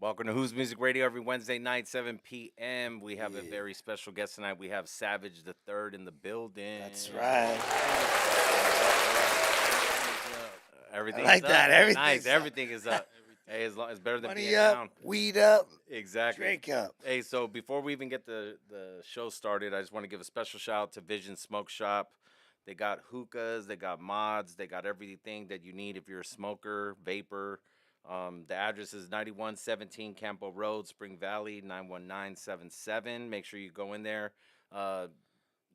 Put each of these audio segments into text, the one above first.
Welcome to Who's Music Radio every Wednesday night, 7 p.m. We have a Yeah, very special guest tonight. We have Savage the Third in the building. that's right. I Everything's like up. that. Nice. Everything's up. Everything is up. Hey, it's better than being Money up, down. weed up, Exactly. drink up. Hey, so before we even get the show started, I just want to give a special shout out to Vision Smoke Shop. They got hookahs, they got mods, they got everything that you need if you're a smoker, vapor. The address is 9117 Campo Road, Spring Valley, 91977. Make sure you go in there. Uh,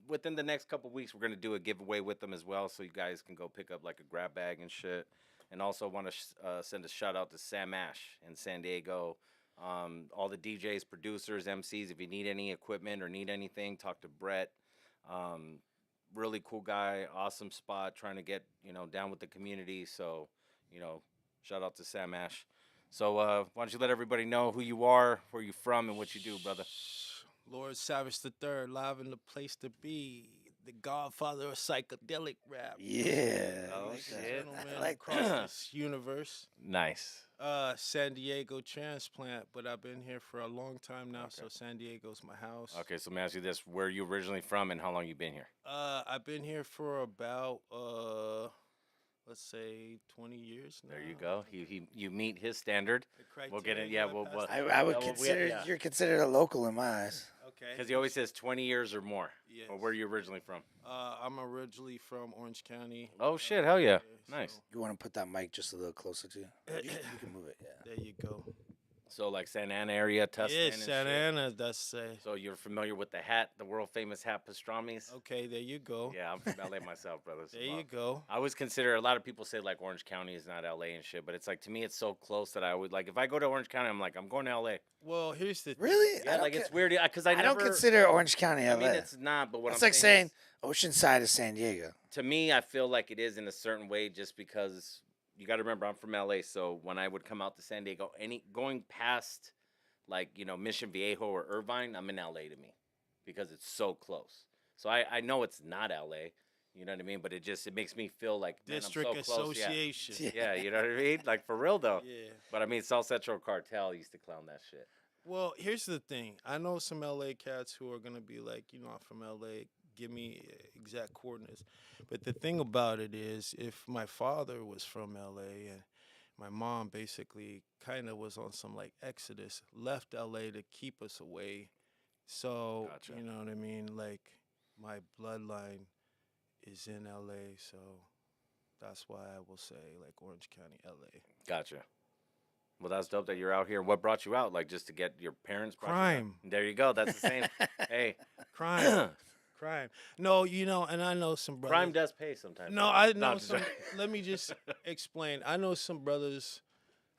Within the next couple weeks, we're going to do a giveaway with them as well, so you guys can go pick up like a grab bag and shit. And also want to send a shout out to Sam Ash in San Diego. All the DJs, producers, MCs. If you need any equipment or need anything, talk to Brett. Um, Really cool guy, awesome spot, trying to get down with the community. So, shout out to Sam Ash. So, why don't you let everybody know who you are, where you from, and what you do, brother? Lord Savage the Third, live in the place to be. The godfather of psychedelic rap. Yeah. Oh, I like that. shit. Gentleman I like across this universe. Nice. San Diego transplant, but I've been here for a long time now, Okay. so San Diego's my house. Okay, so let me ask you this: where are you originally from, and how long you been here? I've been here for about let's say 20 years now. There you go. You meet his standard. The We'll get it. criteria, Yeah, I we'll. passed I, it. I would Yeah, well, consider yeah. you're considered a local in my eyes. Okay. Because he always says 20 years or more. Yes. Or where are you originally from? I'm originally from Orange County. Oh shit! Hell yeah! so Nice. You want to put that mic just a little closer to you? You can move it. Yeah. There you go. So like Santa Ana area, Tustin. Yeah, and Santa shit. Ana, that's So you're familiar with the hat, the world famous hat pastrami's? okay. There you go. Yeah, I'm from LA myself, brother. so, There you go. I always consider a lot of people say like Orange County is not LA and shit, but it's like to me it's so close that I would like if I go to Orange County, I'm like I'm going to LA. Well, here's the thing. Really? Yeah, like it's weird because I I never. don't consider Orange County LA. I mean, it's not, but what It's I'm like saying saying Oceanside is San Diego. to me, I feel like it is in a certain way, just because you got to remember I'm from LA, so when I would come out to San Diego, going past like Mission Viejo or Irvine, I'm in LA to me because it's so close. So I know it's not LA, you know what I mean, but it makes me feel like man, District I'm so close. Yeah. Association. Yeah. Yeah, you know what I mean? Like for real though. Yeah. But I mean, South Central Cartel used to clown that shit. Well, here's the thing. I know some LA cats who are gonna be like, I'm from LA. Give me exact coordinates. But the thing about it is, if my father was from LA and my mom basically kind of was on some like exodus, left LA to keep us away. So Gotcha. you know what I mean? Like my bloodline is in LA, so that's why I will say like Orange County, LA. Gotcha. Well, that's dope that you're out here. What brought you out? Like just to get your parents? brought you out? Crime. There you go. That's the same. Hey, Crime. Crime. No, and I know some brothers. crime does pay sometimes. No, I No, know I'm just some. joking. Let me just explain. I know some brothers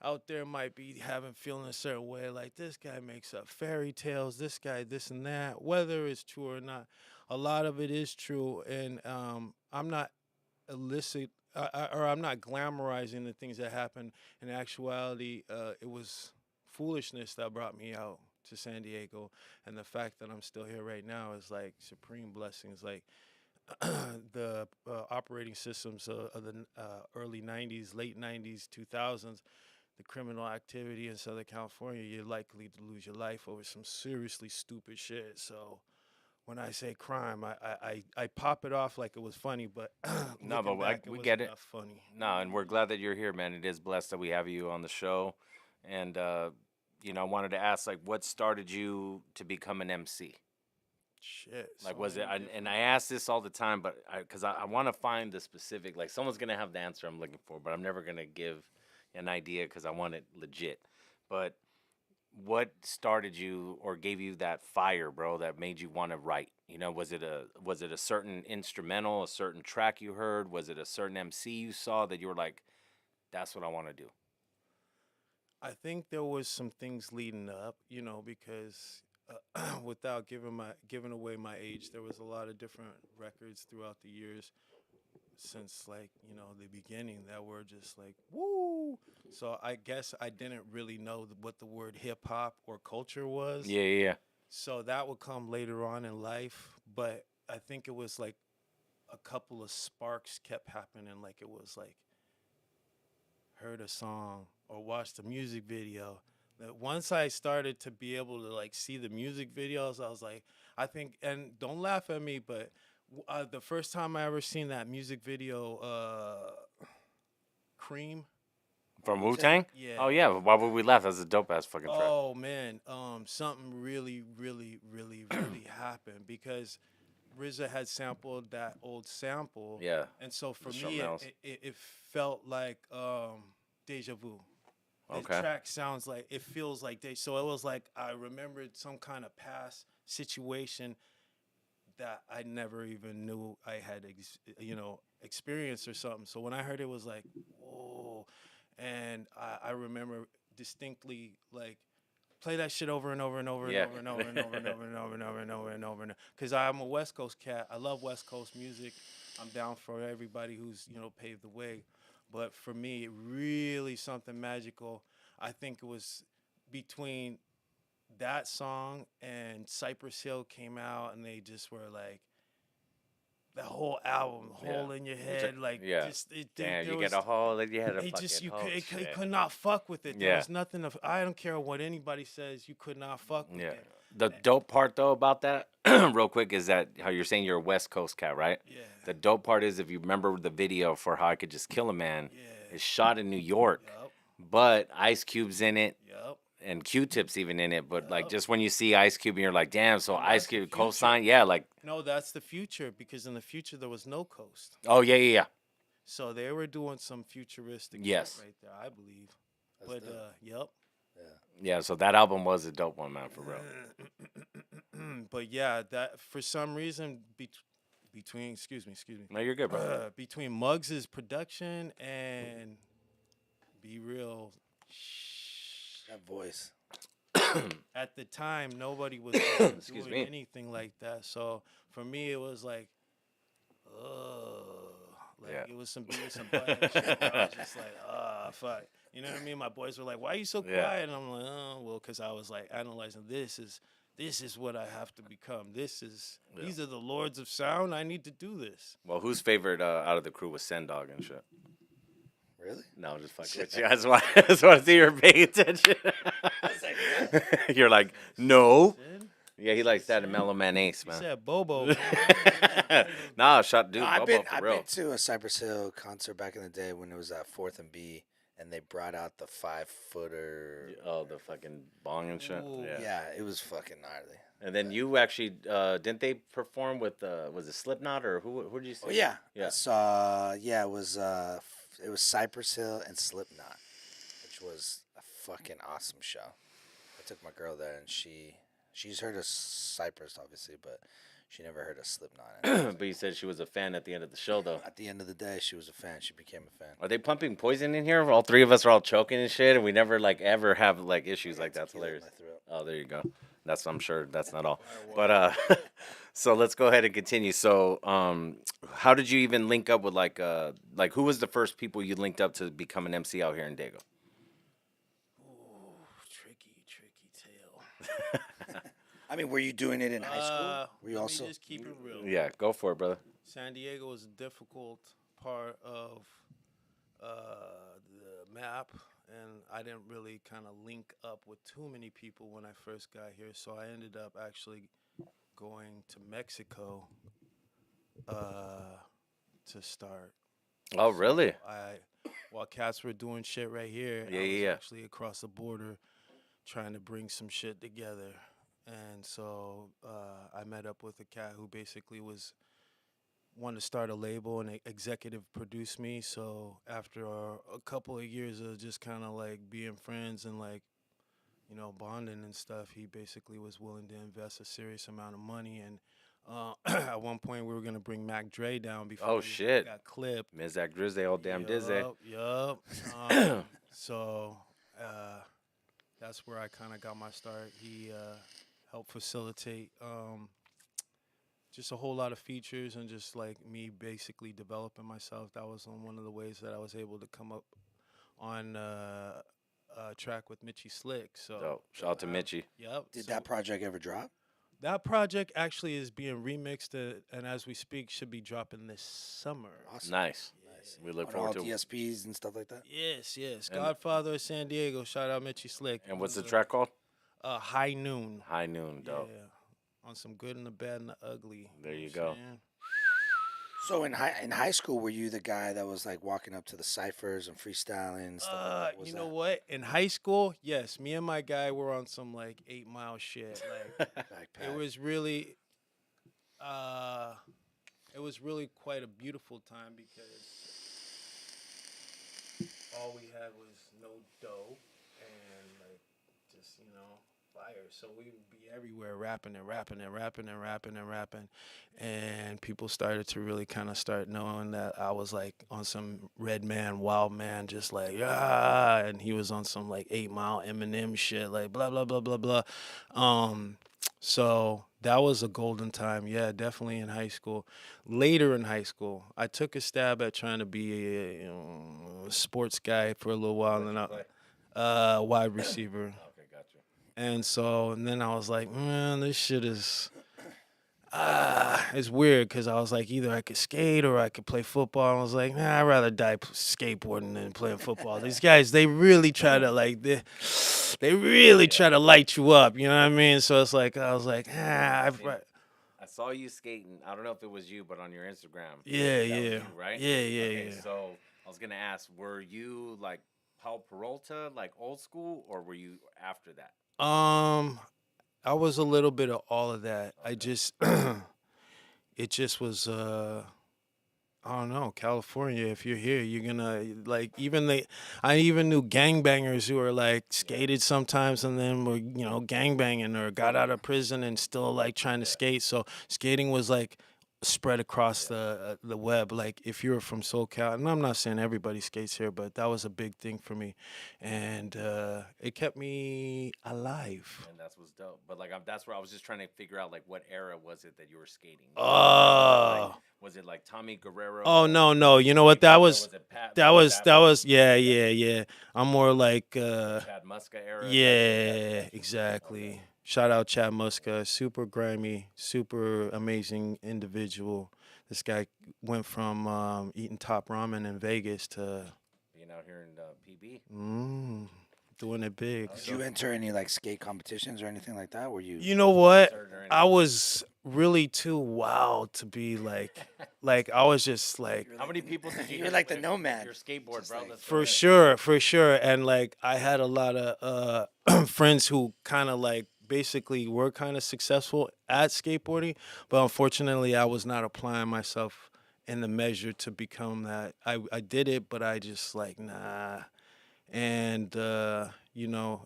out there might be feeling a certain way, like this guy makes up fairy tales, this guy this and that. Whether it's true or not, a lot of it is true, and I'm not illicit or I'm not glamorizing the things that happen. In actuality, it was foolishness that brought me out to San Diego, and the fact that I'm still here right now is like supreme blessings. Like the operating systems of the early 90s, late 90s, 2000s, the criminal activity in Southern California, you're likely to lose your life over some seriously stupid shit. So when I say crime, I pop it off like it was funny, but No, looking but back, we it get wasn't it. that funny. No, and we're glad that you're here, man. It is blessed that we have you on the show. And, I wanted to ask, like, what started you to become an MC? Shit. Like, so was it, many and different- I ask this all the time, but because I want to find the specific, like, someone's going to have the answer I'm looking for, but I'm never going to give an idea because I want it legit. But what started you or gave you that fire, bro, that made you want to write? Was it a certain instrumental, a certain track you heard? Was it a certain MC you saw that you were like, that's what I want to do? I think there was some things leading up, because without giving away my age, there was a lot of different records throughout the years since like the beginning that were just like woo. So I guess I didn't really know what the word hip hop or culture was. Yeah, yeah, yeah. So that would come later on in life, but I think it was like a couple of sparks kept happening. Like it was like heard a song or watched a music video, that once I started to be able to like see the music videos, I was like, I think, and don't laugh at me, but the first time I ever seen that music video, Cream. From Wu Tang? Yeah. Oh yeah, why would we laugh? That's a dope ass fucking track. Oh man, something really, really, really, really happened because RZA had sampled that old sample. Yeah. And so for Something me, else. it felt like deja vu. The Okay. track sounds like it feels like so it was like I remembered some kind of past situation that I never even knew I had experienced or something. So when I heard it was like, whoa, and I remember distinctly like play that shit over and over and over and Yeah. over and over and over and over and over and over and over and over and because I'm a West Coast cat. I love West Coast music. I'm down for everybody who's paved the way. But for me, really something magical. I think it was between that song and Cypress Hill came out, and they just were like the whole album, hole in your head, like yeah. just Damn, there you was, get a hole and you had a they fucking just hole. you could not fuck with it. There Yeah. was nothing of I don't care what anybody says, you could not fuck with Yeah. it. The dope part though about that, real quick, is that how you're saying you're a West Coast cat, right? Yeah. The dope part is if you remember the video for How I Could Just Kill a Man, Yeah. it's shot in New York, Yup. but Ice Cube's in it. Yup. And Q-Tip's even in it, but like Yup. just when you see Ice Cube and you're like, damn, so And Ice that's the Cube future. co-sign, yeah, like, No, that's the future because in the future there was no coast. oh yeah, yeah, yeah. So they were doing some futuristic Yes. shit right there, I believe. That's But dope. yep. Yeah, so that album was a dope one, man, for real. But yeah, that for some reason between excuse me, No, you're good, bro. between Muggs's production and Be Real, That voice. at the time nobody was Excuse doing me. anything like that. So for me, it was like, like Yeah. it was some button shit. I was just like, fuck. You know what I mean? My boys were like, "Why are you so quiet?" Yeah. And I'm like, "Oh, well, because I was like analyzing. This is what I have to become. These are the lords of sound. I need to do this." Well, whose favorite out of the crew was Sendog and shit? Really? No, I'm just fucking with you. I just want to see you're paying attention. You're like, no. Sid? Yeah, he likes that and Mellow Man Ace, He man. said Bobo. Nah, shot dude, No, Bobo for I've real. been to a Cypress Hill concert back in the day when it was at 4th and B, and they brought out the 5-footer. Oh, the fucking bong and shit. Ooh. Yeah. Yeah, it was fucking gnarly. And then you actually didn't they perform with was it Slipknot or who did you see? Oh yeah, Yeah. I saw. Yeah, it was Cypress Hill and Slipknot, which was a fucking awesome show. I took my girl there, and she's heard of Cypress obviously, but she never heard of Slipknot. But you said she was a fan at the end of the show though. At the end of the day, she was a fan. She became a fan. Are they pumping poison in here? All three of us are all choking and shit, and we never like ever have like issues like that. That's Tequila in hilarious. my throat. Oh, there you go. I'm sure that's not all. But so let's go ahead and continue. So how did you even link up with like who was the first people you linked up to become an MC out here in Dago? Ooh, tricky tale. I mean, were you doing it in high school? Were you let also? me just keep it real. Yeah, go for it, brother. San Diego was a difficult part of the map, and I didn't really kind of link up with too many people when I first got here. So I ended up actually going to Mexico to start. Oh, really? While cats were doing shit right here, Yeah, I was yeah. actually across the border trying to bring some shit together. And so I met up with a cat who basically wanted to start a label and executive produce me. So after a couple of years of just kind of like being friends and like, bonding and stuff, he basically was willing to invest a serious amount of money. And at one point we were going to bring Mac Dre down before Oh, he shit. got clipped. Ms. That Grizzly, old damn Dizzy. Yup. So that's where I kind of got my start. He helped facilitate just a whole lot of features and just like me basically developing myself. That was one of the ways that I was able to come up on a track with Mitchie Slick. So Dope. Shout out to Mitchie. Yep. Did so that project ever drop? that project actually is being remixed and as we speak should be dropping this summer. Awesome. Nice. Yeah. We look On all forward to. DSPs and stuff like that. Yes, yes. And- Godfather of San Diego. Shout out Mitchie Slick. And what's the He's, track called? High Noon. High Noon, dope. Yeah. On some good and the bad and the ugly. There you know what I'm go. saying? So in high school, were you the guy that was like walking up to the ciphers and freestyling and stuff like that? Was You know what? In high school, yes, me and my guy were on some like 8 Mile shit. Like Backpack. it was really quite a beautiful time because all we had was no dough and like just fire. So we would be everywhere rapping and rapping and rapping and rapping and rapping, and people started to really kind of start knowing that I was like on some Red Man, Wild Man, just like and he was on some like 8 Mile Eminem shit, like blah blah blah blah blah. So that was a golden time, yeah, definitely in high school. Later in high school, I took a stab at trying to be a sports guy for a little while, and I wide receiver. Okay, gotcha. And then I was like, man, this shit is, it's weird because I was like, either I could skate or I could play football. And I was like, nah, I'd rather die skateboarding than playing football. These guys, they really try to like, they really try to light you up, you know what I mean? So it's like, I was like, I saw you skating. I don't know if it was you, but on your Instagram. yeah, That was yeah, you, right? yeah, yeah, Okay, yeah. so I was gonna ask, were you like Paul Peralta, like old school, or were you after that? I was a little bit of all of that. I just, it just was, I don't know, California. If you're here, you're gonna like I even knew gangbangers who were like skated sometimes and then were gangbanging or got out of prison and still like trying to skate. So skating was like spread across the web. Like if you were from SoCal, and I'm not saying everybody skates here, but that was a big thing for me, and it kept me alive. And that's what's dope. But like, that's where I was just trying to figure out like what era was it that you were skating? Oh. Was it like Tommy Guerrero? Oh no! You know what that was? Was it Pat? That was yeah. I'm more like Chad Muska era. yeah, exactly. Shout out Chad Muska, super grimy, super amazing individual. This guy went from eating top ramen in Vegas to Being out here in PB. doing it big. Did you enter any like skate competitions or anything like that? Were you? You know what? Or anything? I was really too wild to be like I was just like How many people did you? You're like the nomad. Your skateboard, Just bro. like- Let's for go ahead. sure, and like I had a lot of friends who kind of like basically were kind of successful at skateboarding, but unfortunately I was not applying myself in the measure to become that. I did it, but I just like nah. And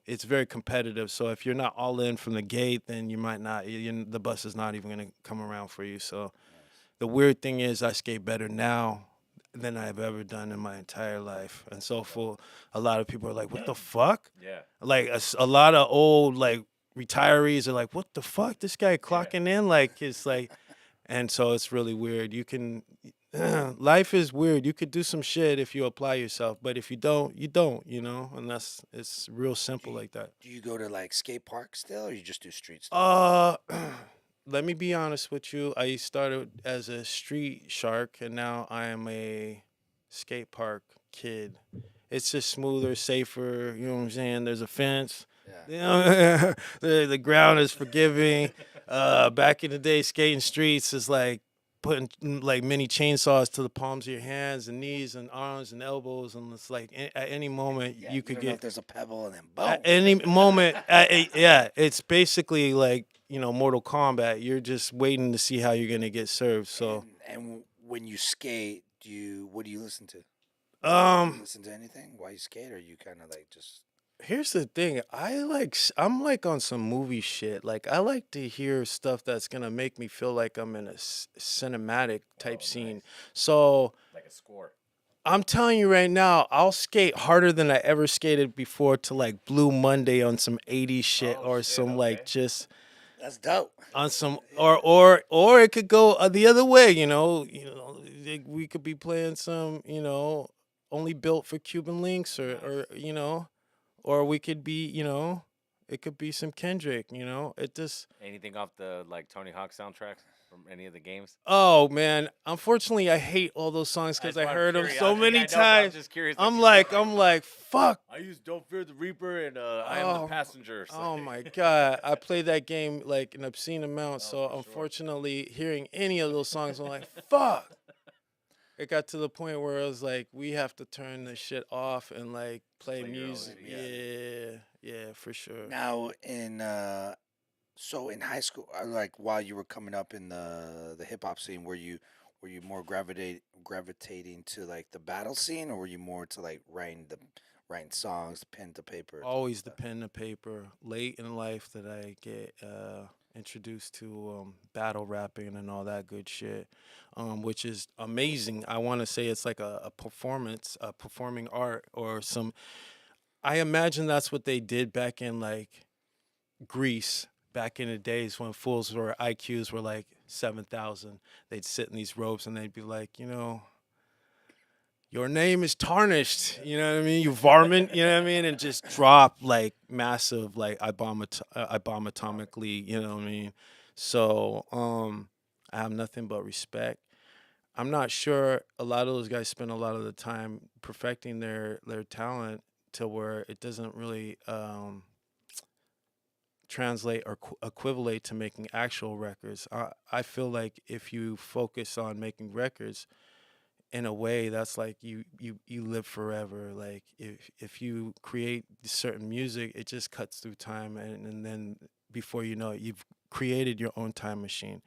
it's very competitive, so if you're not all in from the gate, then you might not, the bus is not even going to come around for you. So the weird thing is I skate better now than I've ever done in my entire life, and so for a lot of people are like, what the fuck? Yeah. Like a lot of old like retirees are like, what the fuck, this guy clocking in, like it's like, and so it's really weird. You can life is weird. You could do some shit if you apply yourself, but if you don't, you don't, and it's real simple like that. Do you go to like skate parks still, or you just do street stuff? Let me be honest with you. I started as a street shark, and now I am a skate park kid. It's just smoother, safer. You know what I'm saying? There's a fence. Yeah. The ground is forgiving. Back in the day, skating streets is like putting like mini chainsaws to the palms of your hands and knees and arms and elbows, and it's like at any moment Yeah, you could don't know if get. there's a pebble and then boom. At any moment, yeah, it's basically like Mortal Kombat. You're just waiting to see how you're gonna get served. So, and when you skate, what do you listen to? Do you listen to anything while you skate, or you kind of like just? here's the thing. I'm like on some movie shit. Like I like to hear stuff that's gonna make me feel like I'm in a cinematic type scene. Nice. So Like a score. I'm telling you right now, I'll skate harder than I ever skated before to like Blue Monday on some 80s shit Oh, or shit, some okay. like just That's dope. on some or it could go the other way, we could be playing some, only built for Cuban links or we could be, it could be some Kendrick, it just Anything off the like Tony Hawk soundtrack? from any of the games? Oh man, unfortunately, I hate all those songs because I Out of heard them so curiosity, many I know, but I'm times. just curious. I'm you like, said, fuck. I use "Don't Fear the Reaper" and "I Am the Oh, Passenger." So- oh my god, I played that game like an obscene amount. So for sure. unfortunately, hearing any of those songs, I'm like, fuck. It got to the point where it was like, we have to turn this shit off and like play Play your own, music. yeah. Yeah, for sure. Now so in high school, like while you were coming up in the hip hop scene, were you more gravitating to like the battle scene, or were you more to like writing songs, pen to paper? Always the pen to paper. Late in life that I get introduced to battle rapping and all that good shit, which is amazing. I want to say it's like a performance, a performing art, or some. I imagine that's what they did back in like Greece, back in the days when fools were IQs were like 7,000. They'd sit in these robes and they'd be like, your name is tarnished. You know what I mean? You varmint. You know what I mean? And just drop like massive, like ibomatomically. You know what I mean? So I have nothing but respect. I'm not sure a lot of those guys spend a lot of the time perfecting their talent to where it doesn't really translate or equivalate to making actual records. I feel like if you focus on making records in a way, that's like you live forever. Like if you create certain music, it just cuts through time, and then before you know it, you've created your own time machine.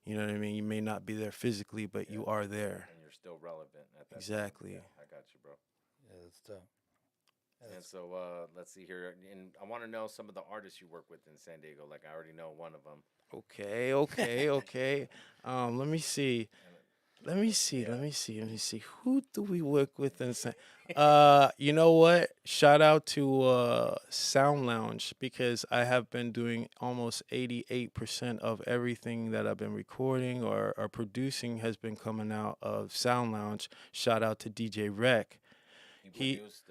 You know what I mean? You may not be there physically, but you are there. And you're still relevant at that. Exactly. Time. Yeah, I got you, bro. Yeah, that's dope. And so let's see here, and I want to know some of the artists you work with in San Diego. Like I already know one of them. Okay. Let me see. Let me see. Who do we work with in San? You know what? Shout out to Sound Lounge, because I have been doing almost 88% of everything that I've been recording or producing has been coming out of Sound Lounge. Shout out to DJ Rec. He produced,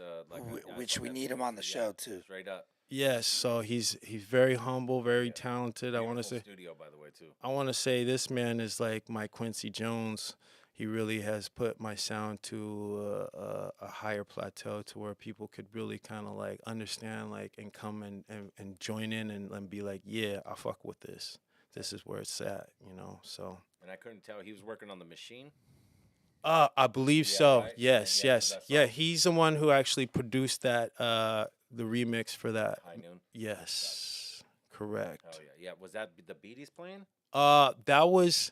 which we need him on the show too. Straight up. Yes, so he's very humble, very talented. I want to say studio, by the way, too. I want to say this man is like my Quincy Jones. He really has put my sound to a higher plateau to where people could really kind of like understand, like, and come and join in and be like, yeah, I fuck with this. This is where it's at, so. And I couldn't tell. He was working on the machine? I believe so. Right? Yes. Yeah, He's the one who actually produced that, the remix for that. High Noon? Yes, correct. Oh, yeah. Yeah, was that the beat he's playing? That was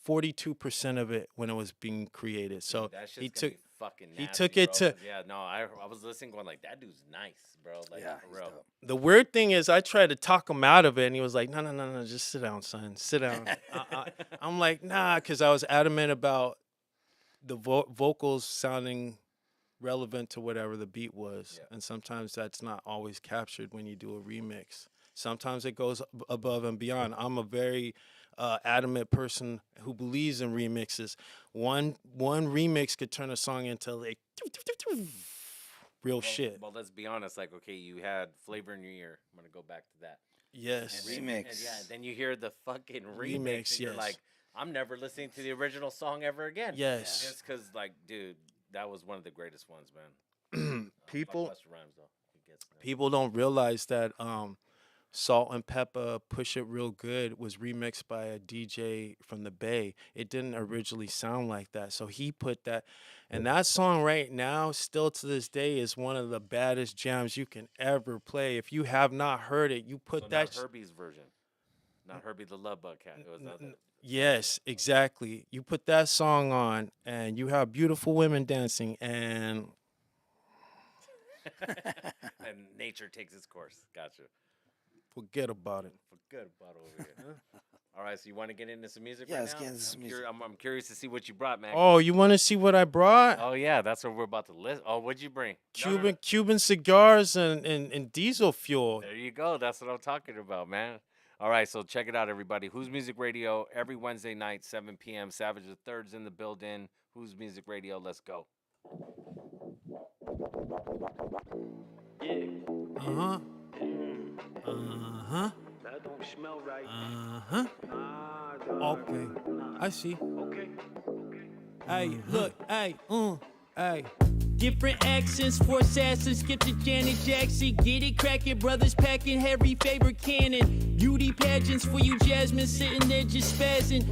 42% of it when it was being created. So Dude, he took fucking nasty, he took it bro. to. Yeah, no, I was listening, going like, that dude's nice, bro. Like, Yeah, for he's real. dope. The weird thing is, I tried to talk him out of it, and he was like, "No, just sit down, son, sit down." I'm like, "Nah," because I was adamant about the vocals sounding relevant to whatever the beat was, and sometimes that's not always captured when you do a remix. Sometimes it goes above and beyond. I'm a very adamant person who believes in remixes. One remix could turn a song into like real shit. Well, let's be honest. Like, okay, you had Flavor in Your Ear. I'm gonna go back to that. Yes. Remix. And yeah, then you hear the fucking remix, Remix, and you're yes. like, I'm never listening to the original song ever again. Yes. Just because, like, dude, that was one of the greatest ones, man. People Fuck Busta Rhymes, though. He gets me. people don't realize that Salt and Pepper Push It Real Good was remixed by a DJ from the Bay. It didn't originally sound like that. So he put that, and that song right now, still to this day, is one of the baddest jams you can ever play. If you have not heard it, you put So that. not Herbie's version. Not Herbie the Love Bug Cat. It was other. Yes, exactly. You put that song on, and you have beautiful women dancing, and And nature takes its course. Gotcha. forget about it. Forget about it over here. All right, so you want to get into some music Yeah, right let's now? get into some music. I'm curious to see what you brought, man. Oh, you want to see what I brought? Oh, yeah, that's what we're about to list. Oh, what'd you bring? Cuban cigars and diesel fuel. There you go. That's what I'm talking about, man. All right, so check it out, everybody. Who's Music Radio every Wednesday night, 7 p.m. Savage the Third's in the building. Who's Music Radio? Let's go. Uh-huh. Uh-huh. That don't smell right. Uh-huh. Nah, dog. Okay, I see. Hey, look, hey, hey. Different accents for assassins, skip to Janet Jackson. Get it crackin', brothers packing Harry favorite cannon. Beauty pageants for you Jasmine sitting there just spazzing.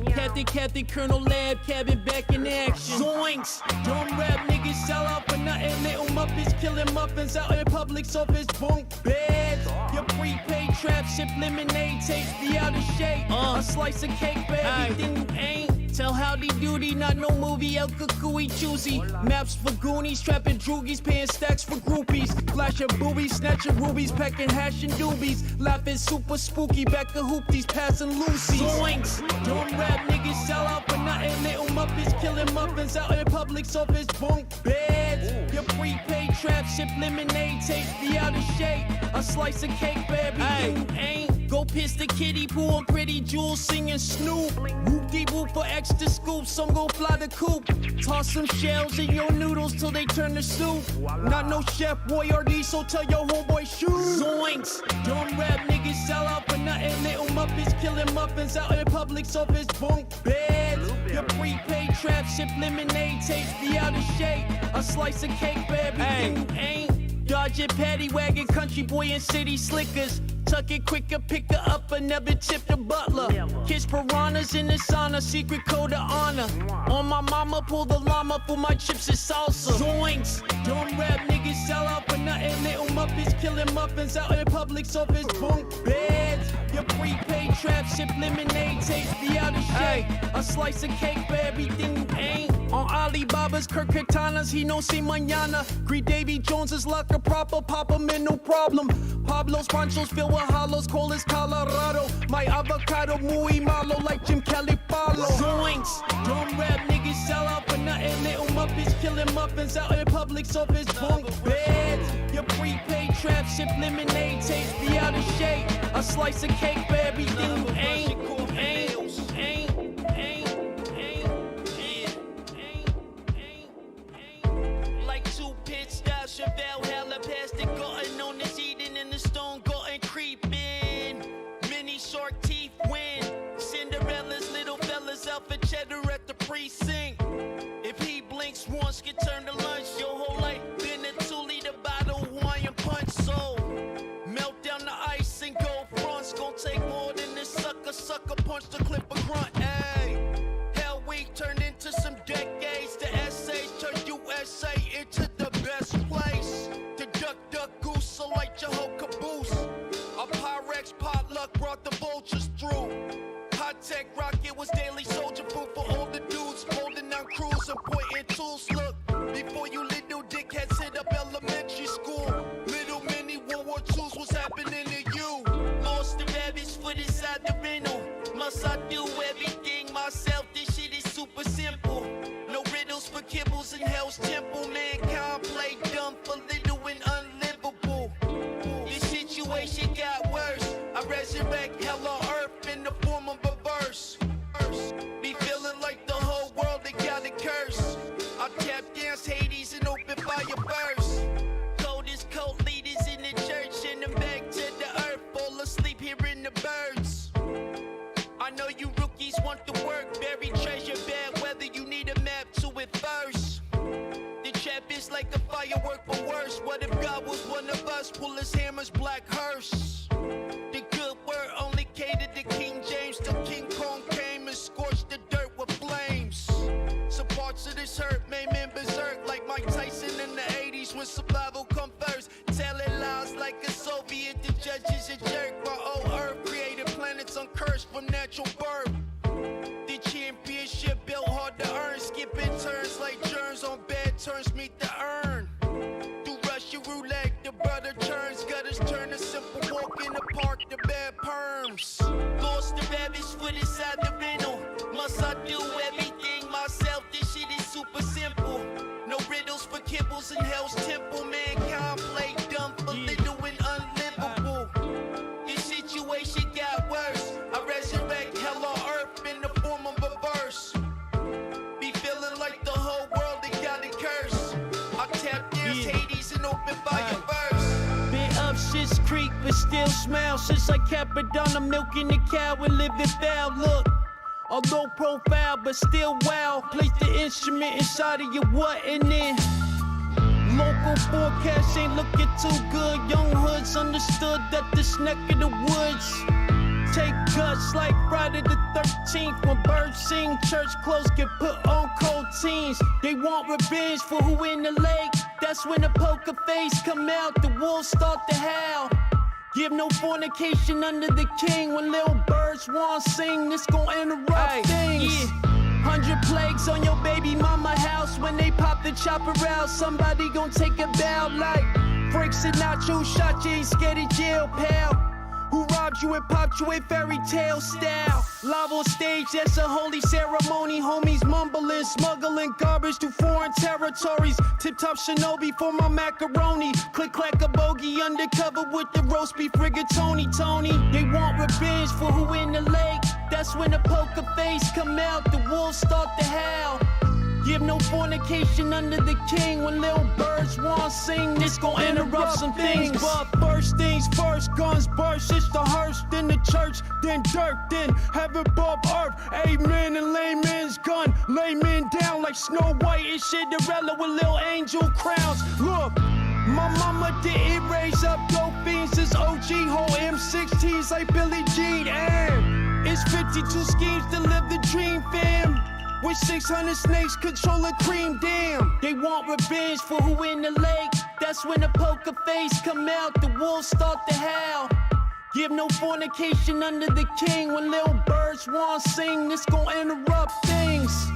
Captain, Colonel Lab, cabin back in action. Zoinks! Dumb rap niggas sell out for nothing. Little muppets killing muffins out in public service bunk beds. Your prepaid trap ship lemonade takes me out of shape. A slice of cake for everything you ain't. Tell howdy doody, not no movie, El Cuckooey choosy. Maps for Goonies, trapping droogies, paying stacks for groupies. Flashing boobies, snatching rubies, packing hash and doobies. Laughing super spooky, back of hoopties, passing loosies. Zoinks! Dumb rap niggas sell out for nothing. Little muppets killing muffins out in public service bunk beds. Your prepaid trap ship lemonade takes me out of shape. A slice of cake for everything you ain't. Go piss the kiddie pool on Pretty Jewels singing Snoop. Whoop-de-whoop for extra scoop, some gon' fly the coop. Toss some shells in your noodles till they turn to soup. Not no Chef Boyardee, so tell your homeboy shoot. Zoinks! Dumb rap niggas sell out for nothing. Little muppets killing muffins out in public service bunk beds. Your prepaid trap ship lemonade takes me out of shape. A slice of cake for everything you ain't. Dodge it, paddy wagon, country boy and city slickers. Tuck it quicker, pick her up, and never tip the butler. Kiss piranhas in the sauna, secret code of honor. On my mama, pull the llama for my chips and salsa. Zoinks! Dumb rap niggas sell out for nothing. Little muppets killing muffins out in public service bunk beds. Your prepaid trap ship lemonade takes me out of shape. A slice of cake for everything you ain't. On Alibaba's Kirk Katanas, he no see mañana. Greet Davy Jones's locker proper, pop him in no problem. Pablo's ponchos filled with hollows, cold as Colorado. My avocado muy malo like Jim Kelly follow. Zoinks! Dumb rap niggas sell out for nothing. Little muppets killing muffins out in public service bunk beds. Your prepaid trap ship lemonade takes me out of shape. A slice of cake for everything you ain't. Like two pit style Chevelle, hella past the garden on this eating in the stone garden creeping. Mini shark teeth win. Cinderella's little fellas out for cheddar at the precinct. If he blinks once, get turned to lunch. Your whole life been a 2-liter bottle Hawaiian punch. So melt down the ice and go fronts. Gon' take more than this sucker punch to clip a grunt. Ayy, Hell Week turned into some decades. The essays turned USA into the best place. The duck goose, so like your whole caboose. A Pyrex potluck brought the vultures through. Hot tech rocket was daily soldier food for all the dudes holding down crews and pointing tools. Look, before you little dickheads hit up elementary school, little mini World War II's was happening to you. Lost the rabbits foot inside the rental. Must I do everything myself? This shit is super simple. No riddles for kibbles in Hell's Temple. Mankind play dumb for little and unlivable. This situation got worse. I resurrect hell on earth in the form of a verse. Be feeling like the whole world they got a curse. I tap dance Hades and open fire burst. Coldest cult leaders in the church and then back to the earth. Fall asleep hearing the birds. I know you rookies want the work, buried treasure, bad weather, you need a map to it first. The trap is like a firework, but worse. What if God was one of us? Pull his hammer's black hearse. The good word only catered to King James till King Kong came and scorched the dirt with flames. Some parts of this hurt made men berserk like Mike Tyson in the 80s when survival come first. Telling lies like a Soviet, the judge is a jerk. My old earth created planets uncursed from natural birth. The championship built hard to earn, skipping turns like germs on bad turns meet the urn. Through Russian roulette, the brother turns, gutters turn a simple walk in the park to bad perms. Lost the rabbit's foot inside the rental. Must I do everything myself? This shit is super simple. No riddles for kibbles in Hell's Temple. Mankind play dumb for little and unlivable. This situation got worse. I resurrect hell on earth in the form of a verse. Be feeling like the whole world they got a curse. I tap dance Hades and open fire burst. Been up Shit's Creek but still smile since I kept it down. I'm milking the cow and living foul. Look, A low profile, but still wow. Place the instrument inside of your what and then local forecast ain't looking too good. Young hoods understood that this neck of the woods take guts like Friday the 13th when birds sing. Church clothes get put on cold teens. They want revenge for who in the lake. That's when the poker face come out. The wolves start to howl. Give no fornication under the king. When little birds want to sing, this gon' interrupt things. Yeah. 100 plagues on your baby mama house. When they pop the chopper out, somebody gon' take a bow like Frank Sinatra, shot you, ain't scared of jail, pal. Who robbed you and popped you in fairy tale style. Live on stage, that's a holy ceremony. Homies mumbling, smuggling garbage to foreign territories. Tip-top shinobi for my macaroni. Click-clack a bogey undercover with the roast beef rigatoni, Tony. They want revenge for who in the lake. That's when the poker face come out, the wolves start to howl. Give no fornication under the king. When little birds want to sing, this gon' interrupt some things. But first things first, guns burst. It's the hearse, then the church, then dirt, then heaven above earth. Amen and layman's gun. Laymen down like Snow White and Cinderella with little angel crowns. Look, my mama didn't raise up dope fiends. This OG whole M16s like Billie Jean. And it's 52 schemes to live the dream, fam. With 600 snakes controlling cream, damn. They want revenge for who in the lake. That's when the poker face come out, the wolves start to howl. Give no fornication under the king. When little birds want to sing, this gon' interrupt things.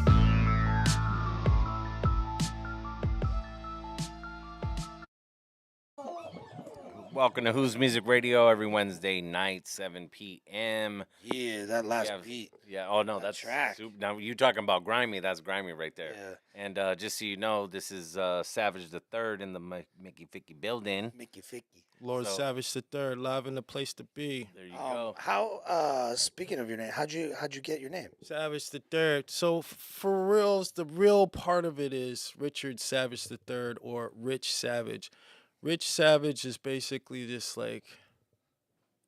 Welcome to Who's Music Radio every Wednesday night, 7 p.m. Yeah, that last beat. Yeah, oh no, that's track. Now, you talking about grimy, that's grimy right there. Yeah. And just so you know, this is Savage the Third in the Mickey Ficky building. Mickey Ficky. Lord So- Savage the Third, live in the place to be. There you go. How? Speaking of your name, how'd you get your name? Savage the Third. So for reals, the real part of it is Richard Savage the Third or Rich Savage. Rich Savage is basically just like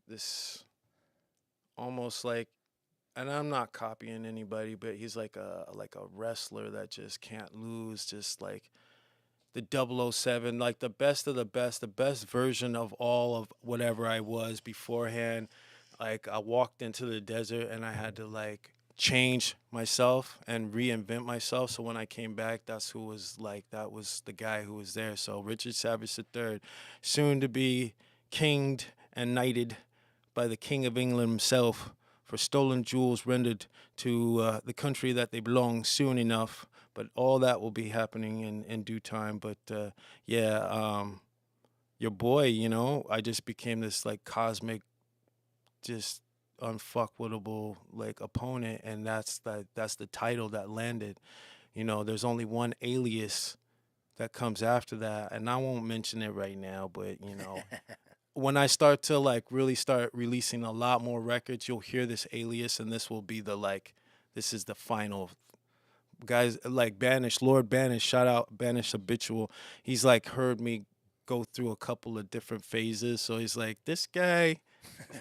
this, almost like, and I'm not copying anybody, but he's like a wrestler that just can't lose, just like the 007, like the best of the best version of all of whatever I was beforehand. Like I walked into the desert and I had to like change myself and reinvent myself. So when I came back, that's who was like, that was the guy who was there. So Richard Savage III, soon to be kinged and knighted by the King of England himself for stolen jewels rendered to the country that they belong soon enough. But all that will be happening in due time. But your boy, you know, I just became this like cosmic, just unfuckwittable like opponent, and that's the title that landed. You know, there's only one alias that comes after that, and I won't mention it right now, but you know, when I start to like really start releasing a lot more records, you'll hear this alias, and this will be the like, this is the final. Guys like Banish, Lord Banish, shout out Banish Habitual. He's like heard me go through a couple of different phases, so he's like, this guy,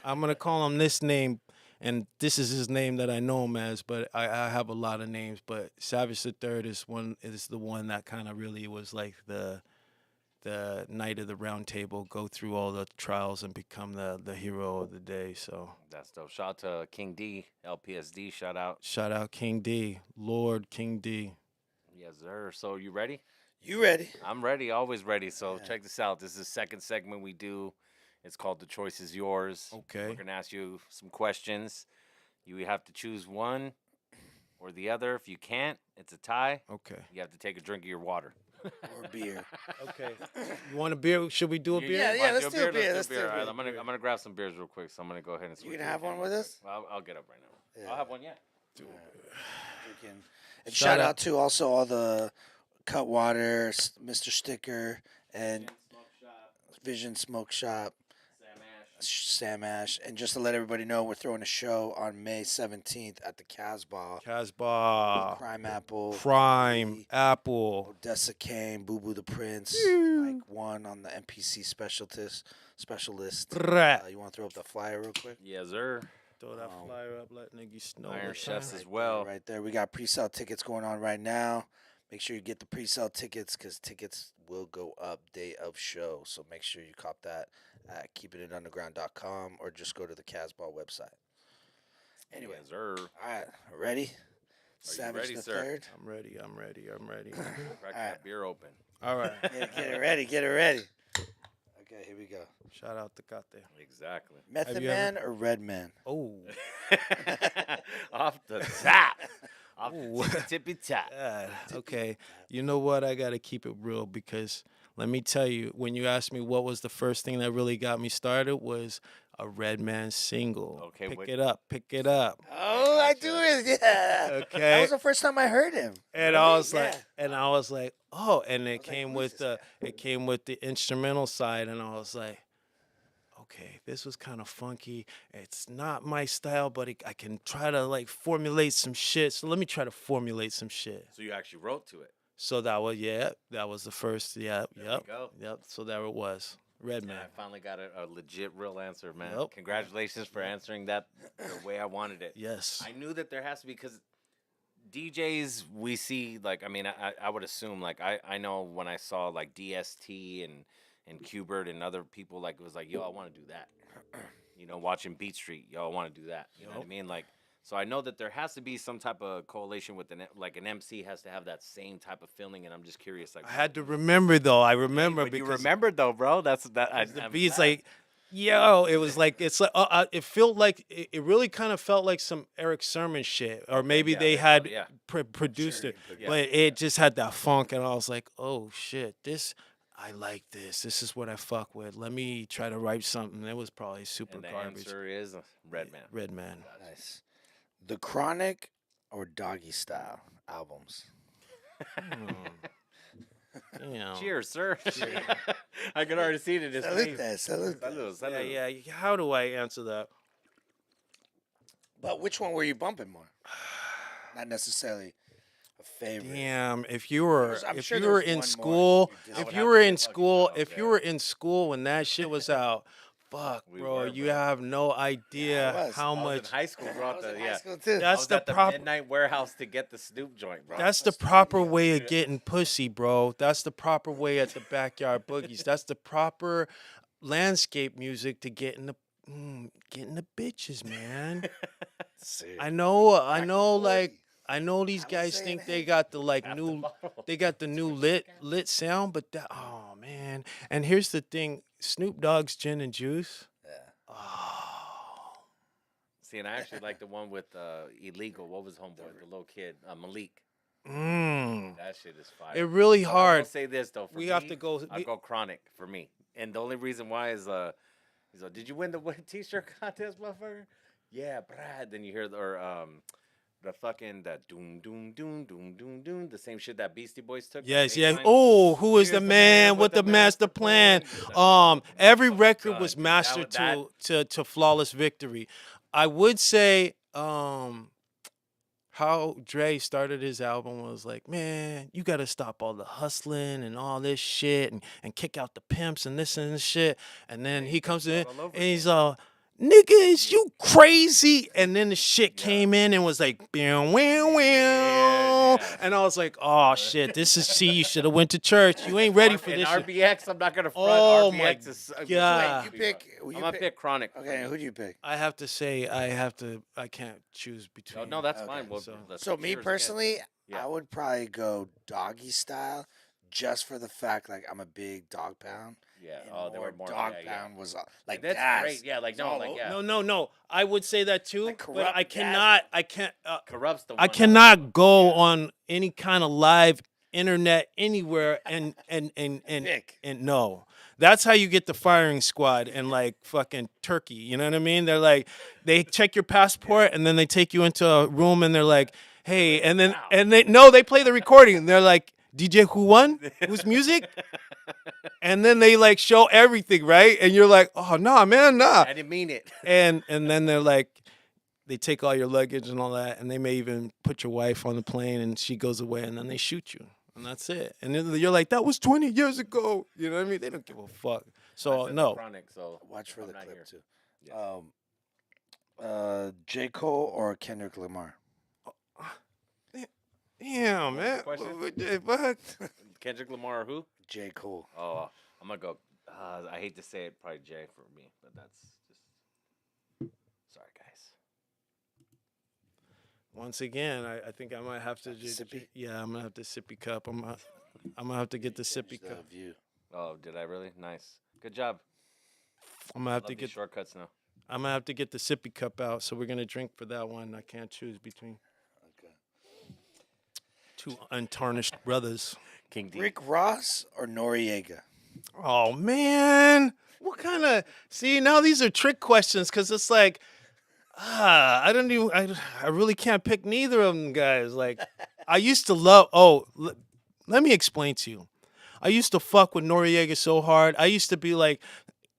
I'm gonna call him this name, and this is his name that I know him as. But I have a lot of names, but Savage the Third is the one that kind of really was like the knight of the round table, go through all the trials and become the hero of the day. So That's dope. Shout out to King D, LPSD, shout out. King D, Lord King D. Yes, sir. So you ready? You ready? I'm ready, always ready. So check this out. This is the second segment we do. It's called The Choice Is Yours. Okay. We're going to ask you some questions. You have to choose one or the other. If you can't, it's a tie. Okay. You have to take a drink of your water. Or beer? Okay. You want a beer? Should we do a beer? Yeah, Want let's to do a beer. Let's Let's do a All right, beer. I'm gonna grab some beers real quick. So I'm gonna go ahead and switch. You gonna have one with us? I'll get up right now. Yeah. I'll have one. Yeah. And shout out to also all the Cutwater, Mr. Sticker, and Vision Smoke Shop, Sam Ash. And just to let everybody know, we're throwing a show on May 17th at the Casbah. Casbah, Crime Apple, Prime, Apple. Odessa Kane, Boo Boo the Prince, Mike One on the NPC specialist. Brrrah. You want to throw up the flyer real quick? Yes, sir. Throw that flyer up, let niggas know. Iron what Chefs time. as well. Right there. We got pre-sale tickets going on right now. Make sure you get the pre-sale tickets because tickets will go up day of show. So make sure you cop that at keepingitunderground.com or just go to the Casbah website. Anyway, Yes, sir. all right, ready? Are you Savage ready, the sir? Third. I'm ready. Crack Alright. that beer open. All right. Get it ready. Get it ready. Okay, here we go. Shout out to Kate. Exactly. Method you Man or Red Man? Oh. Off the top. Off Ooh. the tippy top. Okay. You know what? I got to keep it real because let me tell you, when you asked me what was the first thing that really got me started was a Red Man single. Okay, Pick what- it up. Pick it up. Oh, I do it. Yeah. Okay. That was the first time I heard him. And Really? I was Yeah. like, oh, and it was like, came who is with this the it came with the instrumental side, and I was like, okay, this was kind of funky. It's not my style, but I can try to like formulate some shit. So let me try to formulate some shit. So you actually wrote to it. So that was the first. Yep. go. So there it was. Red Man, Man. I finally got a legit, real answer, man. Yep. Congratulations for answering that the way I wanted it. Yes. I knew that there has to be because DJs we see like I would assume like I know when I saw like DST and Qbert and other people like it was like yo I want to do that. You know, watching Beat Street, yo I want to do that. You know what I mean? Like so I know that there has to be some type of correlation with an MC has to have that same type of feeling, and I'm just curious. Like I had to remember though. I remember but you because remembered though, bro. That's that. the beat's like, yo, it was like it's like it felt like it really kind of felt like some Eric Sermon shit, or maybe yeah, they they had felt- produced Sure, it, yeah. but it just had that funk, and I was like, oh shit, I like this. This is what I fuck with. Let me try to write something. It was probably super and the garbage. answer is Red Man. Red Man. Nice. The Chronic or Doggy Style albums? Damn. Cheers, sir. I could already see it in his Salute face. that. Salute that. Salud, salud. Yeah. How do I answer that? But which one were you bumping more? Not necessarily a favorite. Damn, if you were I'm if sure you were there's in one more school, you just- I if would you have were to in say fucking school, Dog, if yeah. you were in school when that shit was out, fuck, We bro, were, you bro. have no I idea was. how I was much. in high school, bro. I was in high Yeah. school too. I That's was the at the proper. midnight warehouse to get the Snoop joint, bro. That's the proper way of getting pussy, bro. That's the proper way at the backyard boogies. That's the proper landscape music to getting the bitches, man. Serious. I know, Back to like 40. I know these I was guys saying, think they hey, got the like half the new, bottle. they got the new lit sound, but that oh man. And here's the thing: Snoop Dogg's gin and juice. Yeah. Oh, See, and I actually like the one with Illegal. What was homeboy? The little kid, Malik. That shit is fire. it really But I hard. will say this though. For We me, have to go. I go Chronic for me, and the only reason why is he's like, did you win the T-shirt contest, motherfucker? Yeah, Brad. Then you hear the fucking that doom doom doom doom doom doom, the same shit that Beastie Boys took. Yes, the yeah. bass line. Oh, who is Here's the man with the master plan? Every record God, was dude, mastered that- to flawless victory. I would say how Dre started his album was like, man, you got to stop all the hustling and all this shit and kick out the pimps and this and this shit. And then he comes in all over and he's nigga, is you crazy? And then the shit came in and was like, "Meow, meow, meow." And I was like, oh shit, this is see, you should have went to church. You ain't ready for And this shit. RBX, I'm not gonna front. Oh, RBX my is God. You pick. I'm gonna pick Chronic. Okay, who do you pick? I have to say, I can't choose No, between. no, that's Okay, fine. Well, so- let's So me cheers again. personally, Yeah. I would probably go Doggy Style, just for the fact like I'm a big Dog Pound. Yeah. and Oh, they were more. Dog yeah, Pound was like That's gas. great. Yeah, like It's no, all like over. yeah. No. I would say that too, Like but corrupt I can't. Corrupts the. I one. cannot go on any kind of live internet anywhere and Pick. no. That's how you get the firing squad and like fucking Turkey. You know what I mean? They're like, they check your passport and then they take you into a room and they're like, hey, and they play the recording and they're like, DJ who won? Whose music? And then they like show everything, right? And you're like, oh nah, man, nah. I didn't mean it. And then they're like, they take all your luggage and all that, and they may even put your wife on the plane and she goes away and then they shoot you. And that's it. And then you're like, that was 20 years ago. You know what I mean? They don't give a fuck. I So said no. Chronic, so Watch for I'm the not clip here. too. Yeah. J. Cole or Kendrick Lamar? Damn, man. What? Kendrick Lamar or who? J. Cole. Oh, I'm gonna go. I hate to say it, probably Jay for me, but that's just. Sorry, guys. Once again, I think I might have to just. Sippy? Yeah, I'm gonna have to sippy cup. I'm gonna have to get the sippy The cup. view. Oh, did I really? Nice. Good job. I'm gonna have Love to these get. shortcuts now. I'm gonna have to get the sippy cup out. So we're gonna drink for that one. I can't choose between Okay. two untarnished brothers. King D. Rick Ross or Noriega? Oh man, what kind of? See, now these are trick questions because it's like, I don't even. I really can't pick neither of them guys. Like, I used to love. Oh, let me explain to you. I used to fuck with Noriega so hard. I used to be like,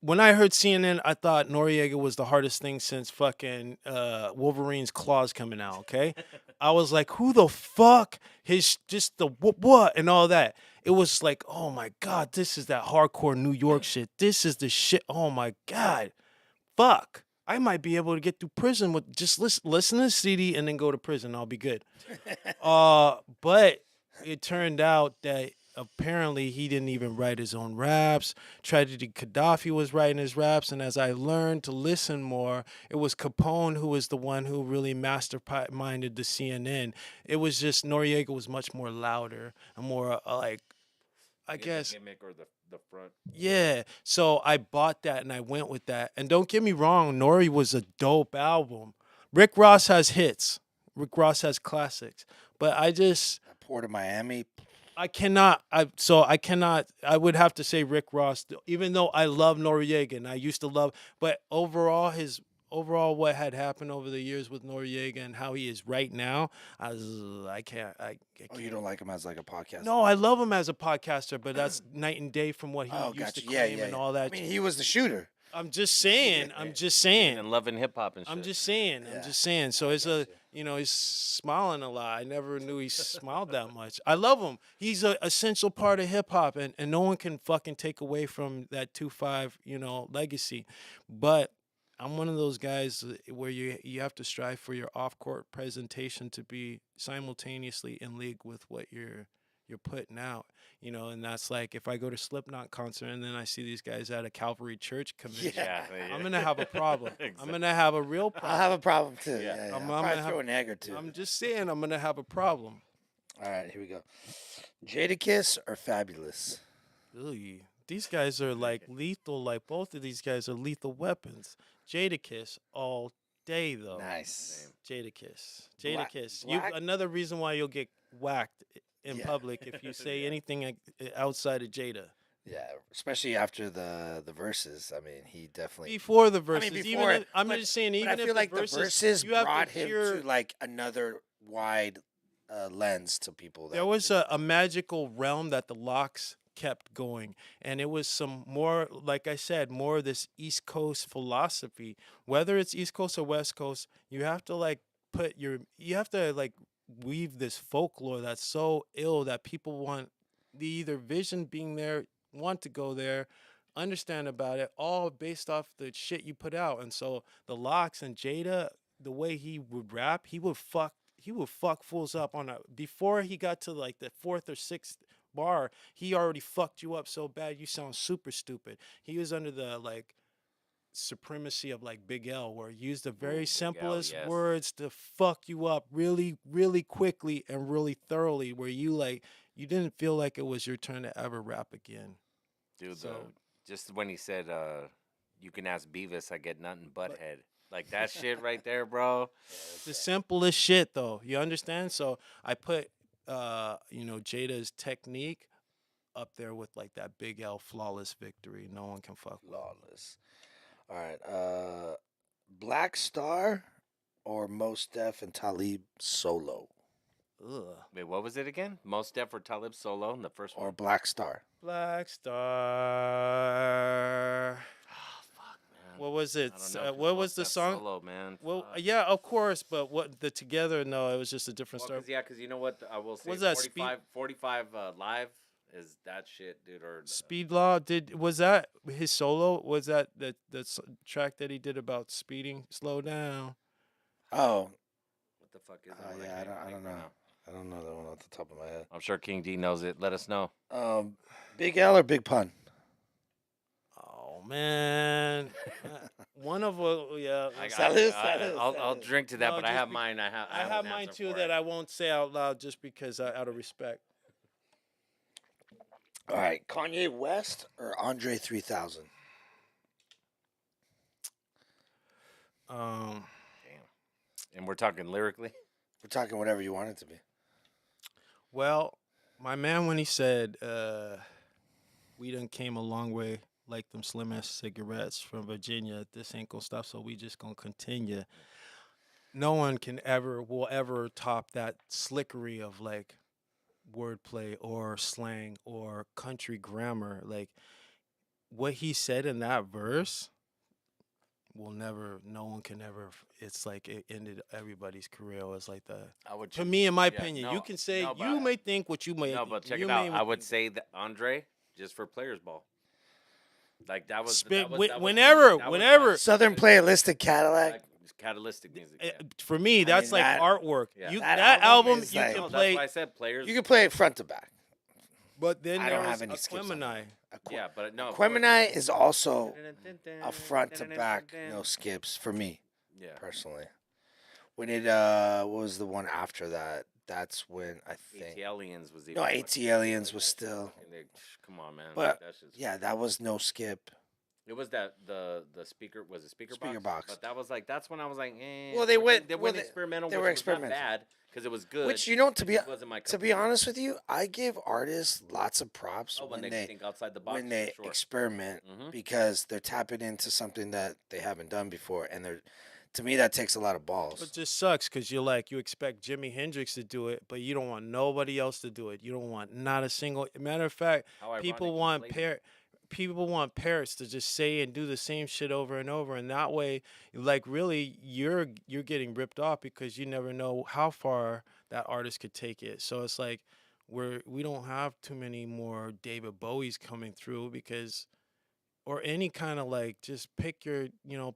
when I heard CNN, I thought Noriega was the hardest thing since fucking Wolverine's claws coming out. Okay, I was like, who the fuck? His just the what and all that. It was like, oh my god, this is that hardcore New York shit. This is the shit. Oh my god, fuck. I might be able to get through prison with just listen to the CD and then go to prison. I'll be good. But it turned out that apparently he didn't even write his own raps. Tragedy Gaddafi was writing his raps, and as I learned to listen more, it was Capone who was the one who really masterminded the CNN. It was just Noriega was much more louder and more like, I guess. The gimmick or the front. Yeah, so I bought that and I went with that. And don't get me wrong, Nori was a dope album. Rick Ross has hits. Rick Ross has classics. But I Port of Miami. I would have to say Rick Ross, even though I love Noriega and I used to love, but overall what had happened over the years with Noriega and how he is right now, I can't. Oh, you don't like him as like a podcast? No, I love him as a podcaster, but that's night and day from what he used to claim and all that. I mean, he was the shooter. I'm just saying. And loving hip hop and shit. I'm just saying. So it's he's smiling a lot. I never knew he smiled that much. I love him. He's an essential part of hip hop, and no one can fucking take away from that 2-5, legacy. But I'm one of those guys where you have to strive for your off-court presentation to be simultaneously in league with what you're putting out, and that's like if I go to Slipknot concert and then I see these guys at a Calvary Church convention, I'm gonna have a problem. Exactly. I'm gonna have a real problem. I'll have a problem too. Yeah. I'm gonna probably throw an egg or two. I'm just saying I'm gonna have a problem. All right, here we go. Jadakiss or Fabulous? Ugh, these guys are like lethal. Like both of these guys are lethal weapons. Jadakiss all day though. Nice. Jadakiss. Black- Jadakiss. black- Another reason why you'll get whacked in public if you say anything outside of Jada. Yeah, especially after the verses. I mean, he definitely. Before the verses, I'm but- just saying. But Even I if feel like the verses, verses you have brought to him hear, to like another wide lens to people. There was a magical realm that the Locks kept going, and it was some more, like I said, more of this East Coast philosophy. Whether it's East Coast or West Coast, you have to weave this folklore that's so ill that people want the either vision being there, want to go there, understand about it, all based off the shit you put out. And so the Locks and Jada, the way he would rap, he would fuck fools up before he got to like the 4th or 6th bar, he already fucked you up so bad you sound super stupid. He was under the like supremacy of like Big L, where he used the very simplest words to fuck you up really, really quickly and really thoroughly, where you didn't feel like it was your turn to ever rap again. Dude, just when he said, you can ask Beavis, I get nothing but head. Like that shit right there, bro. The simplest shit though. You understand? So I put Jada's technique up there with like that Big L flawless victory. No one can fuck with. Flawless. All right. Black Star or Mos Def and Talib solo? Ugh. Wait, what was it again? Mos Def or Talib solo in the first one? Or Black Star? Black Star. Oh, fuck, man. What was it? I don't know, 'cause What Mos was the Def song? Solo, man. Well, Fuck. yeah, of course, but what the together? No, it was just a different story. Because you know what? I will say Was that 45 live is that shit, dude. Or Speed Law was that his solo? Was that the track that he did about speeding? Slow down. Oh, what the fuck is that? yeah, I don't know. I don't know that one off the top of my head. I'm sure King D knows it. Let us know. Big L or Big Pun? Oh man, one of yeah. I'll drink to that, No, but I just have be- mine. I I have mine too that I won't say out loud just because out of respect. All right, Kanye West or Andre 3000? Um, And we're talking lyrically. We're talking whatever you want it to be. well, my man when he said, "We done came a long way, like them slim ass cigarettes from Virginia. This ain't gonna stop, so we just gonna continue." No one will ever top that slickery of like wordplay or slang or country grammar. Like what he said in that verse no one can ever. It's like it ended everybody's career. It was like I would to me, in my yeah, opinion, no, you can say no, but you may think what you may. No, but check you it out. may I would think- say that Andre just for players ball. Like that was Spit- that was, that was whenever- that was whenever- my- Southern Playalistic Cadillac. like catalytic music. Eh, Yeah. For me, that's mean, like that- artwork. Yeah. You That that album album is you like- can No, that's play, why I said players. You can play it front to back. but then I there don't was have any skips on Aquemini. yeah, but no. Aquemini is also a front to back, no skips for me Yeah. personally. When it what was the one after that? That's when I think ATLians was even no ATLians was still, come on, man. but That's just, yeah, that was no skip. it was that the speaker was it speaker box. But that was like that's when I was like, eh. Well, they went- they well, went experimental. they which were was not experimental. bad because it was good. Which you know to be It wasn't my cup of tea. honest with you, I give artists lots of props Oh, when when they they think outside the box, when they for sure. experiment Mhm. because they're tapping into something that they haven't done before, and they're to me that takes a lot of balls. It just sucks because you expect Jimi Hendrix to do it, but you don't want nobody else to do it. You don't want not a single. Matter of fact, How ironic people you want played it. people want parrots to just say and do the same shit over and over, and that way, like really, you're getting ripped off because you never know how far that artist could take it. So it's like we don't have too many more David Bowies coming through because. Or any kind of like, just pick your,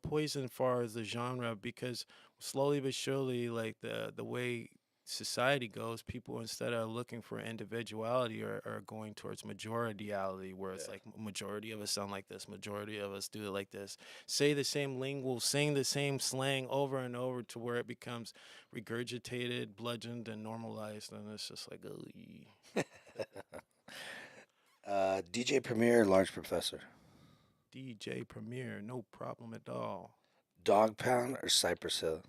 poison far as the genre because slowly but surely, like the way society goes, people instead of looking for individuality are going towards majorityality, where it's like majority of us sound like this, majority of us do it like this, say the same lingual, sing the same slang over and over to where it becomes regurgitated, bludgeoned, and normalized, and it's just like, DJ Premier, Large Professor, DJ Premier, no problem at all. Dog Pound or Cypress Hill?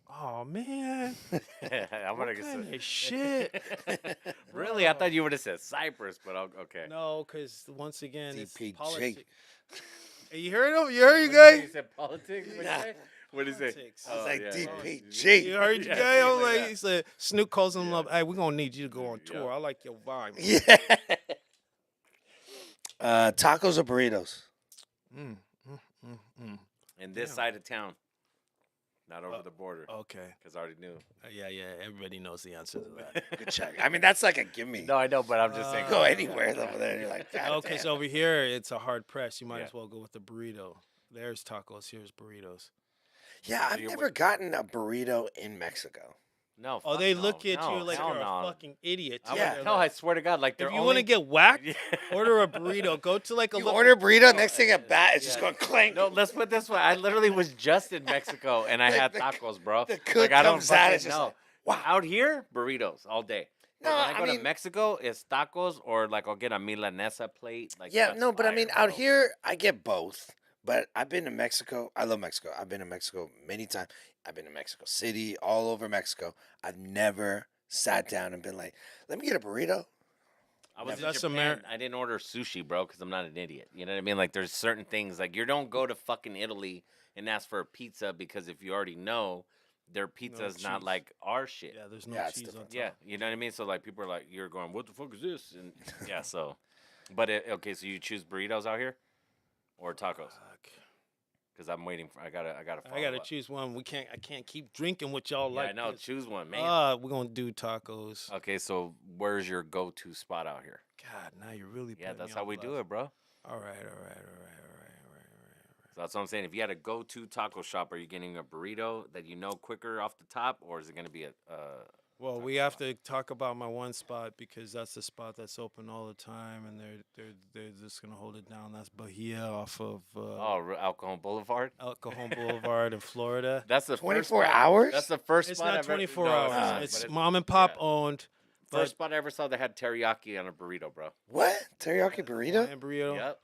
Oh man. I'm gonna What get kind of shit? Really, I thought you would have said Cypress, but okay. No, because once again, it's DPG. politics. Hey, you heard him? You heard you You guy? said politics. What did you say? What did he say? Politics. I was like, yeah. DPG. You heard you Yeah, guy? I was like like, that. he said, Snoop calls him up. Hey, we're gonna need you to go on Yeah. tour. I like your vibe. Yeah. Tacos or burritos? Mm, mm, mm, mm. In this Damn. side of town, not over the border, Okay. because I already knew. Yeah. Everybody knows the answer to that. Good check. I mean, that's like a gimme. No, I know, but I'm just saying. Go anywhere over there. You're like, God Okay, damn. so over here it's a hard press. You might Yeah. as well go with the burrito. There's tacos. Here's burritos. Yeah, I've you're never gotten a burrito in Mexico. No. Oh, fuck they no. look at No, you like hell you're no. a fucking idiot. I Yeah. would- no, I swear to God, like they're If you only. want to get whacked, Yeah. order a burrito. Go to like a You little. order burrito, next thing a bat, it's just Yeah. going clank. No, let's put it this way. I literally was just in Mexico and I The- had the- tacos, bro. the cook like I don't comes out, fucking it's just know. like, wow. Out here, burritos all day. But No, when I I go to mean- Mexico, it's tacos or like I'll get a milanesa plate. Like Yeah, that's no, but I fire, mean, out bro. here, I get both. But I've been to Mexico. I love Mexico. I've been to Mexico many times. I've been to Mexico City, all over Mexico. I've never sat down and been like, let me get a burrito. I was in That's Japan. I didn't order sushi, bro, because I'm not an idiot. You know what I mean? Like, there's certain things like you don't go to fucking Italy and ask for a pizza because if you already know their pizza's not cheese. like our shit. Yeah, there's no Yeah, it's cheese on different. top. Yeah, you know what I mean. So like people are like, you're going, what the fuck is this? And yeah, so, but okay, so you choose burritos out here or tacos? Fuck. Because I'm waiting for. I gotta. I follow gotta up. choose one. I can't keep drinking what y'all Yeah, like. I know. this. Choose one, man. We're gonna do tacos. Okay, so where's your go-to spot out here? God, now you're really Yeah, putting that's me how on we do blast. it, bro. All right. So that's what I'm saying. If you had a go-to taco shop, are you getting a burrito that you know quicker off the top, or is it going to be a? Well, we have to talk about my one spot because that's the spot that's open all the time, and they're just gonna hold it down. That's Bahia off of Al Cajon Boulevard. El Cajon Boulevard in Florida. That's the 24 first spot- hours? That's the first It's spot not I've ever- 24 no, hours. not, It's but mom and pop yeah. owned. But First spot I ever saw that had teriyaki on a burrito, bro. What? Teriyaki burrito? Hawaiian burrito. Yep.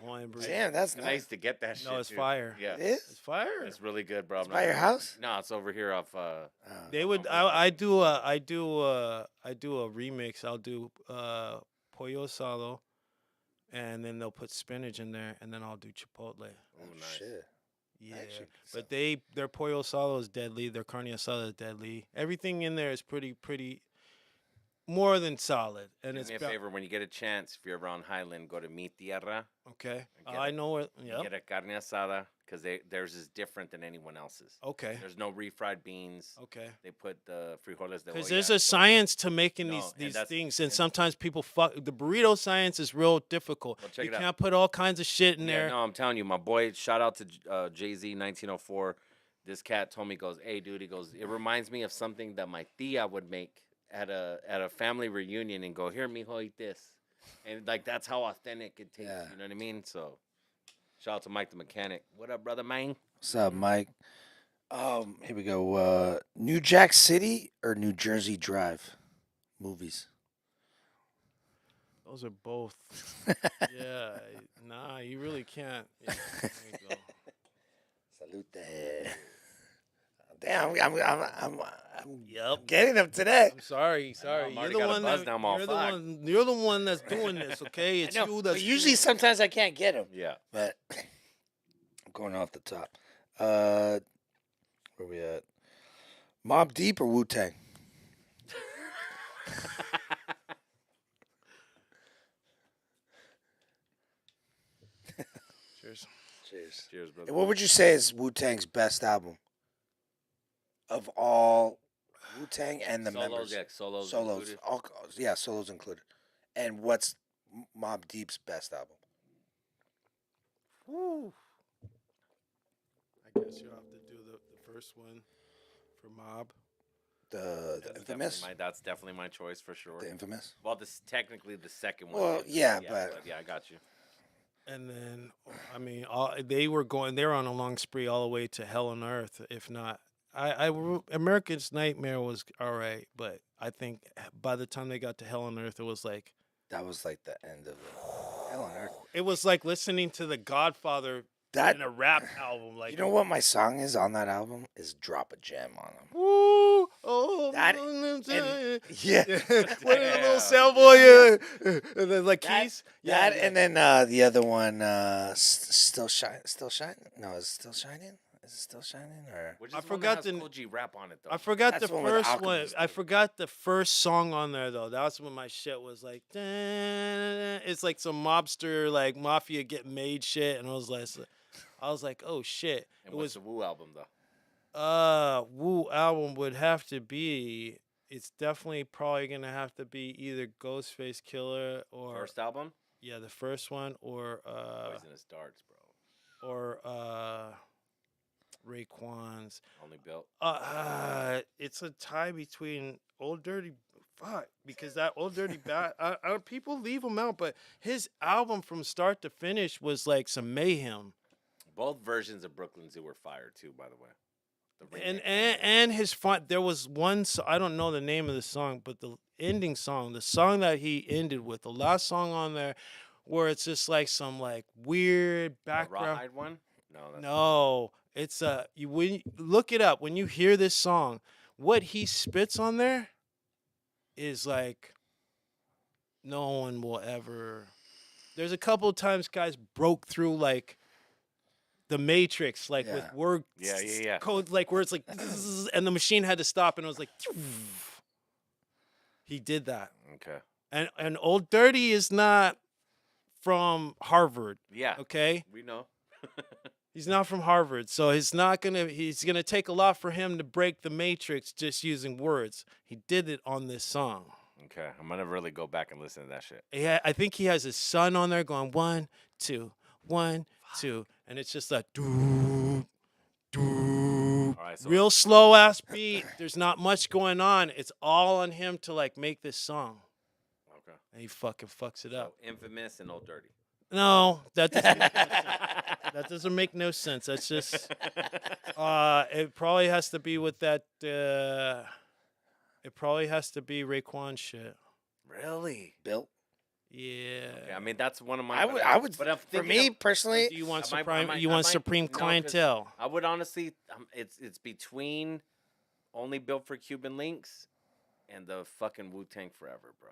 Hawaiian burrito. Damn, that's And I nice. used to get that shit. No, it's dude. fire. Yeah. It is? It's fire. It's really good, bro. It's by your house? No, it's over here off. Oh. They would. I do a remix. I'll do pollo asado, and then they'll put spinach in there, and then I'll do chipotle. Oh, nice. Shit. Yeah, Actually, but their pollo asado is deadly. Their carne asada is deadly. Everything in there is pretty more than solid. And Do it's me a got- favor when you get a chance, if you're ever on Highland, go to Mi Tierra. okay. Get I it. know where. and Yep. Get a carne asada because theirs is different than anyone else's. Okay. There's no refried beans. Okay. They put the frijoles de Because olla. there's a science to making No, these and these that's- things, and and- sometimes people fuck. The burrito science is real difficult. Well, check You it out. can't put all kinds of shit in Yeah, there. no, I'm telling you, my boy. Shout out to Jay-Z 1904. This cat told me, goes, "Hey, dude," he goes, "it reminds me of something that my tia would make at a family reunion and go, here, mijo, eat this," and like that's how authentic it tastes. Yeah. You know what I mean? So, shout out to Mike the mechanic. What up, brother, man? What's up, Mike? Here we go. New Jack City or New Jersey Drive movies? Those are both. Yeah. Nah, you really can't. Yeah, there you go. Salute. Damn, I'm Yep. getting them today. I'm sorry. I'm You're already the got a one buzz that now, I'm all you're the fucked. one. You're the one that's doing this. Okay, it's I know, you but that's usually sometimes I can't get them. Yeah. But I'm going off the top. Where we at? Mob Deep or Wu Tang? Cheers. Cheers. Cheers, brother. And what would you say is Wu Tang's best album of all Wu Tang and the solos, members? yeah, solos, Solos, included. all, yeah, solos included. And what's Mob Deep's best album? Woo. I guess you have to do the first one for Mob. The Infamous. That's definitely my choice for sure. The Infamous. Well, this technically the second one. Well, yeah, but yeah, I got you. And then, I mean, they were on a long spree all the way to Hell on Earth. If not, American's Nightmare was all right, but I think by the time they got to Hell on Earth, it was like that was like the end of Hell on Earth. it was like listening to The Godfather That in a rap album. Like, you know what my song is on that album is Drop a Gem on them. Woo, oh, That- and, Yeah. what is a little sound boy? Yeah, and then like keys. That and then the other one, Still Shining. No, is it Still Shining? Is it Still Shining or? Which I is the one forgot that has the- Cool G rap on it though. I forgot That's the the one with first one. Alchemist, I dude. forgot the first song on there though. That's when my shit was like, "Dun." It's like some mobster like mafia get made shit, and I was like, oh shit. And It what's was the Woo album though? Woo album would have to be. It's definitely probably gonna have to be either Ghostface Killer or First album? yeah, the first one or Poisonous Darts, bro. Raekwon's. Only built. It's a tie between Old Dirty. Fuck, because that Old Dirty people leave him out, but his album from start to finish was like some mayhem, Both versions of Brooklyn Zoo were fire too, by the way. The and remake. and his fun. There was one. I don't know the name of the song, but the ending song, the song that he ended with, the last song on there, where it's just like some like weird The background. Rawhide one? No, that's No, it's when you look it up, when you hear this song, what he spits on there is like no one will ever. There's a couple of times guys broke through like the Matrix, like with Yeah. word Yeah. code, like where it's like and the machine had to stop, and it was like he did that. Okay. And Old Dirty is not from Harvard, Yeah. okay? We know. He's not from Harvard, so he's gonna take a lot for him to break the matrix just using words. He did it on this song. Okay, I'm gonna really go back and listen to that shit. Yeah, I think he has his son on there going 1, 2, 1, 2, and it's just like doo, doo, All right, so real slow ass beat. There's not much going on. It's all on him to like make this song, okay, and he fucking fucks it so up. Infamous and Old Dirty. No, that doesn't make no sense. That doesn't make no sense. That's just it probably has to be with that it probably has to be Raekwon shit. Really? Built. Yeah. Okay, I mean that's one of my. I would. But I'm For thinking me of- personally, Do you want I might- supreme? You want supreme no, 'cause clientele? I would honestly, it's between Only Built for Cuban Links and the fucking Wu-Tang Forever, bro.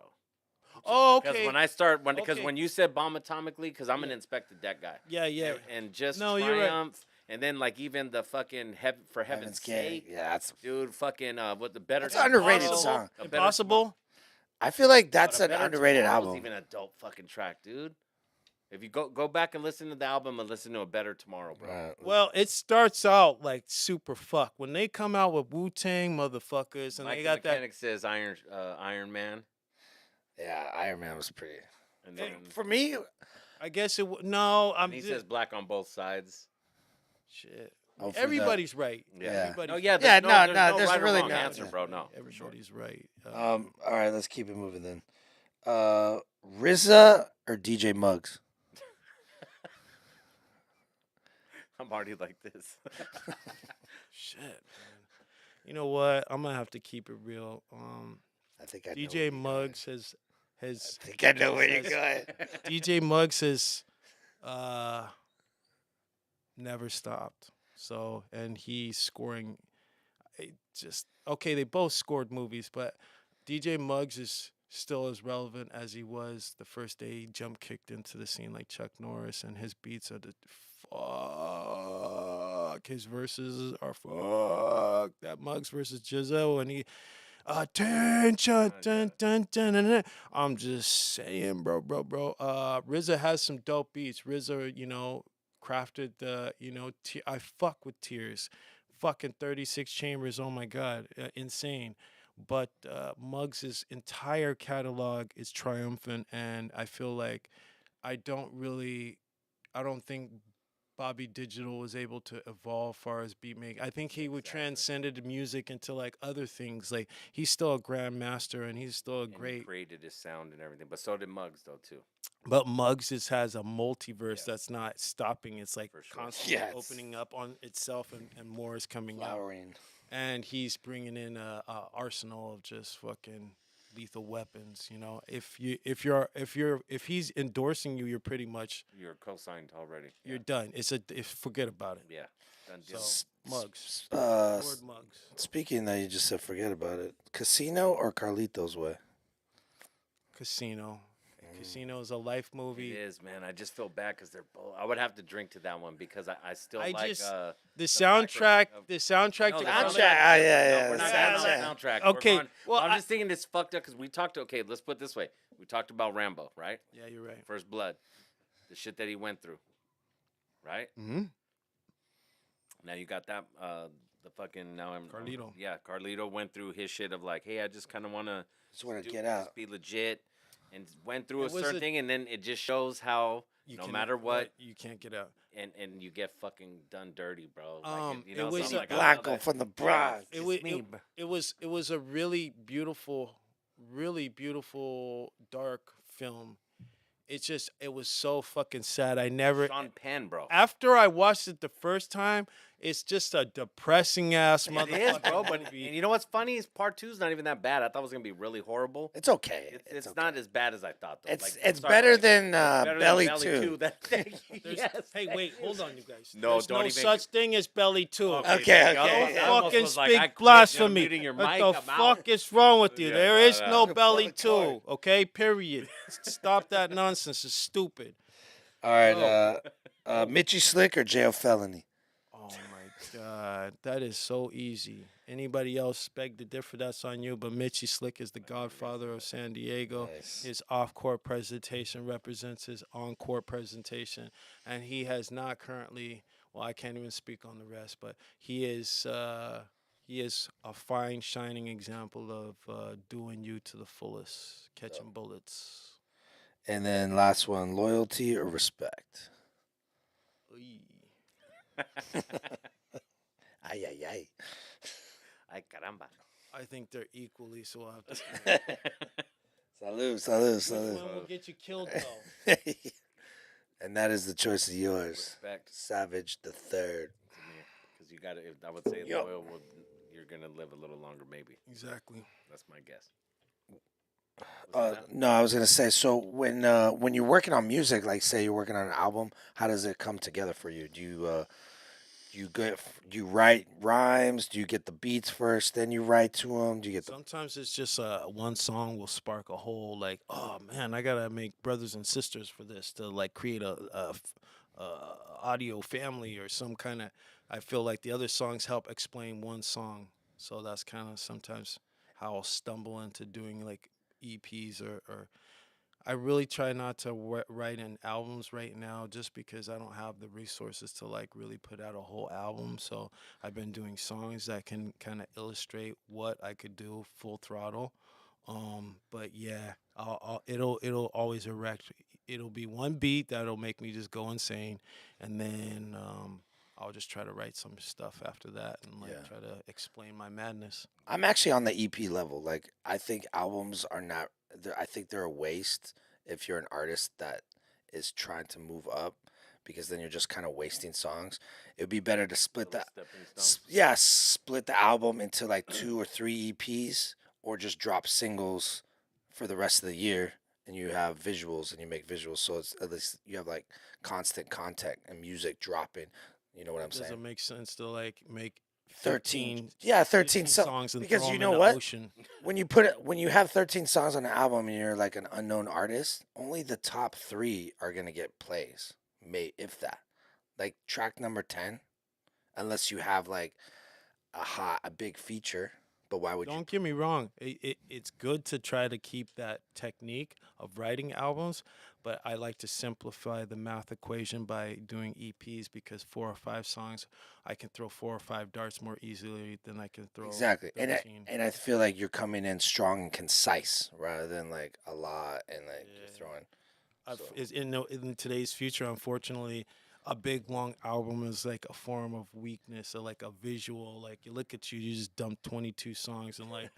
Oh, Because okay. when I start, because Okay. when you said Bomb Atomically, because I'm an Yeah. Inspector Deck guy. Yeah, yeah. And just No, you're right. Triumph, and then like even the fucking For Heaven's Sake, Yeah, that's. dude, fucking what the Better. That's an underrated Tomorrow, song. A Better Impossible. I feel like Tomorrow- that's A an Better underrated Tomorrow's album. Even a dope fucking track, dude. If you go back and listen to the album and listen to A Better Tomorrow, bro. Well, it starts out like super fuck when they come out with Wu-Tang motherfuckers, and Mike they the got that. Mechanic says Iron Man, Yeah, Iron Man was pretty. and then For me, I guess it. No, I'm. and he says Black on Both Sides. Shit. Oh, for the- Everybody's right. Yeah. Everybody's No, yeah, Yeah, there's no, there's there's right or really wrong no- answer, yeah. bro. No, Everybody's right. all right, let's keep it moving then. RZA or DJ Muggs? I'm already like this. Shit, man. You know what? I'm gonna have to keep it real. I think I know where DJ you're Muggs going. has I think I know where you're has- going. DJ Muggs has never stopped. So, and he's scoring. Just okay. They both scored movies, but DJ Muggs is still as relevant as he was the first day he jump kicked into the scene, like Chuck Norris, and his beats are the fuck. His verses are fuck. That Muggs versus Jizzo, and he attention, dun, dun, dun, dun, dun. I'm just saying, bro. RZA has some dope beats. RZA, crafted the, I fuck with Tears. Fucking 36 Chambers, oh my God, insane. But Muggs' entire catalog is triumphant, and I feel like I don't think Bobby Digital was able to evolve as far as beat making. I think he would transcended music into like other things. Like he's still a grandmaster, and he's still a And he great. created his sound and everything, but so did Muggs though too. But Muggs has a multiverse Yeah. that's not stopping. It's like For sure. constantly Yeah, it's opening up on itself, and more is coming out. Flowering. And he's bringing in a arsenal of just fucking lethal weapons. If he's endorsing you, you're pretty much You're co-signed already. you're done. Forget about it. Yeah. Done deal. So Muggs, Uh, Lord Muggs. speaking that, you just said forget about it. Casino or Carlito's Way? Casino. Casino is a life It movie. is, man. I just feel bad because they're both. I would have to drink to that one because I still I like. just- the The fact soundtrack. of- The soundtrack. No, to the Soundtrack. Carlito- Yeah, yeah. No, we're not Yeah, going on yeah. the soundtrack. Okay, We're well, I'm just thinking it's fucked up because we talked. Okay, let's put it this way. We talked about Rambo, right? Yeah, you're right. First Blood, the shit that he went through, right? Mm-hmm. Now you got that. The fucking now I'm Carlito. Yeah, Carlito went through his shit of like, hey, I just kind of want to Just want to get out. be legit, and went through a It was certain thing, and then it just shows how no matter what, you can't get out. and you get fucking done dirty, bro. It was something a- like I Blanco love that. from the Bronx. It It's was me, it, bro. it was a really beautiful dark film. It was so fucking sad. I never Sean Penn, bro. after I watched it the first time, it's just a depressing ass It motherfucker. is, bro. But and you know what's funny is part 2's not even that bad. I thought it was gonna be really horrible. It's okay. It's okay. not as bad as I thought. Though. It's Like, it's sorry, better like, than better than Belly 2. Thank you. There's- Yes. Hey, wait, hold on, you guys. No, There's don't no even- such thing as Belly 2. Okay, thank you. okay. I Don't almost fucking was like, speak I quit, blasphemy. muting your What mic, the I'm out. fuck is wrong with you? Yeah, There no, is no. no Good Belly point. 2. Okay, period. Stop that nonsense. It's stupid. All right, Mitchy Slick or Jail Felony? Oh my God, that is so easy. Anybody else beg to differ, that's on you. But Mitchy Slick is the godfather of San Diego. Nice. His off-court presentation represents his on-court presentation, and he has not currently. Well, I can't even speak on the rest, but he is. he is a fine, shining example of doing you to the fullest, catching bullets. And then last one, loyalty or respect? Oy. Ay, ay, ay. Ay, caramba. I think they're equally, so I'll have to. Salud, salud, Which salud. one will get you killed, though? And that is the choice of yours. Respect. Savage the Third. Because you got to, I would say Yo. loyal, you're going to live a little longer, maybe. Exactly. That's my guess. What's that? No, I was gonna say. So when you're working on music, like say you're working on an album, how does it come together for you? Do you write rhymes? Do you get the beats first, then you write to them? Do you get the Sometimes it's just one song will spark a whole like, oh man, I gotta make brothers and sisters for this to like create a audio family or some kind of. I feel like the other songs help explain one song, so that's kind of sometimes how I'll stumble into doing like EPs or I really try not to write in albums right now just because I don't have the resources to like really put out a whole album. So I've been doing songs that can kind of illustrate what I could do full throttle. But yeah, it'll always erect. It'll be one beat that'll make me just go insane, and then I'll just try to write some stuff after that and like Yeah. try to explain my madness. I'm actually on the EP level. Like I think albums are not. I think they're a waste if you're an artist that is trying to move up, because then you're just kind of wasting songs. It would be better to split Little that. stepping stones. Yeah, split the album into like 2 or 3 EPs, or just drop singles for the rest of the year, and you have visuals and you make visuals, so it's at least you have like constant content and music dropping. You know what I'm Does it saying? make sense to like make 13, yeah, 13 songs and because throw you 'em know in what? the ocean? When you have 13 songs on an album and you're like an unknown artist, only the top 3 are gonna get plays, may if that. Like track number 10, unless you have like a big feature. But why would you? Don't get me wrong. It's good to try to keep that technique of writing albums, but I like to simplify the math equation by doing EPs because 4 or 5 songs, I can throw 4 or 5 darts more easily than I can throw Exactly, 13. and I feel like you're coming in strong and concise rather than like a lot and like you're Yeah. throwing. So- Is in today's future, unfortunately, a big long album is like a form of weakness or like a visual. Like you look at you, you just dump 22 songs and like,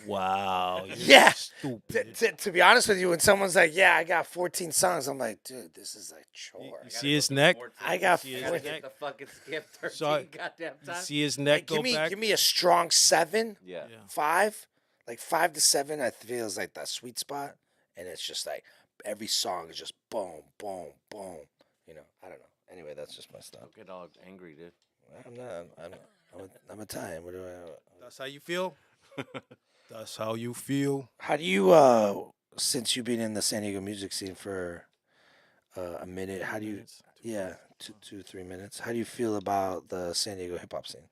wow, you're Yeah. stupid. To be honest with you, when someone's like, "Yeah, I got 14 songs," I'm like, "Dude, this is a chore." You I see gotta his go through neck? 14. I got See his I gotta 14. neck? get the fucking skip 13 So goddamn You time. see his neck Like, go back. give me a strong 7, Yeah. Yeah. 5, like 5 to 7. I feel is like that sweet spot, and it's just like every song is just boom, boom, boom. You know, I don't know. Anyway, that's just my stuff. Don't get all angry, dude. I'm not. I'm Italian. What do I? That's how you feel. That's how you feel. How do you? Since you've been in the San Diego music scene for a minute, how do you? Minutes, 2 Yeah, minutes. 3 minutes. How do you feel about the San Diego hip hop scene,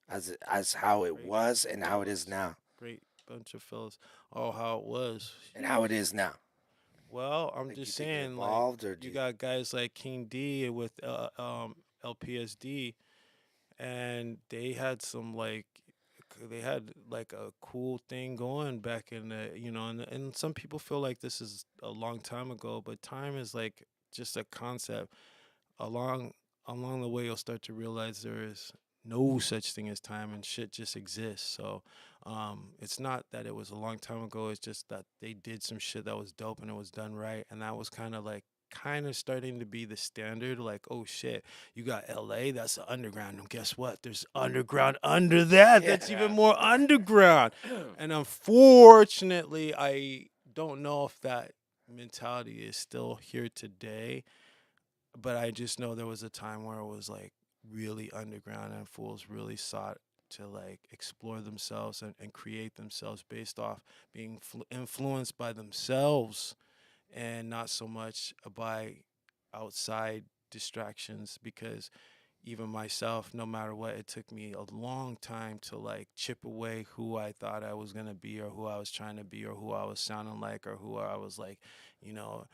as how it Great. was and how it is now, Great bunch of fellas. Oh, how it was. and how it is now? Well, I'm Like, just you think it saying, like evolved, or do you you- got guys like King D with LPSD, and they had some like they had like a cool thing going back in the and some people feel like this is a long time ago, but time is like just a concept. Along the way, you'll start to realize there is no such thing as time and shit just exists. So it's not that it was a long time ago. It's just that they did some shit that was dope and it was done right. And that was kind of starting to be the standard. Like, oh shit, you got LA, that's the underground. And guess what? There's underground under that. That's even more underground. And unfortunately, I don't know if that mentality is still here today. But I just know there was a time where it was like really underground and fools really sought to like explore themselves and create themselves based off being influenced by themselves and not so much by outside distractions, because even myself, no matter what, it took me a long time to like chip away who I thought I was gonna be or who I was trying to be or who I was sounding like or who I was like, you know,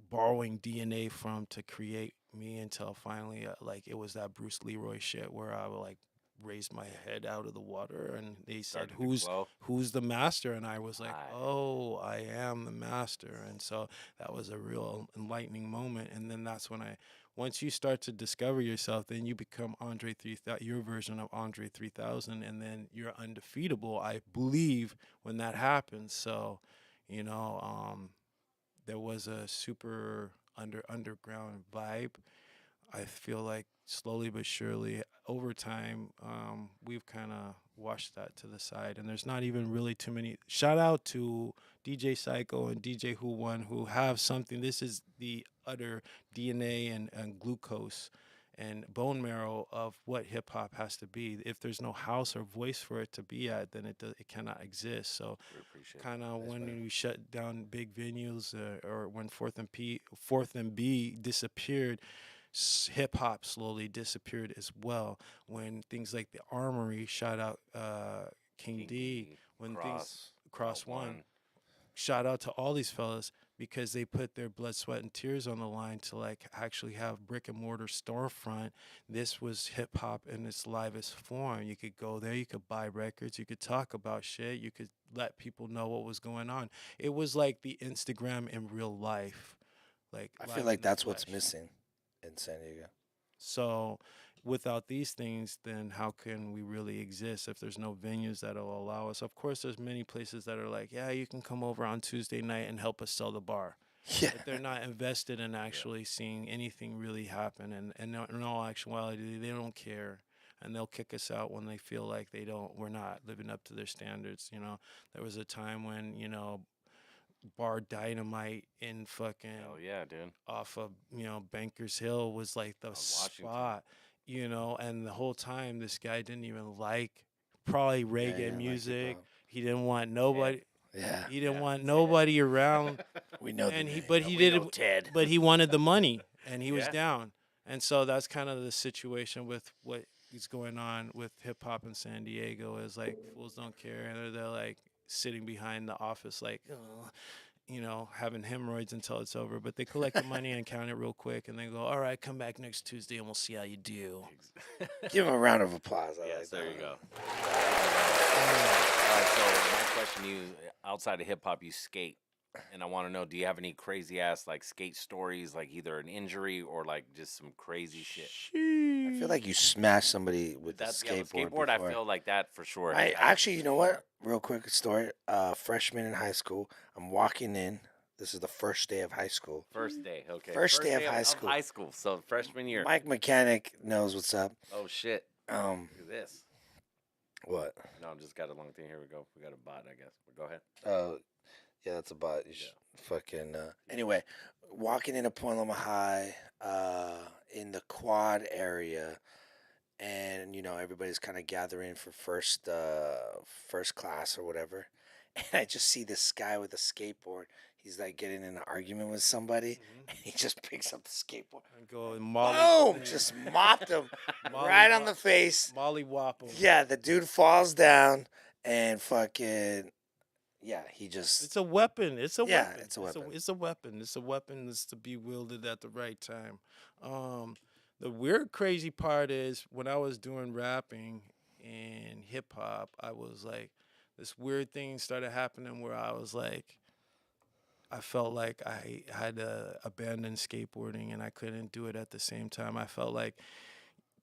borrowing DNA from to create me until finally like it was that Bruce Leroy shit where I would like raised my head out of the water, and they said, Started to glow. who's the master? And I was like, Aye. oh, I am the master. And so that was a real enlightening moment. And then that's when once you start to discover yourself, then you become Andre 3000, your version of Andre 3000, and then you're undefeatable, I believe, when that happens. So, you know, there was a super underground vibe. I feel like slowly but surely over time, we've kind of washed that to the side, and there's not even really too many. Shout out to DJ Syko and DJ Who Won, who have something. This is the utter DNA and glucose and bone marrow of what hip hop has to be. If there's no house or voice for it to be at, then it cannot exist. So, kind of when we shut down big venues, or when Fourth and B disappeared, hip hop slowly disappeared as well. When things like the Armory, shout out King D, when things Cross One, shout out to all these fellas, because they put their blood, sweat, and tears on the line to like actually have brick and mortar storefront. This was hip hop in its livest form. You could go there, you could buy records, you could talk about shit, you could let people know what was going on. It was like the Instagram in real life. Like, I feel like that's what's missing in San Diego. So without these things, then how can we really exist if there's no venues that'll allow us? Of course, there's many places that are like, yeah, you can come over on Tuesday night and help us sell the bar. Yeah. But they're not invested in actually seeing anything really happen. And in all actuality, they don't care. And they'll kick us out when they feel like we're not living up to their standards. You know, there was a time when, you know, Bar Dynamite in fucking dude. off of, you know, Bankers Hill was like the spot, you know, and the whole time this guy didn't even like probably reggae music. He didn't want nobody. Yeah. He didn't want nobody around. We know and the he name. but he We did know Ted. but he wanted the money, and he was Yeah. down. And so that's kind of the situation with what is going on with hip hop in San Diego, is like fools don't care, and they're like sitting behind the office like, oh, you know, having hemorrhoids until it's over. But they collect the money and count it real quick, and they go, all right, come back next Tuesday and we'll see how you do. Give him a round of applause. I Yes, like there that. you go. All right, so my question to you, outside of hip hop, you skate. And I want to know, do you have any crazy ass like skate stories, like either an injury or like just some crazy shit? I feel like you smashed somebody with the That's skateboard. I before. feel like that for sure. I actually, you know what? Real quick story. Freshman in high school. I'm walking in. This is the first day of high school. First day, okay. First day of high school. High school, so freshman year. Mike Mechanic knows what's up. Oh shit. Look at this. What? No, I just got a long thing. Here we go. We got a bot, I guess. But go ahead. Yeah, that's a bot. You should fucking. Anyway, walking into Point Loma High, in the quad area, and you know everybody's kind of gathering for first class or whatever, and I just see this guy with a skateboard. He's like getting in an argument with somebody, and he just picks up the skateboard. And go and Boom! Just mopped him right on the face. Molly Wapple. Yeah, the dude falls down and fucking. Yeah, he just. It's a weapon. It's a Yeah, weapon. it's a weapon. It's a weapon. It's a weapon that's to be wielded at the right time. The weird, crazy part is when I was doing rapping and hip hop, I was like, this weird thing started happening where I was like, I felt like I had to abandon skateboarding and I couldn't do it at the same time. I felt like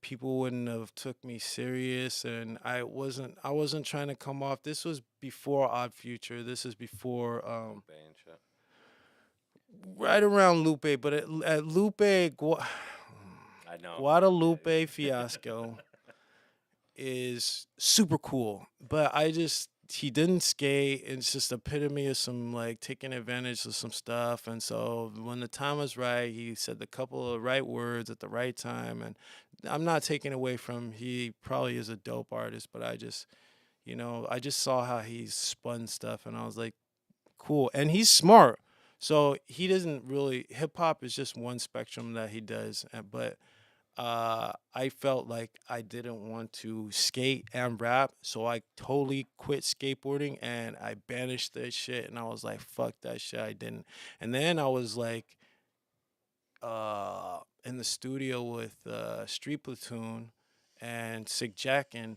people wouldn't have took me serious, and I wasn't trying to come off. This was before Odd Future. This is before right around Lupe, but at Lupe I know. Guadalupe Fiasco is super cool, but he didn't skate. It's just epitome of some like taking advantage of some stuff. And so when the time was right, he said the couple of right words at the right time. And I'm not taking away from, he probably is a dope artist, but I just saw how he spun stuff and I was like, cool. And he's smart. So he doesn't really, hip hop is just one spectrum that he does. But I felt like I didn't want to skate and rap, so I totally quit skateboarding and I banished that shit. And I was like, fuck that shit, I didn't. And then I was like, in the studio with Street Platoon, and Sick Jack and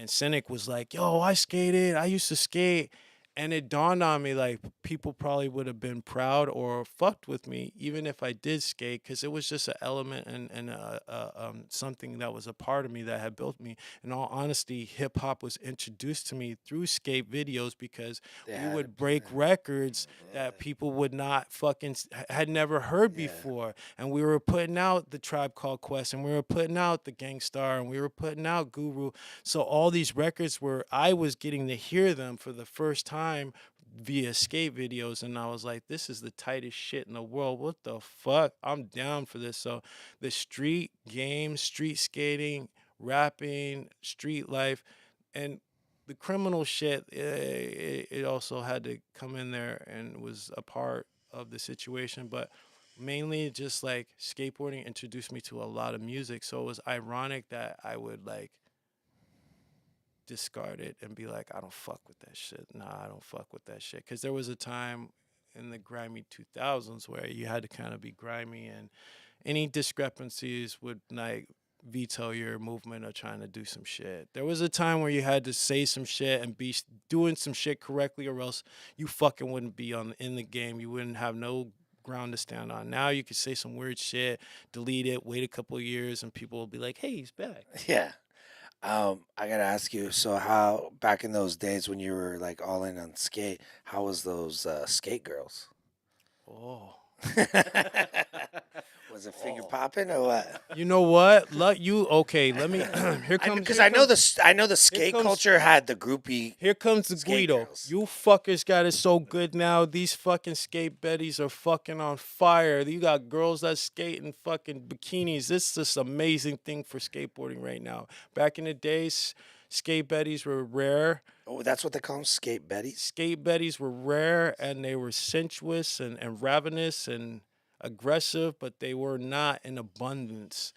Cynic was like, "Yo, I skated. I used to skate." And it dawned on me like people probably would have been proud or fucked with me even if I did skate, because it was just an element and something that was a part of me that had built me. In all honesty, hip hop was introduced to me through skate videos because we would break records that people would not had never heard before, and we were putting out the Tribe Called Quest, and we were putting out the Gangstar, and we were putting out Guru. So all these records were I was getting to hear them for the first time via skate videos, and I was like, this is the tightest shit in the world. What the fuck? I'm down for this. So the street games, street skating, rapping, street life, and the criminal shit, it also had to come in there and was a part of the situation. But mainly just like skateboarding introduced me to a lot of music. So it was ironic that I would like discard it and be like, I don't fuck with that shit. Nah, I don't fuck with that shit. Because there was a time in the grimy 2000s where you had to kind of be grimy, and any discrepancies would like veto your movement of trying to do some shit. There was a time where you had to say some shit and be doing some shit correctly, or else you fucking wouldn't be in the game. You wouldn't have no ground to stand on. Now you could say some weird shit, delete it, wait a couple of years, and people will be like, hey, he's back. Yeah. I gotta ask you. So, how back in those days when you were like all in on skate, how was those skate girls? Oh. Was it finger popping or what? You know what? Okay, let me here comes Because here I know comes- the skate comes- culture had the groupie. Here comes the skate Guido. girls. You fuckers got it so good now. These fucking skate betties are fucking on fire. You got girls that skate in fucking bikinis. This is this amazing thing for skateboarding right now. Back in the days, skate betties were rare. Oh, that's what they call them, skate betties. Skate betties were rare, and they were sensuous and ravenous and aggressive, but they were not in abundance.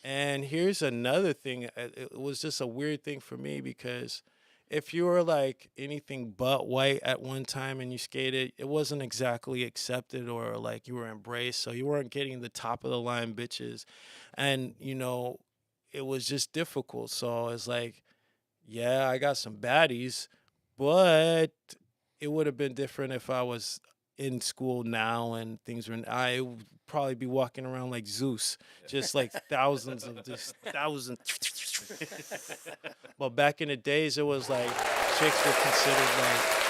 And here's another thing. It was just a weird thing for me, because if you were like anything but white at one time and you skated, it wasn't exactly accepted or like you were embraced. So you weren't getting the top of the line bitches. And, it was just difficult. So it's like, yeah, I got some baddies, but it would have been different if I was in school now and things were. I would probably be walking around like Zeus, just like thousands. But back in the days, it was like chicks were considered like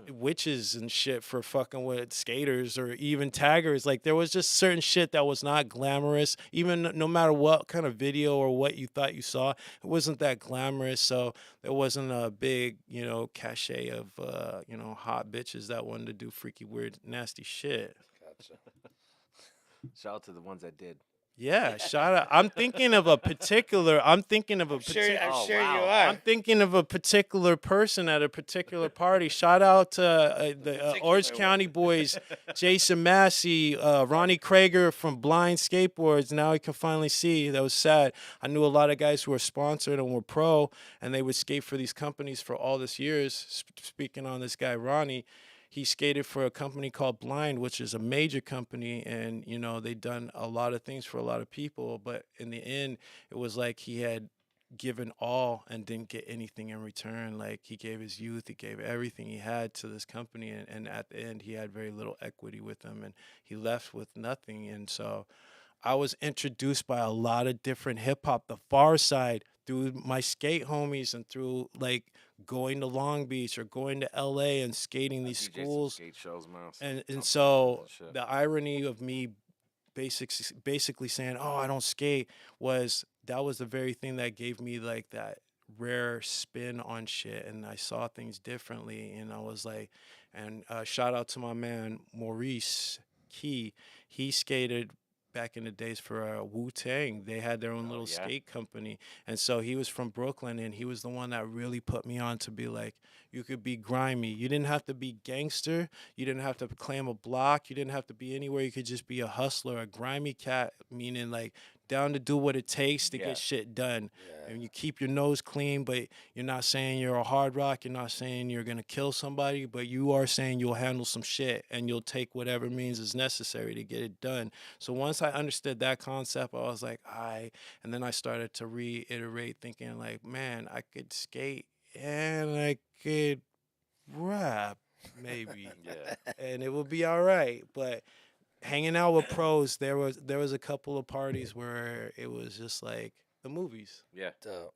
witches and shit for fucking with skaters or even taggers. Like there was just certain shit that was not glamorous, even no matter what kind of video or what you thought you saw, it wasn't that glamorous. So there wasn't a big, cachet of, hot bitches that wanted to do freaky, weird, nasty shit. Gotcha. Shout out to the ones that did. Yeah, shout out. I'm thinking of a particular. I'm sure you are. I'm thinking of a particular person at a particular party. Shout out to the Orange County boys, Jason Massey, Ronnie Krager from Blind Skateboards. Now he can finally see. That was sad. I knew a lot of guys who were sponsored and were pro, and they would skate for these companies for all this years. Speaking on this guy, Ronnie. He skated for a company called Blind, which is a major company, and they'd done a lot of things for a lot of people. But in the end, it was like he had given all and didn't get anything in return. Like he gave his youth, he gave everything he had to this company, and at the end, he had very little equity with them, and he left with nothing. And so, I was introduced by a lot of different hip hop, the far side, through my skate homies and through like going to Long Beach or going to LA and skating these schools. Skate shows, man. And so the irony of me basically saying, oh, I don't skate, that was the very thing that gave me like that rare spin on shit, and I saw things differently. And I was like, and shout out to my man Maurice Key. He skated back in the days for Wu-Tang. They had their own little skate company. And so he was from Brooklyn, and he was the one that really put me on to be like, you could be grimy. You didn't have to be gangster. You didn't have to claim a block. You didn't have to be anywhere. You could just be a hustler, a grimy cat, meaning like down to do what it takes to Yeah. get shit done. Yeah. And you keep your nose clean, but you're not saying you're a hard rock. You're not saying you're gonna kill somebody, but you are saying you'll handle some shit and you'll take whatever means is necessary to get it done. So once I understood that concept, I was like, and then I started to reiterate, thinking like, man, I could skate and I could rap, maybe, Yeah. and it would be all right. But hanging out with pros, there was a couple of parties where it was just like the movies, Yeah. Dope.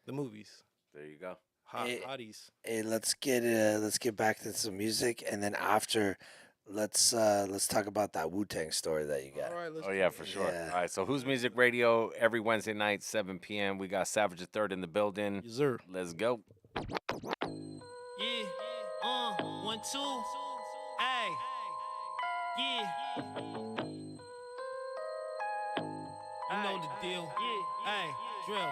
the movies, There you go. hotties. Hey, let's get back to some music, and then after, let's talk about that Wu-Tang story that you got. All right, let's Oh do yeah, it. for sure. Yeah. All right. So Who's Music Radio every Wednesday night, 7 p.m. We got Savage the Third in the building. Yes, sir. Let's go. Yeah, 1, 2, ay, yeah. You know the deal. Ay, drill.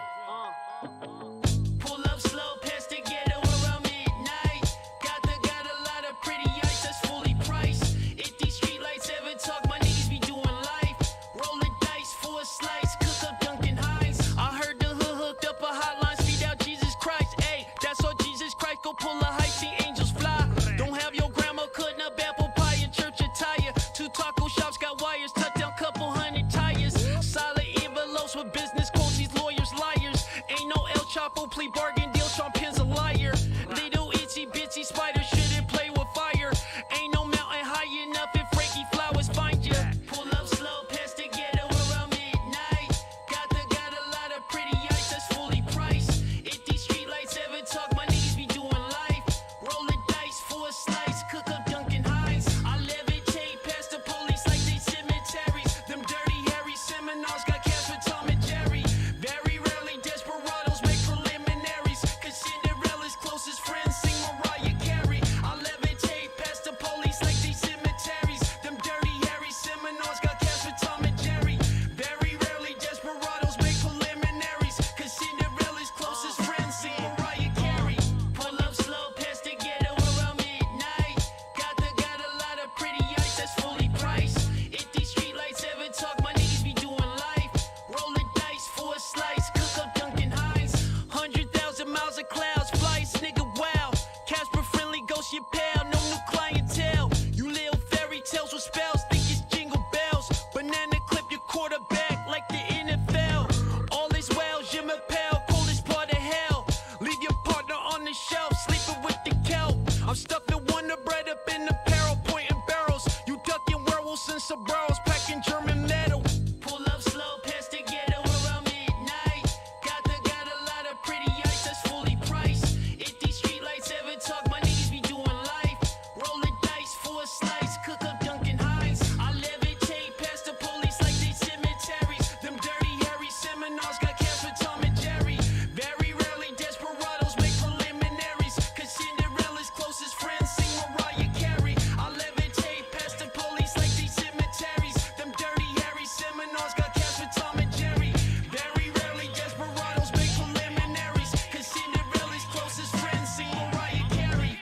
Pull up slow, pass the ghetto around midnight. Got a lot of pretty ice that's fully priced. If these street lights ever talk, my niggas be doing life. Roll the dice for a slice, cook up Dunkin' Hines. I heard the hood hooked up a hotline, speed out Jesus Christ. Ay, that's all Jesus Christ, go pull a height, see angels fly. Don't have your grandma cutting up apple pie in church attire. 2 taco shops got wires, touchdown couple hundred tires. Solid envelopes with business quotes, these lawyers liars. Ain't no El Chapo plea bargain deal, Trump pins a liar. Little itsy bitsy spider shouldn't play with fire. Ain't no mountain high enough if Frankie Flowers find ya. Pull up slow, past the ghetto around midnight. Got a lot of pretty ice that's fully priced. If these street lights ever talk, my niggas be doing life. Roll the dice for a slice, cook up Dunkin' Hines. I levitate past the police like they cemeteries. Them dirty hairy seminars got cast with Tom and Jerry. Very rarely desperados make preliminaries. Cause Cinderella's closest friends sing Mariah Carey. I levitate past the police like they cemeteries. Them dirty hairy seminars got cast with Tom and Jerry. Very rarely desperados make preliminaries. Cause Cinderella's closest friends sing Mariah Carey. Pull up slow past the ghetto around midnight. Got a lot of pretty ice that's fully priced. If these street lights ever talk, my niggas be doing life. Roll the dice for a slice, cook up Dunkin' Hines. 100,000 miles of clouds, flights, nigga, wow. Casper friendly, ghost your pal, no new clientele. You little fairy tales with spells, think it's jingle bells. Banana clip your quarterback like the NFL. All is well, je m'appelle, coldest part of hell. Leave your partner on the shelf, sleeping with the kelp. I'm stuffing Wonder Bread up in the barrel, pointing barrels. You ducking werewolves and sombreros, packing German metal. Pull up slow, past the ghetto around midnight. Got a lot of pretty ice that's fully priced. If these street lights ever talk, my niggas be doing life. Roll the dice for a slice, cook up Dunkin' Hines. I levitate past the police like they cemeteries. Them dirty hairy seminars got cast with Tom and Jerry. Very rarely desperados make preliminaries. Cause Cinderella's closest friends sing Mariah Carey. I levitate past the police like they cemeteries. Them dirty hairy seminars got cast with Tom and Jerry. Very rarely desperados make preliminaries. Cause Cinderella's closest friends sing Mariah Carey.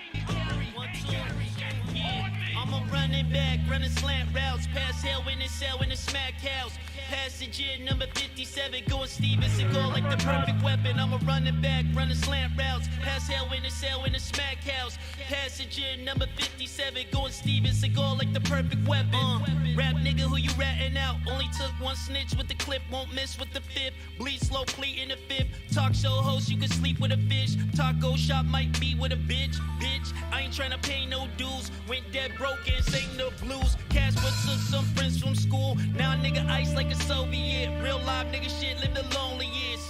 I'm a running back, running slant routes. Pass hell in the cell in the smack house. Passenger number 57, going Steven Syko like the perfect weapon. I'm a running back, running slant routes. Pass hell in the cell in the smack house. Passenger number 57, going Steven Syko like the perfect weapon. Rap nigga, who you ratting out? Only took one snitch with the clip, won't miss with the fifth. Bleed slow, pleat in the fifth. Talk show host, you can sleep with a fish. Taco shop might be with a bitch. Bitch, I ain't tryna pay no dues. Went dead broke and sang the blues. Casper took some friends from school. Now a nigga ice like a Soviet. Real live nigga shit, live the lonely years.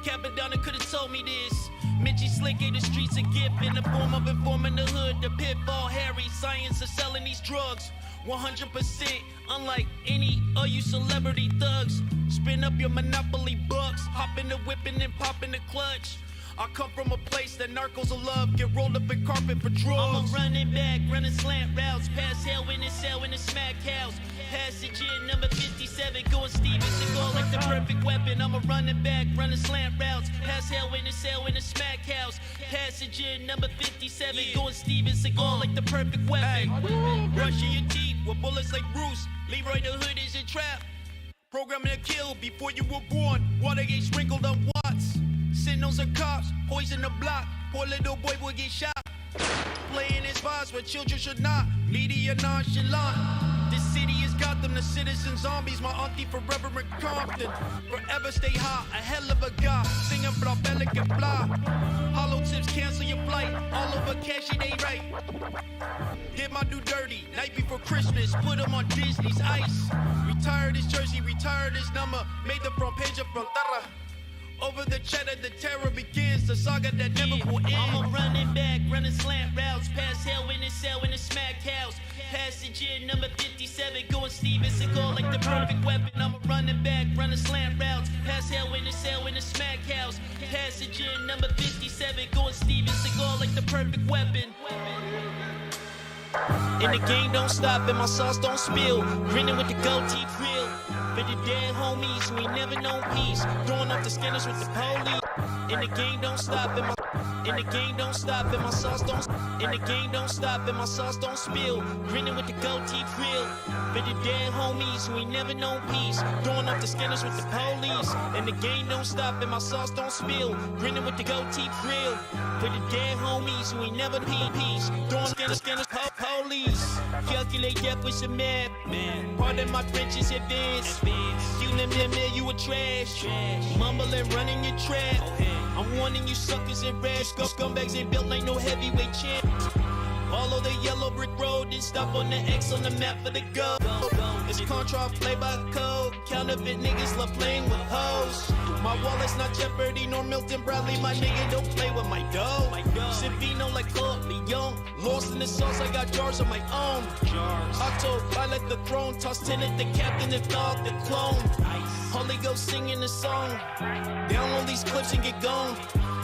Capadonna could've told me this. Mitchie Slick gave the streets a gift in the form of informing the hood. The pitfall, Harry, science of selling these drugs. 100%, unlike any of you celebrity thugs. Spin up your monopoly bucks, hop in the whip and then pop in the clutch. I come from a place that narcos will love, get rolled up in carpet for drugs. I'm a running back, running slant routes, pass hell in the cell in the smack house. Passenger number 57, going Steven Syko like the perfect weapon. I'm a running back, running slant routes, pass hell in the cell in the smack house. Passenger number 57, going Steven Syko like the perfect weapon. Brushing your teeth with bullets like Bruce. Leroy the Hood is a trap. Programming to kill before you were born. Watergate sprinkled on watts. Signals of cops, poison the block. Poor little boy will get shot. Playing his vibes where children should not. Media nonchalant. This city is Gotham, the citizen zombies. My auntie forever in Compton. Forever stay hot, a hell of a guy. Singing bra and blah. Hollow tips cancel your flight. All over cashy they right. Did my do dirty. Night before Christmas, put him on Disney's ice. Retired his jersey, retired his number. Made the front page of Frontera. Over the cheddar, the terror begins. The saga that never will end. I'm a running back, running slant routes. Past hell in the cell in the smack house. Passenger number 57, going Steven Syko like the perfect weapon. I'm a running back, running slant routes. Past hell in the cell in the smack house. Passenger number 57, going Steven Syko like the perfect weapon. And the game don't stop and my sauce don't spill. Grinning with the goatee grill. For the dead homies who ain't never known peace. Throwing up the scanners with the police. And the game don't stop and my sauce don't. And the game don't stop and my sauce don't spill. Grinning with the goatee grill. For the dead homies who ain't never known peace. Throwing up the scanners with the police. And the game don't stop and my sauce don't spill. Grinning with the goatee grill. For the dead homies who ain't never peace. Throwing scanners police. Calculate death with some math, man. Pardon my French is advanced. You them you a trash. Mumbling, running your trap. I'm warning you suckers and rash. Scumbags ain't built like no heavyweight champ. Follow the yellow brick road and stop on the X on the map for the go. It's contra play by code. Counterfeit niggas love playing with hoes. My wallet's not Jeopardy nor Milton Bradley. My nigga don't play with my dough. Savino like Leon. Lost in the sauce, I got jars of my own. Octo, I let the throne. Toss 10 at the captain and dog the clone. Holy Ghost singing the song. Download these clips and get gone.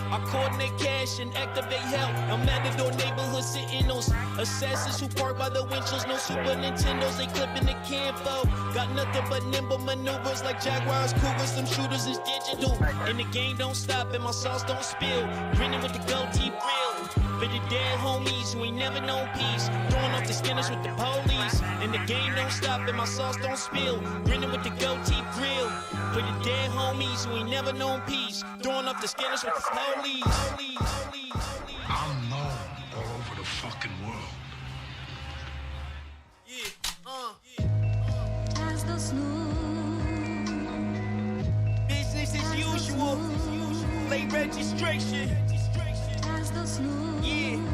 I coordinate cash and activate help. I'm Matador neighborhood sitting on assassins who park by the windshields. No Super Nintendos, they clipping the Campo. Got nothing but nimble maneuvers like Jaguars, Cougars. Them shooters is digital. And the game don't stop and my sauce don't spill. Grinning with the goatee grill. For the dead homies who ain't never known peace. Throwing up the scanners with the police. And the game don't stop and my sauce don't spill. Grinning with the goatee grill. For the dead homies who ain't never known peace. Throwing up the scanners with the police. I'm known all over the fucking world. Business as usual. Late registration. Yeah.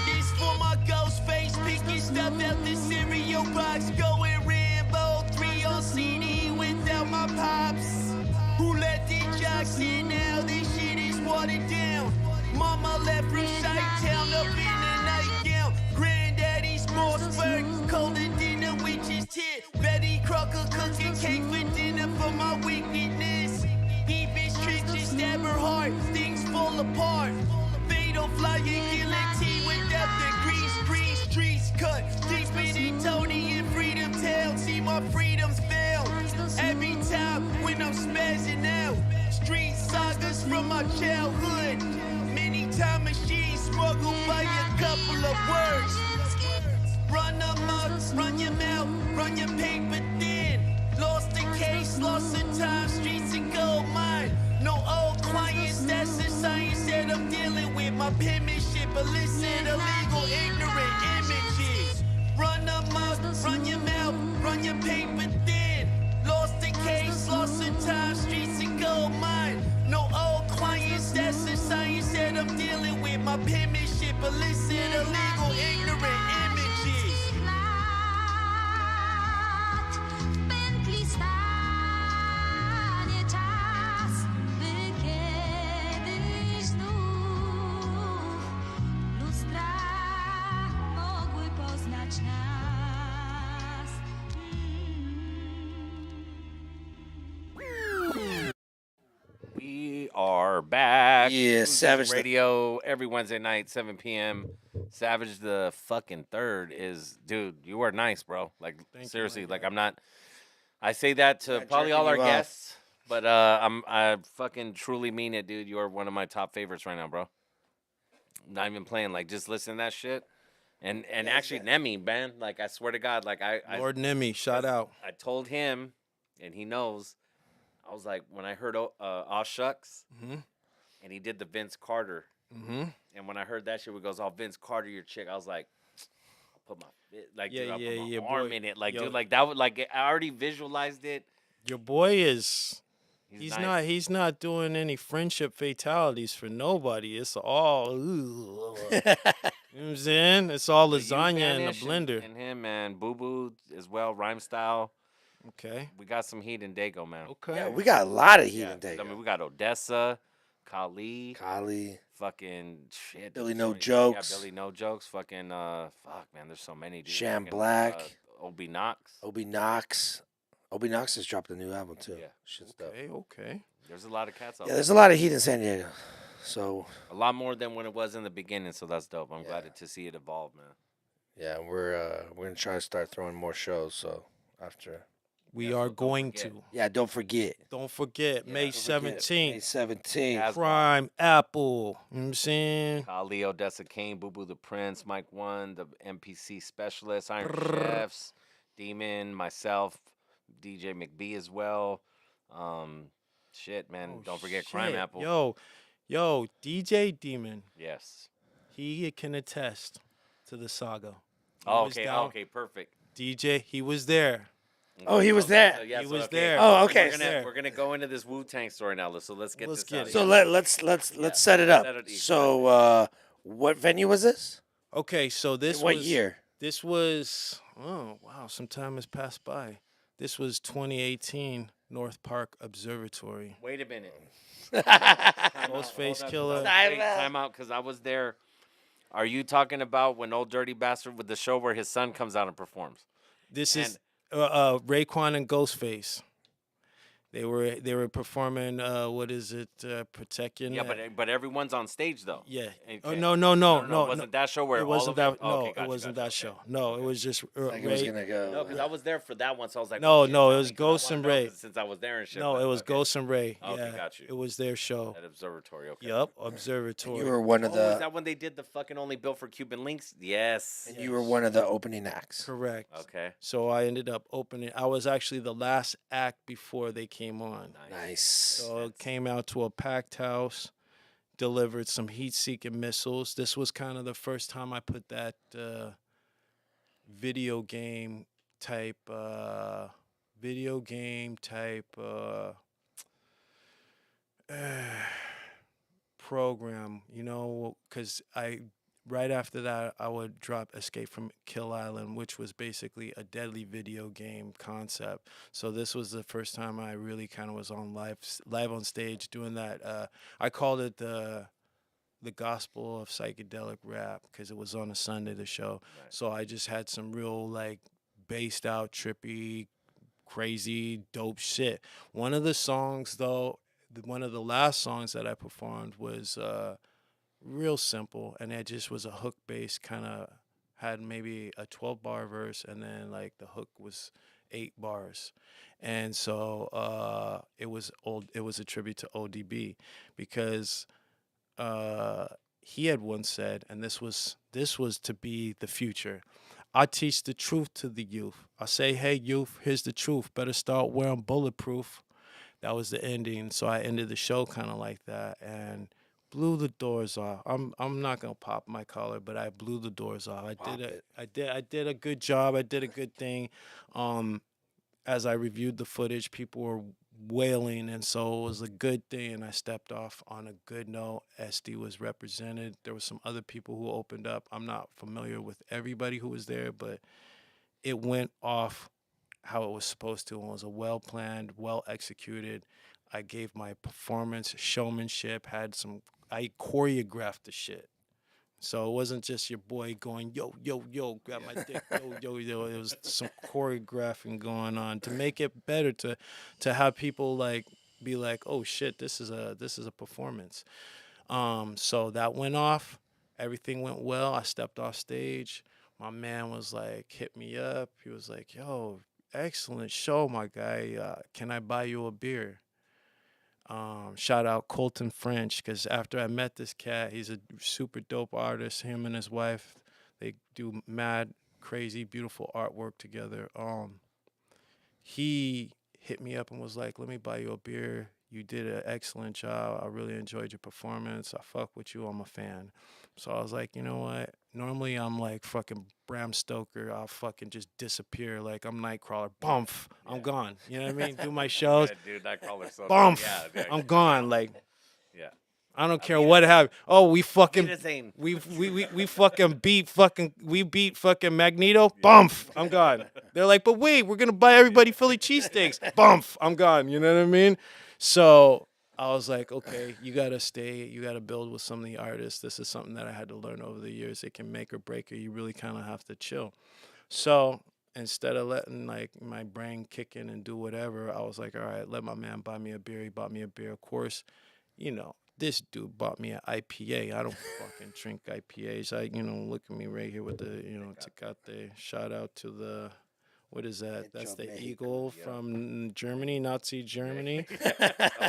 This for my ghost face. Picking stuff out the cereal box. Going Rambo 3 on CD without my pops. Who let the jocks in now? This shit is watered down. Mama left from Chi-Town up in a nightgown. Granddaddy's Mossberg, colder than a witch's tit. Betty Crocker cooking cake for dinner for my wickedness. He bitch tricks and stab her heart, things fall apart. Fatal flying guillotine without the green streets cut. Deeper than Tony in Freedom Town, see my freedoms fail. Every time when I'm spazzing out, street sagas from my childhood. Many time machines smuggled by a couple of words. Run them up, run your mouth, run your paper thin. Lost the case, lost the time, streets and gold mine. No old clients, that's the science that I'm dealing with. My penmanship, illicit, illegal, ignorant images. Run them up, run your mouth, run your paper thin. Lost the case, lost the time, streets and gold mine. No old clients, that's the science that I'm dealing with. My penmanship, illicit, illegal, ignorant images. We are back. Yeah, Savage the- Radio every Wednesday night, 7 p.m. Savage the fucking third is, dude, you are nice, bro. Like, Thank you, seriously, my like, guy. I'm not, I say that to Not probably all our jerking you off. guests, but I fucking truly mean it, dude. You are one of my top favorites right now, bro. Not even playing, like, just listen to that shit. And Yeah, actually, yeah. Nemi, man, like I swear to God, like Lord Nemi, shout out. I told him, and he knows. I was like, when I heard Aw Shucks, Mm-hmm. and he did the Vince Carter, Mm-hmm. and when I heard that shit, it goes, "Oh, Vince Carter, your chick." I was like, I'll put my like, Yeah, dude, I'll yeah, put my yeah, arm boy. in it, like, Yo. dude, like that would like I already visualized it. Your boy is. He's Not. nice. He's not doing any friendship fatalities for nobody. It's all. You know what I'm saying? It's all But you, lasagna in the Vanish, blender. and him, man, Boo Boo as well, Rhyme Style. Okay. We got some heat in Dago, man. Okay. Yeah, we got a lot of heat Yeah, in 'cause, I Dago. mean, we got Odessa, Kali, Kali, fucking shit. Billy there's No so many- Jokes. Yeah, Billy No Jokes. Fucking fuck, man. There's so many. Dude. Sham Fucking, Black. Obi Knox. Obi Knox. Obi Knox has dropped a new album too. Yeah. Shit's dope. Okay. Okay. There's a lot of cats out Yeah, there. there's a lot of heat in San Diego. So A lot more than when it was in the beginning. So that's dope. I'm Yeah. glad to see it evolve, man. yeah, we're gonna try to start throwing more shows. So after, We Yeah, so are don't going forget. to. yeah, don't forget. Don't forget, Yeah, May don't forget. May 17th. 17th. As- Prime Apple. You know what I'm saying? Kali, Odessa Kane, Boo Boo the Prince, Mike One, the MPC Specialist, Iron Brrr. Chefs, Demon, myself, DJ McBee as well. Shit, man. Oh, Don't forget Crime shit. Apple. Yo, DJ Demon. Yes. He can attest to the saga. He Oh, was okay. down- Okay. Perfect. DJ, he was there. Oh, he was there. Yeah, He so, was okay. there. Oh, okay. We're gonna go into this Wu-Tang story now. So let's get Let's this get out. it. So Yeah. let's set it up. Set it- So what venue was this? Okay, so this What was year? This was oh wow, some time has passed by. This was 2018 North Park Observatory. Wait a minute. Ghostface Killer. Time out, because I was there. Are you talking about when Old Dirty Bastard with the show where his son comes out and performs? This And- is Raekwon and Ghostface. They were performing what is it? Protect Your Yeah, Neck. but everyone's on stage though. Yeah. Okay. Oh, no. It wasn't that show where It all wasn't of that. them? Oh, No, okay, it gotcha, wasn't gotcha, that show. okay. No, it was just Like it was Ray. gonna go. No, because I was there for that one, so I was like, No, oh, shit, no, it tell was me, 'cause I Ghost wanna and know, Ray. 'cause since I was there and shit. No, but it was okay. Ghost and Ray. Okay, Yeah, got you. it was their show. At Observatory. Okay. Yup, Observatory. You were one of Oh, the. is that when they did the fucking Only Built for Cuban Links? Yes. And you were one of the opening acts. Correct. Okay. So I ended up opening. I was actually the last act before they came on. Nice. So it came out to a packed house, delivered some heat-seeking missiles. This was kind of the first time I put that video game type program, you know, because right after that I would drop Escape from Kill Island, which was basically a deadly video game concept. So this was the first time I really kind of was on live on stage doing that. I called it the gospel of psychedelic rap because it was on a Sunday, the show. Right. So I just had some real like based out, trippy, crazy, dope shit. One of the songs though, one of the last songs that I performed was real simple, and it just was a hook bass, kind of had maybe a 12-bar verse, and then like the hook was 8 bars. And so it was a tribute to ODB because he had once said, and this was to be the future: I teach the truth to the youth. I say, hey youth, here's the truth, better start wearing bulletproof. That was the ending. So I ended the show kind of like that and blew the doors off. I'm not gonna pop my collar, but I blew the doors off. I did a good job. I did a good thing. As I reviewed the footage, people were wailing, and so it was a good thing. And I stepped off on a good note. SD was represented. There were some other people who opened up. I'm not familiar with everybody who was there, but it went off how it was supposed to, and was a well-planned, well-executed. I gave my performance, showmanship, I choreographed the shit. So it wasn't just your boy going, yo, yo, yo, grab my dick, yo, yo, yo. It was some choreographing going on to make it better, to have people like be like, oh shit, this is a performance. So that went off. Everything went well. I stepped off stage. My man was like, hit me up. He was like, yo, excellent show, my guy. Can I buy you a beer? Shout out Colton French, because after I met this cat, he's a super dope artist. Him and his wife, They do mad, crazy, beautiful artwork together. He hit me up and was like, "Let me buy you a beer. You did an excellent job. I really enjoyed your performance. I fuck with you. I'm a fan." So I was like, you know what? Normally I'm like fucking Bram Stoker. I'll fucking just disappear. Like I'm Nightcrawler. Bump. I'm gone. You know what I mean? Do my shows. Yeah, dude, Nightcrawler so Bump. yeah, I'm gone. Like yeah. I don't care what happened. Oh, we fucking Peter Zane. we fucking beat fucking Magneto. Bump. I'm gone. They're like, but wait, we're gonna buy everybody Philly cheesesteaks. Bump. I'm gone. You know what I mean? So I was like, okay, you gotta stay. You gotta build with some of the artists. This is something that I had to learn over the years. It can make or break you. You really kind of have to chill. So instead of letting like my brain kick in and do whatever, I was like, all right, let my man buy me a beer. He bought me a beer. Of course, this dude bought me an IPA. I don't fucking drink IPAs. Look at me right here with the, Tecate. Shout out to the, what is that? That's the eagle from Germany, Nazi Germany.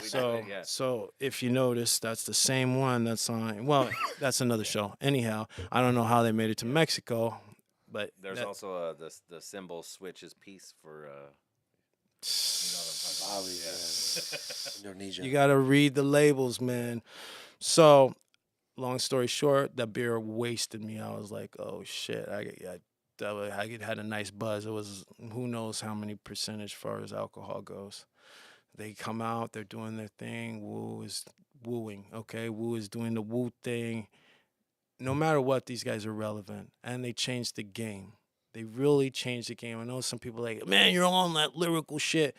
So if you notice, that's the same one that's on, well, that's another show. Anyhow, I don't know how they made it to Mexico, but There's also the symbol switch is peace for Indonesia. you got to read the labels, man. So, long story short, that beer wasted me. I was like, oh shit, I had a nice buzz. It was who knows how many percentage as far as alcohol goes. They come out, they're doing their thing. Wu is wooing, okay? Wu is doing the Wu thing. No matter what, these guys are relevant, and they changed the game. They really changed the game. I know some people are like, man, you're on that lyrical shit.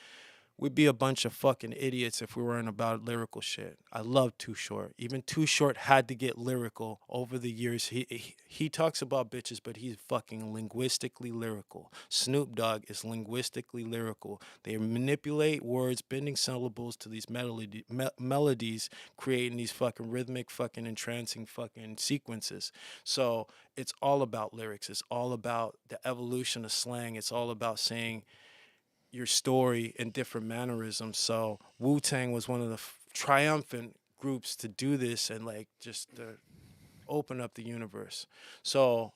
We'd be a bunch of fucking idiots if we weren't about lyrical shit. I love Too Short. Even Too Short had to get lyrical over the years. He talks about bitches, but he's fucking linguistically lyrical. Snoop Dogg is linguistically lyrical. They manipulate words, bending syllables to these melodies, creating these fucking rhythmic, fucking entrancing fucking sequences. So it's all about lyrics. It's all about the evolution of slang. It's all about saying your story in different mannerisms. So Wu-Tang was one of the triumphant groups to do this and like just to open up the universe. So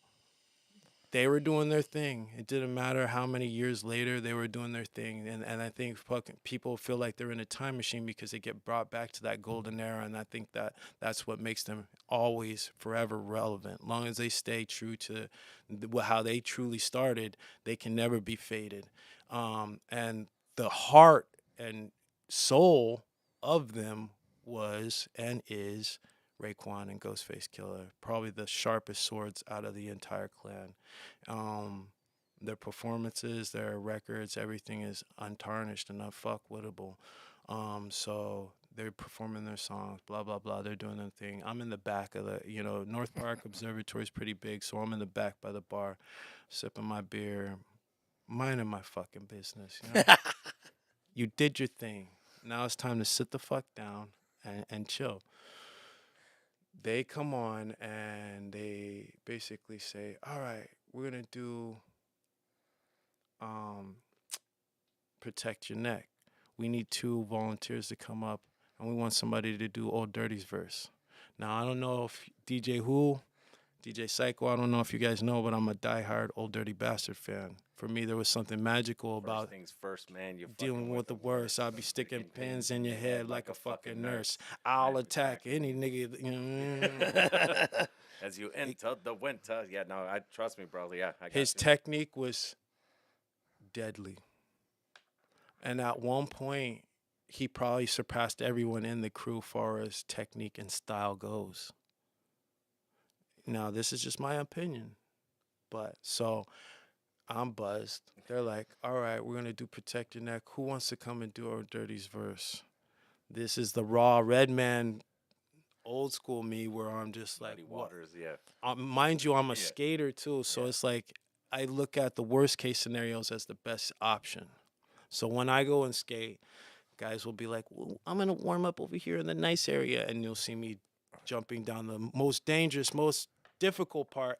they were doing their thing. It didn't matter how many years later they were doing their thing. And I think fucking people feel like they're in a time machine because they get brought back to that golden era. And I think that's what makes them always forever relevant. As long as they stay true to how they truly started, they can never be faded. And the heart and soul of them was and is Raekwon and Ghostface Killer, probably the sharpest swords out of the entire clan. Their performances, their records, everything is untarnished and unfuckwittable. So they're performing their songs, blah, blah, blah. They're doing their thing. I'm in the back of the, North Park Observatory is pretty big, so I'm in the back by the bar, sipping my beer, minding my fucking business. You did your thing. Now it's time to sit the fuck down and chill. They come on and they basically say, all right, we're going to do Protect Your Neck. We need 2 volunteers to come up, and we want somebody to do Old Dirty's verse. Now, I don't know if DJ Syko, I don't know if you guys know, but I'm a diehard Old Dirty Bastard fan. For me, there was something magical about first things first, man. You're dealing with the worst. I'll be sticking pins in your head like a fucking nurse. I'll attack any nigga. As you enter the winter. Yeah, no, trust me, bro. Yeah, I got His technique was deadly. And at one point, he probably surpassed everyone in the crew far as technique and style goes. Now, this is just my opinion. But so I'm buzzed. They're like, all right, we're going to do Protect Your Neck. Who wants to come and do Old Dirty's verse? This is the raw Redman old school me where I'm just like, Waters, yeah. Mind you, I'm a skater too. So it's like I look at the worst case scenarios as the best option. So when I go and skate, guys will be like, well, I'm going to warm up over here in the nice area. And you'll see me jumping down the most dangerous, most difficult part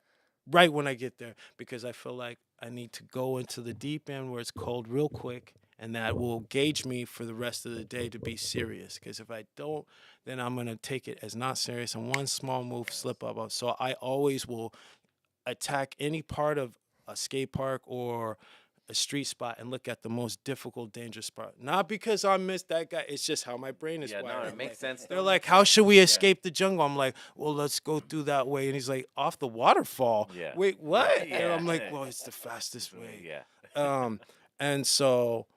right when I get there, because I feel like I need to go into the deep end where it's cold real quick, and that will gauge me for the rest of the day to be serious. Because if I don't, then I'm going to take it as not serious, and one small move slip up. So I always will attack any part of a skate park or a street spot and look at the most difficult, dangerous spot. Not because I missed that guy. It's just how my brain is Yeah, no, wired. it makes sense. They're though. like, how should we escape the jungle? I'm like, well, let's go through that way. And he's like, off the waterfall. Yeah. Wait, what? And Yeah. I'm like, well, it's the fastest way. Yeah. And so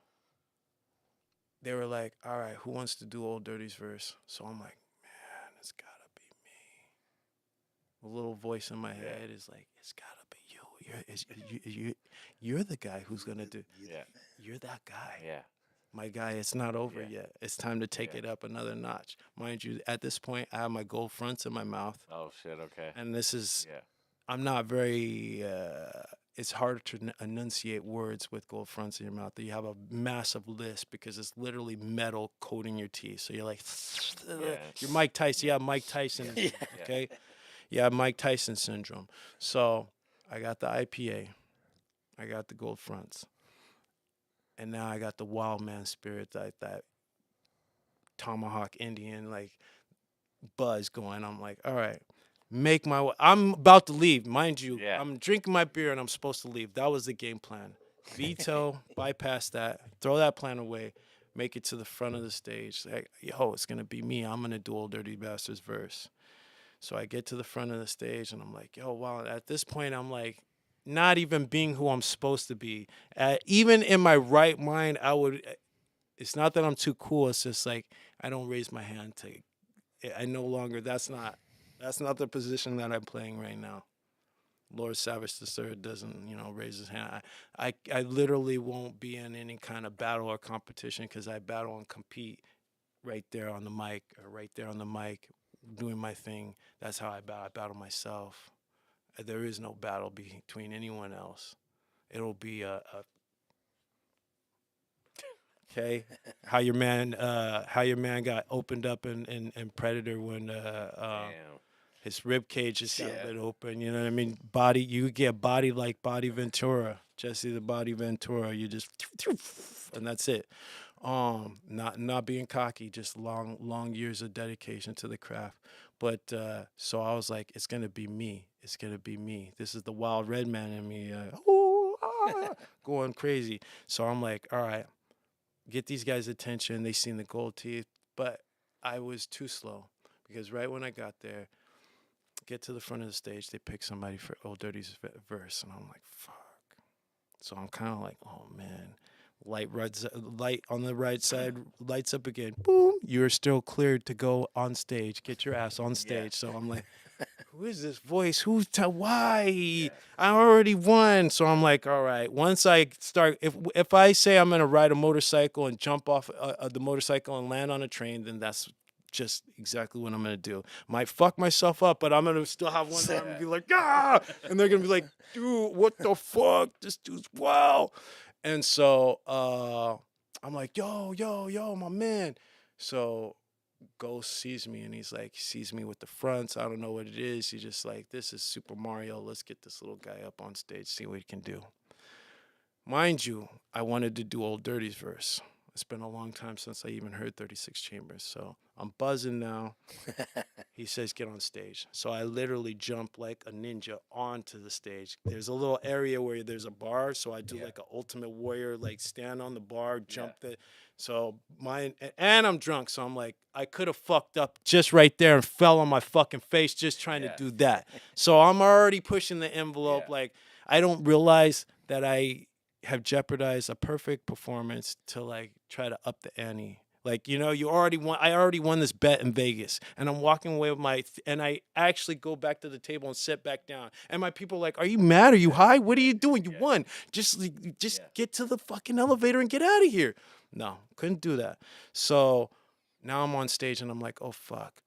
they were like, all right, who wants to do Old Dirty's verse? So I'm like, man, it's gotta be me. A little voice in my head is like, it's gotta be you. You're the guy who's gonna do. Yeah. You're that guy. Yeah. My guy, it's not over Yeah. yet. It's time to take it up another notch. Mind you, at this point, I have my gold fronts in my mouth, Oh shit. Okay. and this is. Yeah. I'm not very. It's hard to enunciate words with gold fronts in your mouth. You have a massive lisp because it's literally metal coating your teeth. So you're like, you're Mike Tyson. You have Mike Tyson. Okay, you have Mike Tyson syndrome. So I got the IPA, I got the gold fronts, and now I got the wild man spirit, that tomahawk Indian like buzz going. I'm like, all right. Make my way. I'm about to leave, mind you. Yeah. I'm drinking my beer and I'm supposed to leave. That was the game plan. Veto, bypass that, throw that plan away, make it to the front of the stage. Like, yo, it's gonna be me. I'm gonna do Old Dirty Bastard's verse. So I get to the front of the stage and I'm like, yo, wow. At this point, I'm like, not even being who I'm supposed to be. Even in my right mind, I would. It's not that I'm too cool. It's just like I don't raise my hand to. I no longer. That's not the position that I'm playing right now. Lord Savage III doesn't, raise his hand. I literally won't be in any kind of battle or competition because I battle and compete right there on the mic, doing my thing. That's how I battle. I battle myself. There is no battle between anyone else. It'll be okay. How your man got opened up in Predator when Damn. his rib cage just got a bit open. You know what I mean? Body, you get body like Body Ventura, Jesse the Body Ventura. You just and that's it. Not being cocky, just long years of dedication to the craft. But so I was like, it's gonna be me. It's gonna be me. This is the wild red man in me, going crazy. So I'm like, all right, get these guys' attention. They seen the gold teeth, but I was too slow because right when I got there, get to the front of the stage, they pick somebody for Old Dirty's verse, and I'm like, fuck. So I'm kind of like, oh man. Light on the right side, lights up again. Boom! You're still cleared to go on stage. Get your ass on stage. So I'm like, who is this voice? Why? I already won. So I'm like, all right. Once I start, if I say I'm gonna ride a motorcycle and jump off the motorcycle and land on a train, then that's just exactly what I'm gonna do. Might fuck myself up, but I'm gonna still have one arm and be like, ah! And they're gonna be like, dude, what the fuck? This dude's wow. And so I'm like, yo, my man. So Ghost sees me and sees me with the fronts. I don't know what it is. He's just like, this is Super Mario. Let's get this little guy up on stage, see what he can do. Mind you, I wanted to do Old Dirty's verse. It's been a long time since I even heard 36 Chambers. So I'm buzzing now. He says, get on stage. So I literally jump like a ninja onto the stage. There's a little area where there's a bar. So I do like an Ultimate Warrior, like stand on the bar, jump So and I'm drunk. So I'm like, I could have fucked up just right there and fell on my fucking face just trying to do that. So I'm already pushing the envelope. Like, I don't realize that I have jeopardized a perfect performance to like try to up the ante. Like, you already won. I already won this bet in Vegas, and I'm walking away with and I actually go back to the table and sit back down. And my people are like, "Are you mad? Are you high? What are you doing? You won. Just get to the fucking elevator and get out of here." No, couldn't do that. So now I'm on stage and I'm like, "Oh fuck."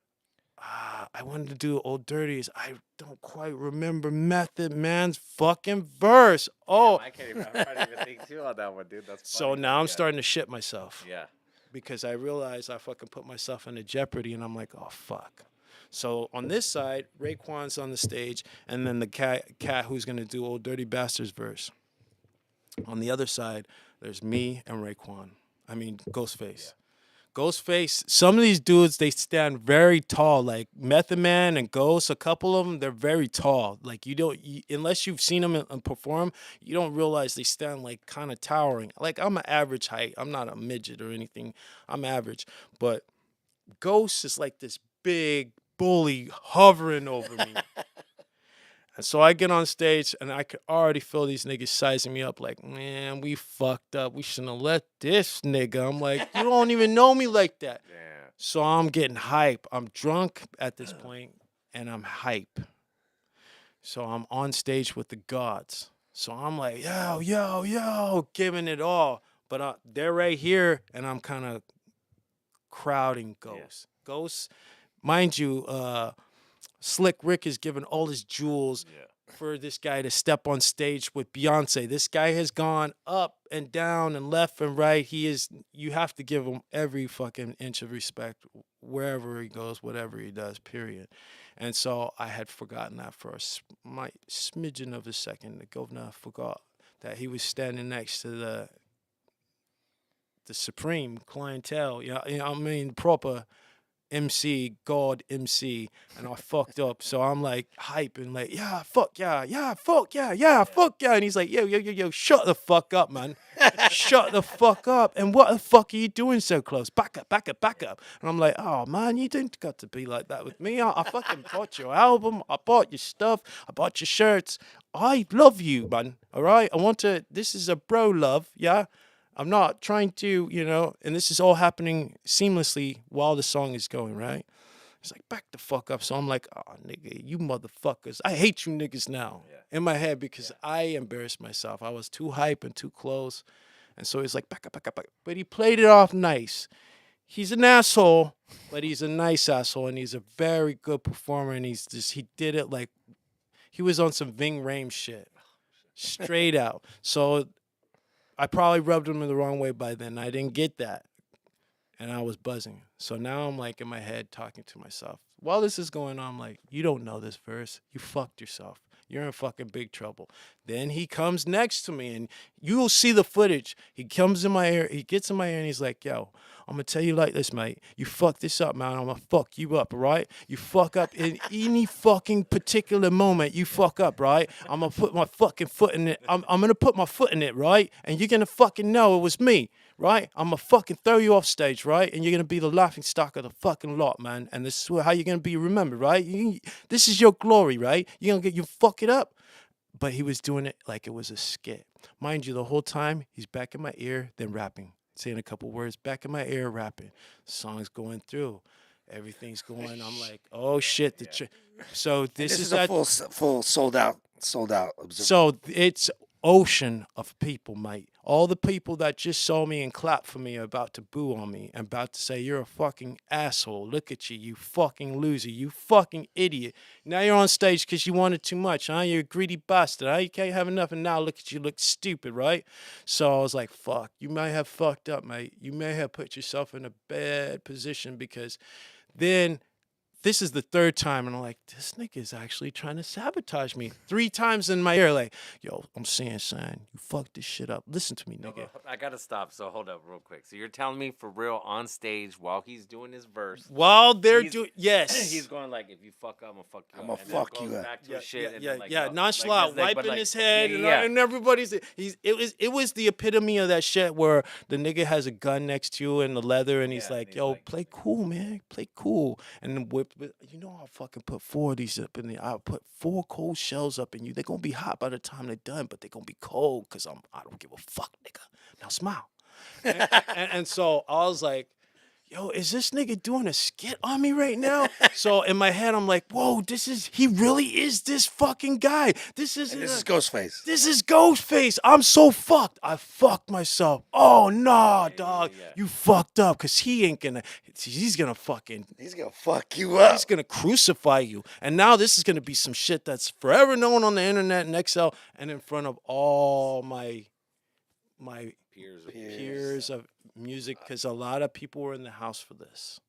I wanted to do Old Dirties. I don't quite remember Method Man's fucking verse. Oh, I can't even. I'm trying to even think too on that one, dude. That's so funny. now I'm starting to shit myself. Yeah. Because I realized I fucking put myself into jeopardy, and I'm like, oh fuck. So on this side, Raekwon's on the stage, and then the cat who's gonna do Old Dirty Bastard's verse. On the other side, there's me and Raekwon. I mean, Ghostface. Ghostface, some of these dudes, they stand very tall. Like Method Man and Ghost, a couple of them, they're very tall. Like unless you've seen them perform, you don't realize they stand like kind of towering. Like I'm an average height. I'm not a midget or anything. I'm average. But Ghost is like this big bully hovering over me. And so I get on stage and I could already feel these niggas sizing me up like, man, we fucked up. We shouldn't have let this nigga. I'm like, you don't even know me like that. Yeah. So I'm getting hype. I'm drunk at this point and I'm hype. So I'm on stage with the gods. So I'm like, yo, yo, yo, giving it all. But they're right here and I'm kind of crowding Ghost. Yeah. Ghost, mind you, Slick Rick is giving all his jewels for this guy to step on stage with Beyonce. This guy has gone up and down and left and right. You have to give him every fucking inch of respect wherever he goes, whatever he does, period. And so I had forgotten that for my smidgen of a second. The governor forgot that he was standing next to the supreme clientele. I mean, proper MC, God MC, and I fucked up. So I'm like hyping, like, yeah, fuck yeah, fuck yeah, fuck yeah. And he's like, yo, shut the fuck up, man. Shut the fuck up. And what the fuck are you doing so close? Back up. And I'm like, oh, man, you didn't got to be like that with me. I fucking bought your album. I bought your stuff. I bought your shirts. I love you, man. All right? This is a bro love, yeah? I'm not trying to, and this is all happening seamlessly while the song is going, right? He's like, back the fuck up. So I'm like, oh, nigga, you motherfuckers. I hate you niggas now in my head because I embarrassed myself. I was too hype and too close. And so he's like, back up. But he played it off nice. He's an asshole, but he's a nice asshole, and he's a very good performer, and he did it like he was on some Ving Rhames shit. Straight out. So I probably rubbed him in the wrong way by then. I didn't get that. And I was buzzing. So now I'm like in my head talking to myself. While this is going on, I'm like, you don't know this verse. You fucked yourself. You're in fucking big trouble. Then he comes next to me and you will see the footage. He comes in my ear. He gets in my ear and he's like, yo, I'm going to tell you like this, mate. You fuck this up, man. I'm going to fuck you up, right? You fuck up in any fucking particular moment. You fuck up, right? I'm going to put my fucking foot in it. I'm going to put my foot in it, right? And you're going to fucking know it was me, right? I'm going to fucking throw you off stage, right? And you're going to be the laughing stock of the fucking lot, man. And this is how you're going to be remembered, right? This is your glory, right? You're going to you fuck it up. But he was doing it like it was a skit. Mind you, the whole time, he's back in my ear, then rapping. Saying a couple words, back in my ear, rapping. Song's going through. Everything's going. I'm like, oh, shit. So this is a full sold out. So it's ocean of people, mate. All the people that just saw me and clapped for me are about to boo on me and about to say, you're a fucking asshole. Look at you, you fucking loser. You fucking idiot. Now you're on stage because you wanted too much, huh? You're a greedy bastard, huh? You can't have enough, and now look at you, look stupid, right? So I was like, fuck, you may have fucked up, mate. You may have put yourself in a bad position because then this is the third time, and I'm like, this nigga is actually trying to sabotage me. 3 times in my ear, like, yo, I'm saying, son, you fucked this shit up. Listen to me, nigga. I gotta stop, so hold up real quick. So you're telling me for real on stage while he's doing his verse. While they're doing, yes. He's going like, if you fuck up, I'm gonna fuck you up. I'm gonna fuck you up. Back to his shit. Nonchalant, like wiping his head, and everybody's, it was the epitome of that shit where the nigga has a gun next to you in the leather, and he's like, yo, play cool, man, play cool. And whip, I'll fucking put 4 of these up in there. I'll put 4 cold shells up in you. They're gonna be hot by the time they're done, but they're gonna be cold because I don't give a fuck, nigga. Now smile. and so I was like, yo, is this nigga doing a skit on me right now? So in my head, I'm like, whoa, he really is this fucking guy. This is Ghostface. This is Ghostface. I'm so fucked. I fucked myself. Oh, nah, dog. You fucked up because he's gonna fuck you up. He's gonna crucify you. And now this is gonna be some shit that's forever known on the internet and XL and in front of all my peers of music, because a lot of people were in the house for this.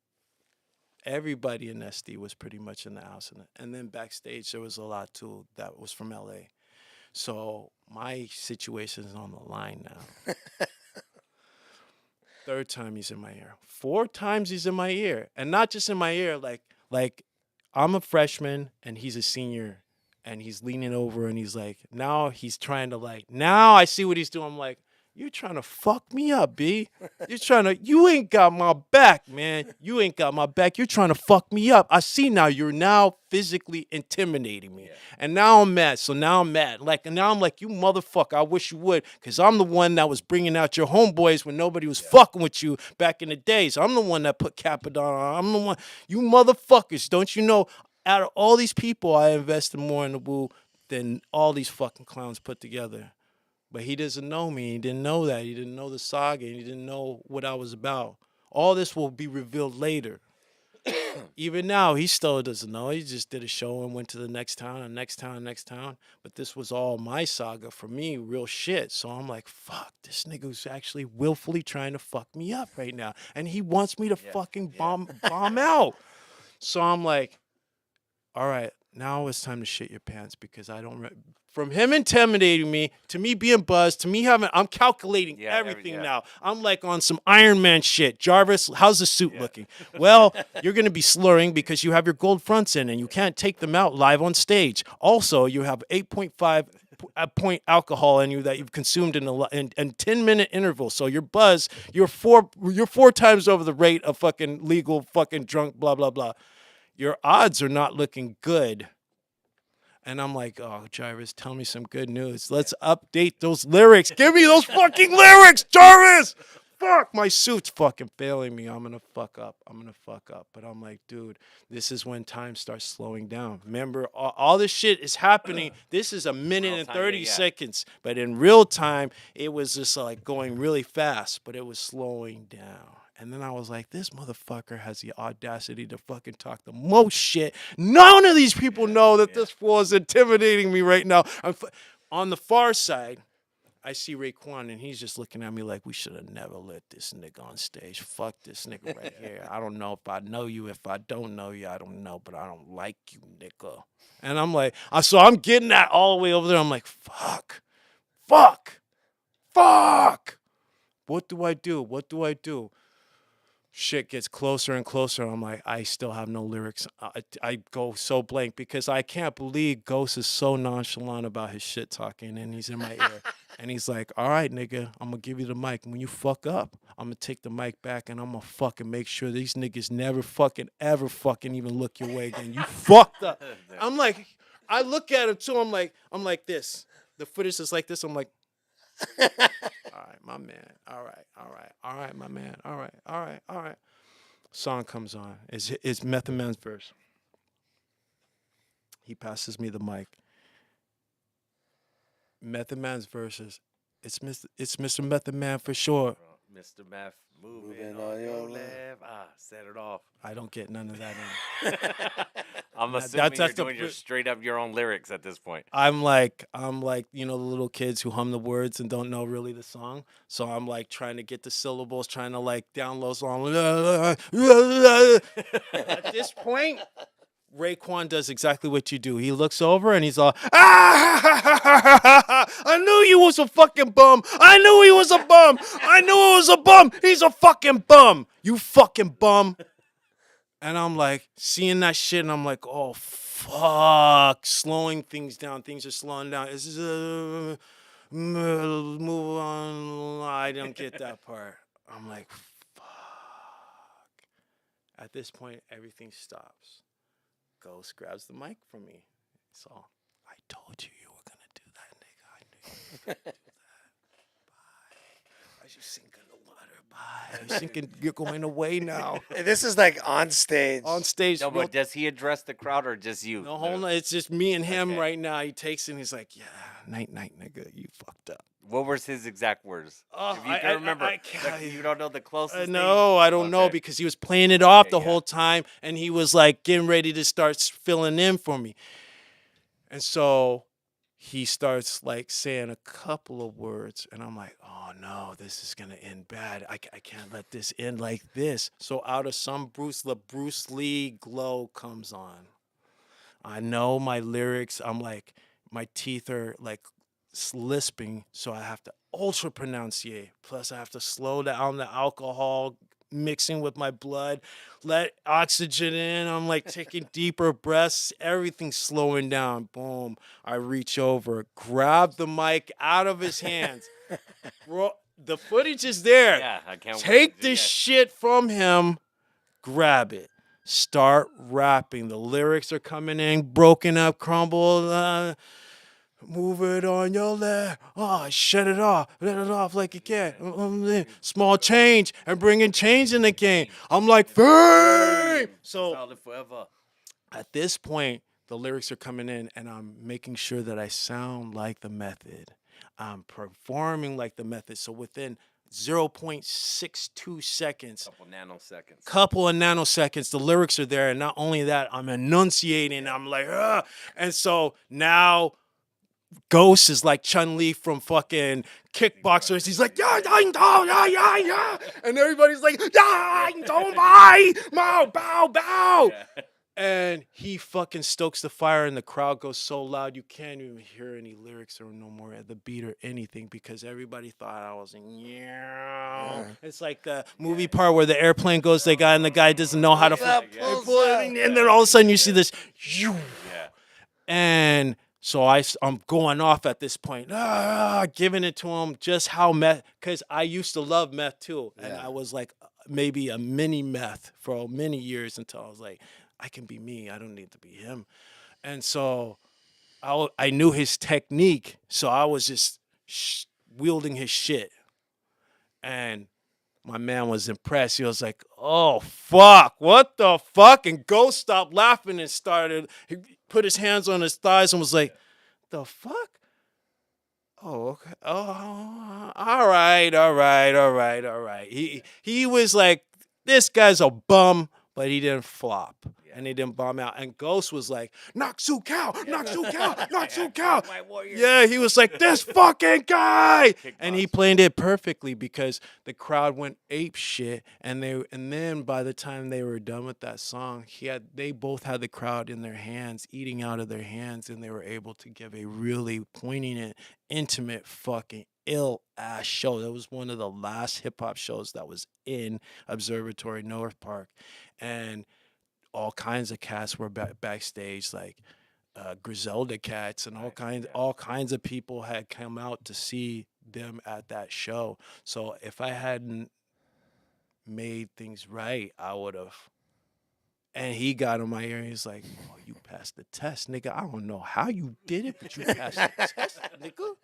Everybody in SD was pretty much in the house, and then backstage there was a lot too that was from LA. So my situation is on the line now. Third time he's in my ear. 4 times he's in my ear. And not just in my ear, like I'm a freshman and he's a senior and he's leaning over and he's like, now he's trying to like, now I see what he's doing. I'm like, you're trying to fuck me up, B. You ain't got my back, man. You ain't got my back. You're trying to fuck me up. I see now you're now physically intimidating me. Yeah. And now I'm mad. So now I'm mad. And now I'm like, you motherfucker, I wish you would. Because I'm the one that was bringing out your homeboys when nobody was fucking with you back in the days. I'm the one that put Capadon on. I'm the one. You motherfuckers, don't you know, out of all these people, I invested more in the Wu than all these fucking clowns put together. But he doesn't know me. He didn't know that. He didn't know the saga. He didn't know what I was about. All this will be revealed later. Even now, he still doesn't know. He just did a show and went to the next town and next town and next town. But this was all my saga for me, real shit. So I'm like, fuck, this nigga's actually willfully trying to fuck me up right now. And he wants me to fucking bomb out. So I'm like, all right, now it's time to shit your pants because I don't... From him intimidating me, to me being buzzed, to me I'm calculating everything now. I'm like on some Iron Man shit. Jarvis, how's the suit looking? Well, you're going to be slurring because you have your gold fronts in and you can't take them out live on stage. Also, you have 8.5 point alcohol in you that you've consumed in 10-minute intervals. So your buzz, you're four times over the rate of fucking legal fucking drunk, blah, blah, blah. Your odds are not looking good. And I'm like, oh, Jarvis, tell me some good news. Let's update those lyrics. Give me those fucking lyrics, Jarvis! Fuck, my suit's fucking failing me. I'm going to fuck up. But I'm like, dude, this is when time starts slowing down. Remember, all this shit is happening. This is a minute and 30 seconds. But in real time, it was just like going really fast, but it was slowing down. And then I was like, this motherfucker has the audacity to fucking talk the most shit. None of these people know that this fool is intimidating me right now. On the far side, I see Raekwon, and he's just looking at me like, we should have never let this nigga on stage. Fuck this nigga right here. I don't know if I know you. If I don't know you, I don't know, but I don't like you, nigga. And I'm like, so I'm getting that all the way over there. I'm like, fuck. What do I do? Shit gets closer and closer. I'm like, I still have no lyrics. I go so blank because I can't believe Ghost is so nonchalant about his shit talking, and he's in my ear. And he's like, all right, nigga, I'm going to give you the mic. When you fuck up, I'm going to take the mic back, and I'm going to fucking make sure these niggas never fucking ever fucking even look your way again. You fucked up. I'm like, I look at him, too. I'm like this. The footage is like this. I'm like, all right, my man. All right, my man. All right. Song comes on. It's Method Man's verse. He passes me the mic. Method Man's verses. It's Mr. Method Man for sure. Mr. Meth, moving on your left. Set it off. I don't get none of that in. I'm assuming you're doing your straight up your own lyrics at this point. I'm like, the little kids who hum the words and don't know really the song. So I'm like trying to get the syllables, trying to like download song. At this point, Raekwon does exactly what you do. He looks over and he's all, I knew you was a fucking bum. I knew he was a bum. I knew it was a bum. He's a fucking bum. You fucking bum. And I'm like, seeing that shit, and I'm like, oh, fuck. Slowing things down. Things are slowing down. Move on. I don't get that part. I'm like, fuck. At this point, everything stops. Ghost grabs the mic from me. So, I told you were going to do that, nigga. I knew you were going to do that. Bye. As you sink in the water, bye. You're sinking, you're going away now. This is like on stage. On stage. No, but does he address the crowd or just you? No, hold on. It's just me and him right now. He takes it and he's like, yeah, night, nigga. You fucked up. What was his exact words? If you can remember. You don't know the closest No, I don't know because he was playing it off the whole time and he was like getting ready to start filling in for me. And so he starts like saying a couple of words and I'm like, oh no, this is going to end bad. I can't let this end like this. So out of some Bruce Lee glow comes on. I know my lyrics. I'm like, my teeth are like lisping, so I have to ultra pronunciate. Plus, I have to slow down the alcohol mixing with my blood, let oxygen in. I'm like taking deeper breaths, everything's slowing down. Boom. I reach over, grab the mic out of his hands. Bro, the footage is there. Yeah, I can't Take wait. this shit from him, grab it, start rapping. The lyrics are coming in, broken up, crumbled. Move it on your left. Oh, shut it off. Let it off like you can. Small change and bringing change in the game. I'm like, fame. So Solid forever. at this point, the lyrics are coming in, and I'm making sure that I sound like the Method. I'm performing like the Method. So within 0.62 seconds, couple of nanoseconds, the lyrics are there. And not only that, I'm enunciating. I'm like, ugh. And so now Ghost is like Chun-Li from fucking Kickboxers. He's like, yeah, yeah. And everybody's like, yeah, don't buy, bow. And he fucking stokes the fire, and the crowd goes so loud you can't even hear any lyrics or no more at the beat or anything, because everybody thought I was yeah. It's like the movie part where the airplane goes, the guy, and the guy doesn't know how to pull it, and then all of a sudden you see this, and so I'm going off at this point, giving it to him just how meth, because I used to love meth too, and I was like maybe a mini meth for many years until I was like, I can be me. I don't need to be him. And so I knew his technique, so I was just wielding his shit. And my man was impressed. He was like, oh, fuck, what the fuck? And Ghost stopped laughing and he put his hands on his thighs and was like, the fuck? Oh, okay. Oh, all right. He was like, this guy's a bum, but he didn't flop. And he didn't bomb out. And Ghost was like, knock Su Cow. Yeah, he was like, this fucking guy. And he played it perfectly because the crowd went ape shit. And then by the time they were done with that song, they both had the crowd in their hands, eating out of their hands, and they were able to give a really poignant, intimate, fucking ill-ass show. That was one of the last hip-hop shows that was in Observatory North Park. And all kinds of cats were backstage, like Griselda cats, and all kinds of people had come out to see them at that show. So if I hadn't made things right, I would have. And he got in my ear and he's like, oh, you passed the test, nigga. I don't know how you did it, but you passed the test, nigga.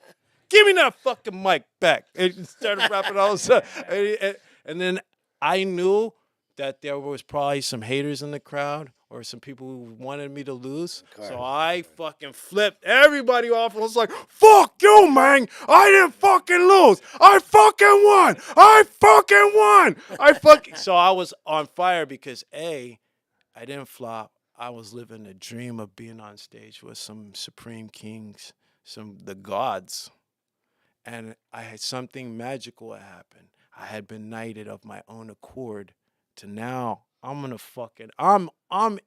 Give me that fucking mic back. And he started rapping all of a sudden. And then I knew that there was probably some haters in the crowd or some people who wanted me to lose. So I fucking flipped everybody off and was like, fuck you, man. I didn't fucking lose. I fucking won. So I was on fire because I didn't flop. I was living a dream of being on stage with some supreme kings, the gods. And I had something magical happen. I had been knighted of my own accord. To now, I'm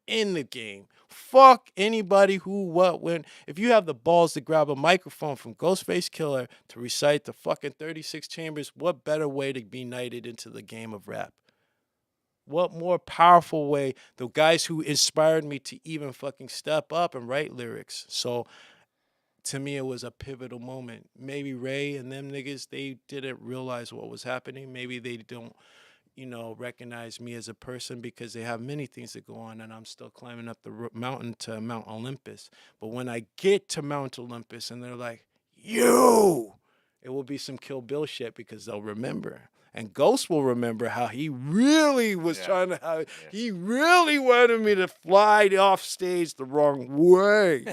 in the game. Fuck anybody who, what, when. If you have the balls to grab a microphone from Ghostface Killer to recite the fucking 36 chambers, what better way to be knighted into the game of rap? What more powerful way? The guys who inspired me to even fucking step up and write lyrics. So to me, it was a pivotal moment. Maybe Ray and them niggas, they didn't realize what was happening. Maybe they don't recognize me as a person because they have many things that go on, and I'm still climbing up the mountain to Mount Olympus. But when I get to Mount Olympus and they're like, you, it will be some Kill Bill shit because they'll remember. And Ghost will remember how he really was he really wanted me to fly off stage the wrong way.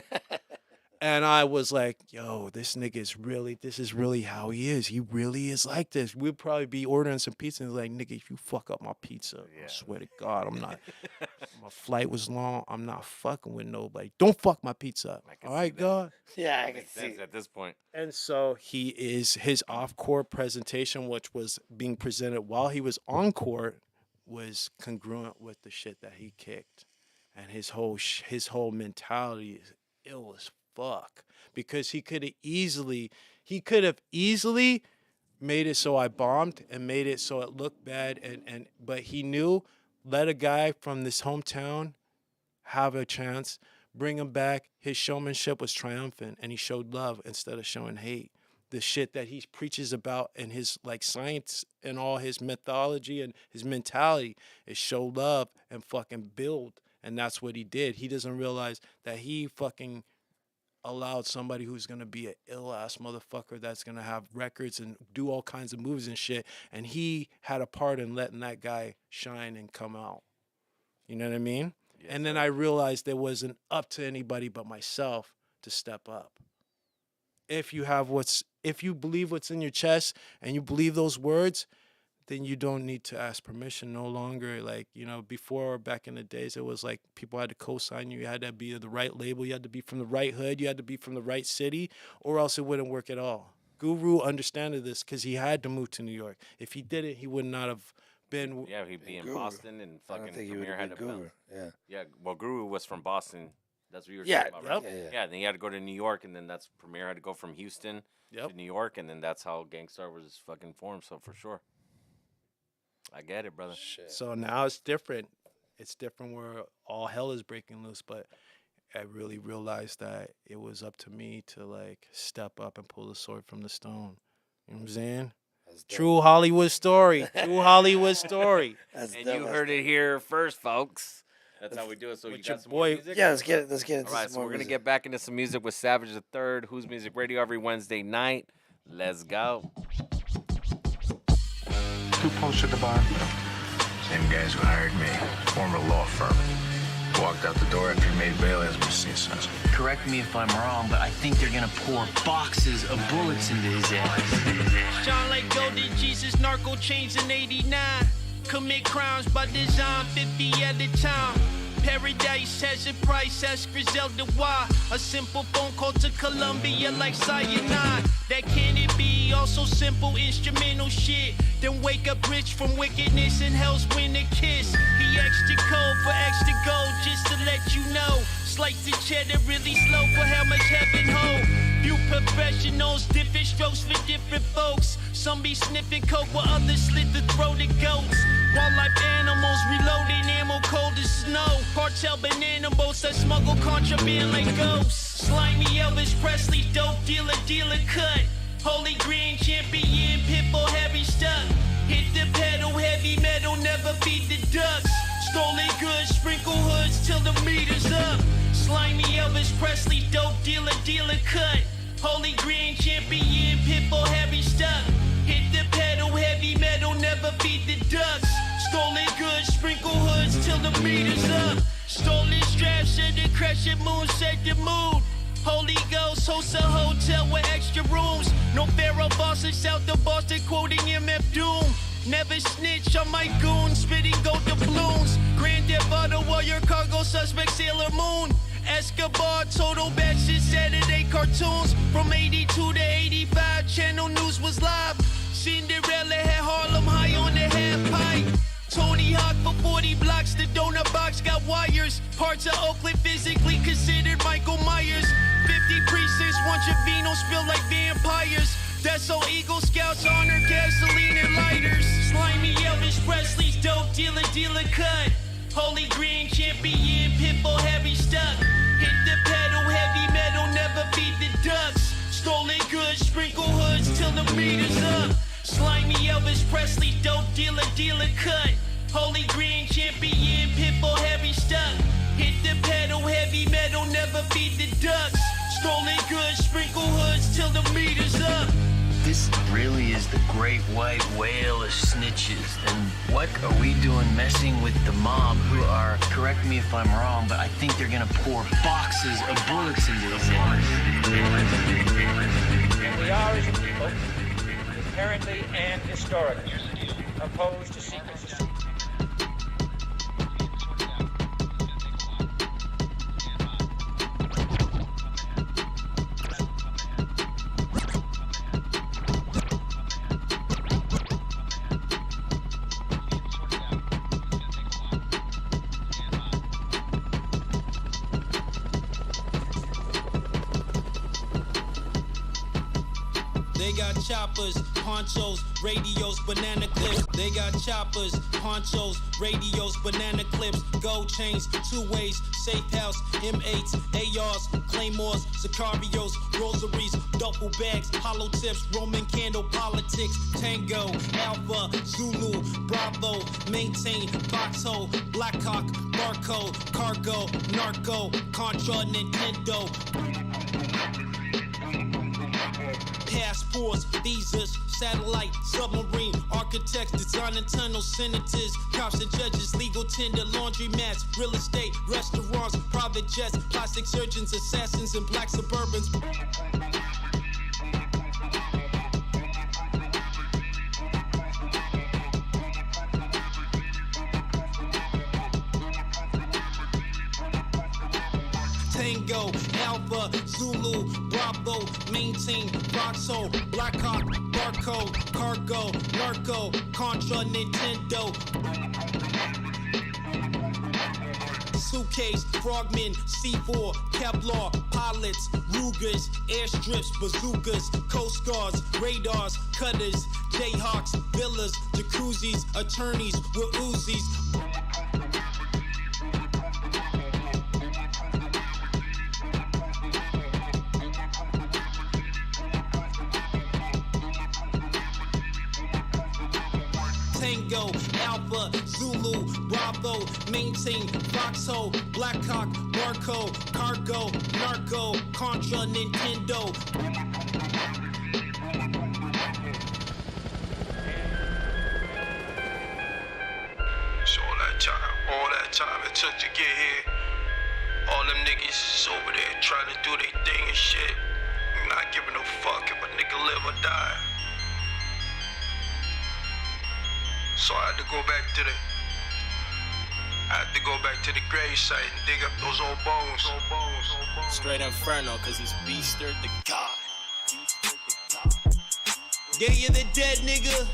And I was like, yo, this is really how he is. He really is like this. We'd probably be ordering some pizza and like, nigga, if you fuck up my pizza, I swear to God, I'm not. My flight was long. I'm not fucking with nobody. Don't fuck my pizza up. All right, God? Yeah, I can see at this point. And so his off-court presentation, which was being presented while he was on court, was congruent with the shit that he kicked. And his whole mentality is ill as fuck, because he could have easily made it so I bombed and made it so it looked bad, but he knew, let a guy from this hometown have a chance, bring him back. His showmanship was triumphant, and he showed love instead of showing hate. The shit that he preaches about in his like science and all his mythology and his mentality is show love and fucking build. And that's what he did. He doesn't realize that he fucking allowed somebody who's gonna be an ill-ass motherfucker that's gonna have records and do all kinds of moves and shit. And he had a part in letting that guy shine and come out. You know what I mean? Yes, and then I realized it wasn't up to anybody but myself to step up. If you believe what's in your chest and you believe those words, then you don't need to ask permission no longer. Like, you know, before, back in the days, it was like people had to co-sign you. You had to be the right label. You had to be from the right hood. You had to be from the right city, or else it wouldn't work at all. Guru understood this because he had to move to New York. If he didn't, he would not have been. Yeah, he'd be in Guru. Boston and I don't fucking think he would Premier have had been to Guru. Yeah. Yeah, well, Guru was from Boston. That's what you were Yeah, talking about, right? yep. Yeah, then he had to go to New York, and then that's Premier had to go from Houston to New York, and then that's how Gangstar was fucking formed. So for sure, I get it, brother. Shit. So now it's different. It's different where all hell is breaking loose. But I really realized that it was up to me to like step up and pull the sword from the stone. You know what I'm saying? True Hollywood story. True Hollywood story. That's And dope. you heard it here first, folks. That's how we do it. So you With your got some more boy- music? Yeah, let's get into All right, some so more we're gonna music. get back into some music with Savage the Third, Who's Music Radio every Wednesday night. Let's go. Who posted the bar? Same guys who hired me. Former law firm. Walked out the door after he made bail as my sons. Correct me if I'm wrong, but I think they're gonna pour boxes of bullets into his ass. John like Golden Jesus, narco chains in 89. Commit crimes by design, 50 at a time. Paradise has a price, ask Griselda why. A simple phone call to Columbia like cyanide. That can it be also simple instrumental shit? Then wake up rich from wickedness and hell's win a kiss. He extra cold for extra gold, just to let you know. Slice the cheddar really slow for how much heaven hold. Few professionals, different strokes for different folks. Some be sniffing coke while others slit the throat of goats. Wildlife animals reloading ammo cold as snow. Cartel banana boats that smuggle contraband like ghosts. Slimy Elvis Presley, dope dealer, dealer cut. Holy Green champion, pitbull heavy stuff. Hit the pedal, heavy metal, never feed the ducks. Stolen goods, sprinkle hoods till the meter's up. Slimy Elvis Presley, dope dealer, dealer cut. Holy Green champion, pitbull heavy stuff. Hit the pedal, heavy metal, never feed the ducks. Stolen goods, sprinkle hoods till the meter's up. Stolen straps and the crescent moon set the mood. Holy Ghost hosts a hotel with extra rooms. No Pharaoh bosses south of Boston quoting MF Doom. Never snitch on my goons, spitting gold doubloons. Grand Theft Auto, warrior cargo suspect, Sailor Moon. Escobar, total batches, Saturday cartoons. From 82 to 85, channel news was live. Cinderella had Harlem high on the half pipe. Tony Hawk for 40 blocks, the donut box got wires. Parts of Oakland physically considered Michael Myers. 50 precincts, one Trevino spill like vampires. That's so Eagle Scouts honor gasoline and lighters. Slimy Elvis Presley's dope dealer, dealer cut. Holy Green champion, pitbull heavy stuff. Hit the pedal, heavy metal, never feed the ducks. Stolen goods, sprinkle hoods till the meter's up. Slimy Elvis Presley, dope dealer, dealer cut. Holy Green champion, pitbull heavy stuff. Hit the pedal, heavy metal, never feed the ducks. Stolen goods, sprinkle hoods till the meter's up. This really is the great white whale of snitches. And what are we doing messing with the mob who are, correct me if I'm wrong, but I think they're gonna pour boxes of bullets into his ass. And we are, as a people, inherently and historically opposed to secret society. They got choppers, ponchos, radios, banana clips. They got choppers, ponchos, radios, banana clips. Gold chains, 2 ways, safe house, M8s, ARs, claymores, Sicarios, rosaries, duffel bags, hollow tips, Roman candle politics, Tango, Alpha, Zulu, Bravo, maintain, foxhole, Blackhawk, barcode, cargo, narco, Contra, Nintendo. Passports, visas, satellite, submarine, architects, designing tunnels, senators, cops and judges, legal tender, laundromats, real estate, restaurants, private jets, plastic surgeons, assassins, and black Suburbans. Tango, Alpha, Zulu, Bravo, maintain, Foxhole, Blackhawk, barcode, cargo, narco, Contra, Nintendo. Suitcase, Frogmen, C4, Kevlar, pilots, Rugers, airstrips, bazookas, Coast Guards, radars, cutters, Jayhawks, villas, jacuzzis, attorneys with Uzis. Tango, Alpha, Zulu, Bravo, maintain, Foxhole, Blackhawk, barcode, cargo, narco, Contra, Nintendo. So all that time it took to get here, all them niggas is over there trying to do their thing and shit, not giving a fuck if a nigga live or die. So I had to go back to the grave site and dig up those old bones. Straight Inferno, cause he's beaster the god. Day of the dead, nigga.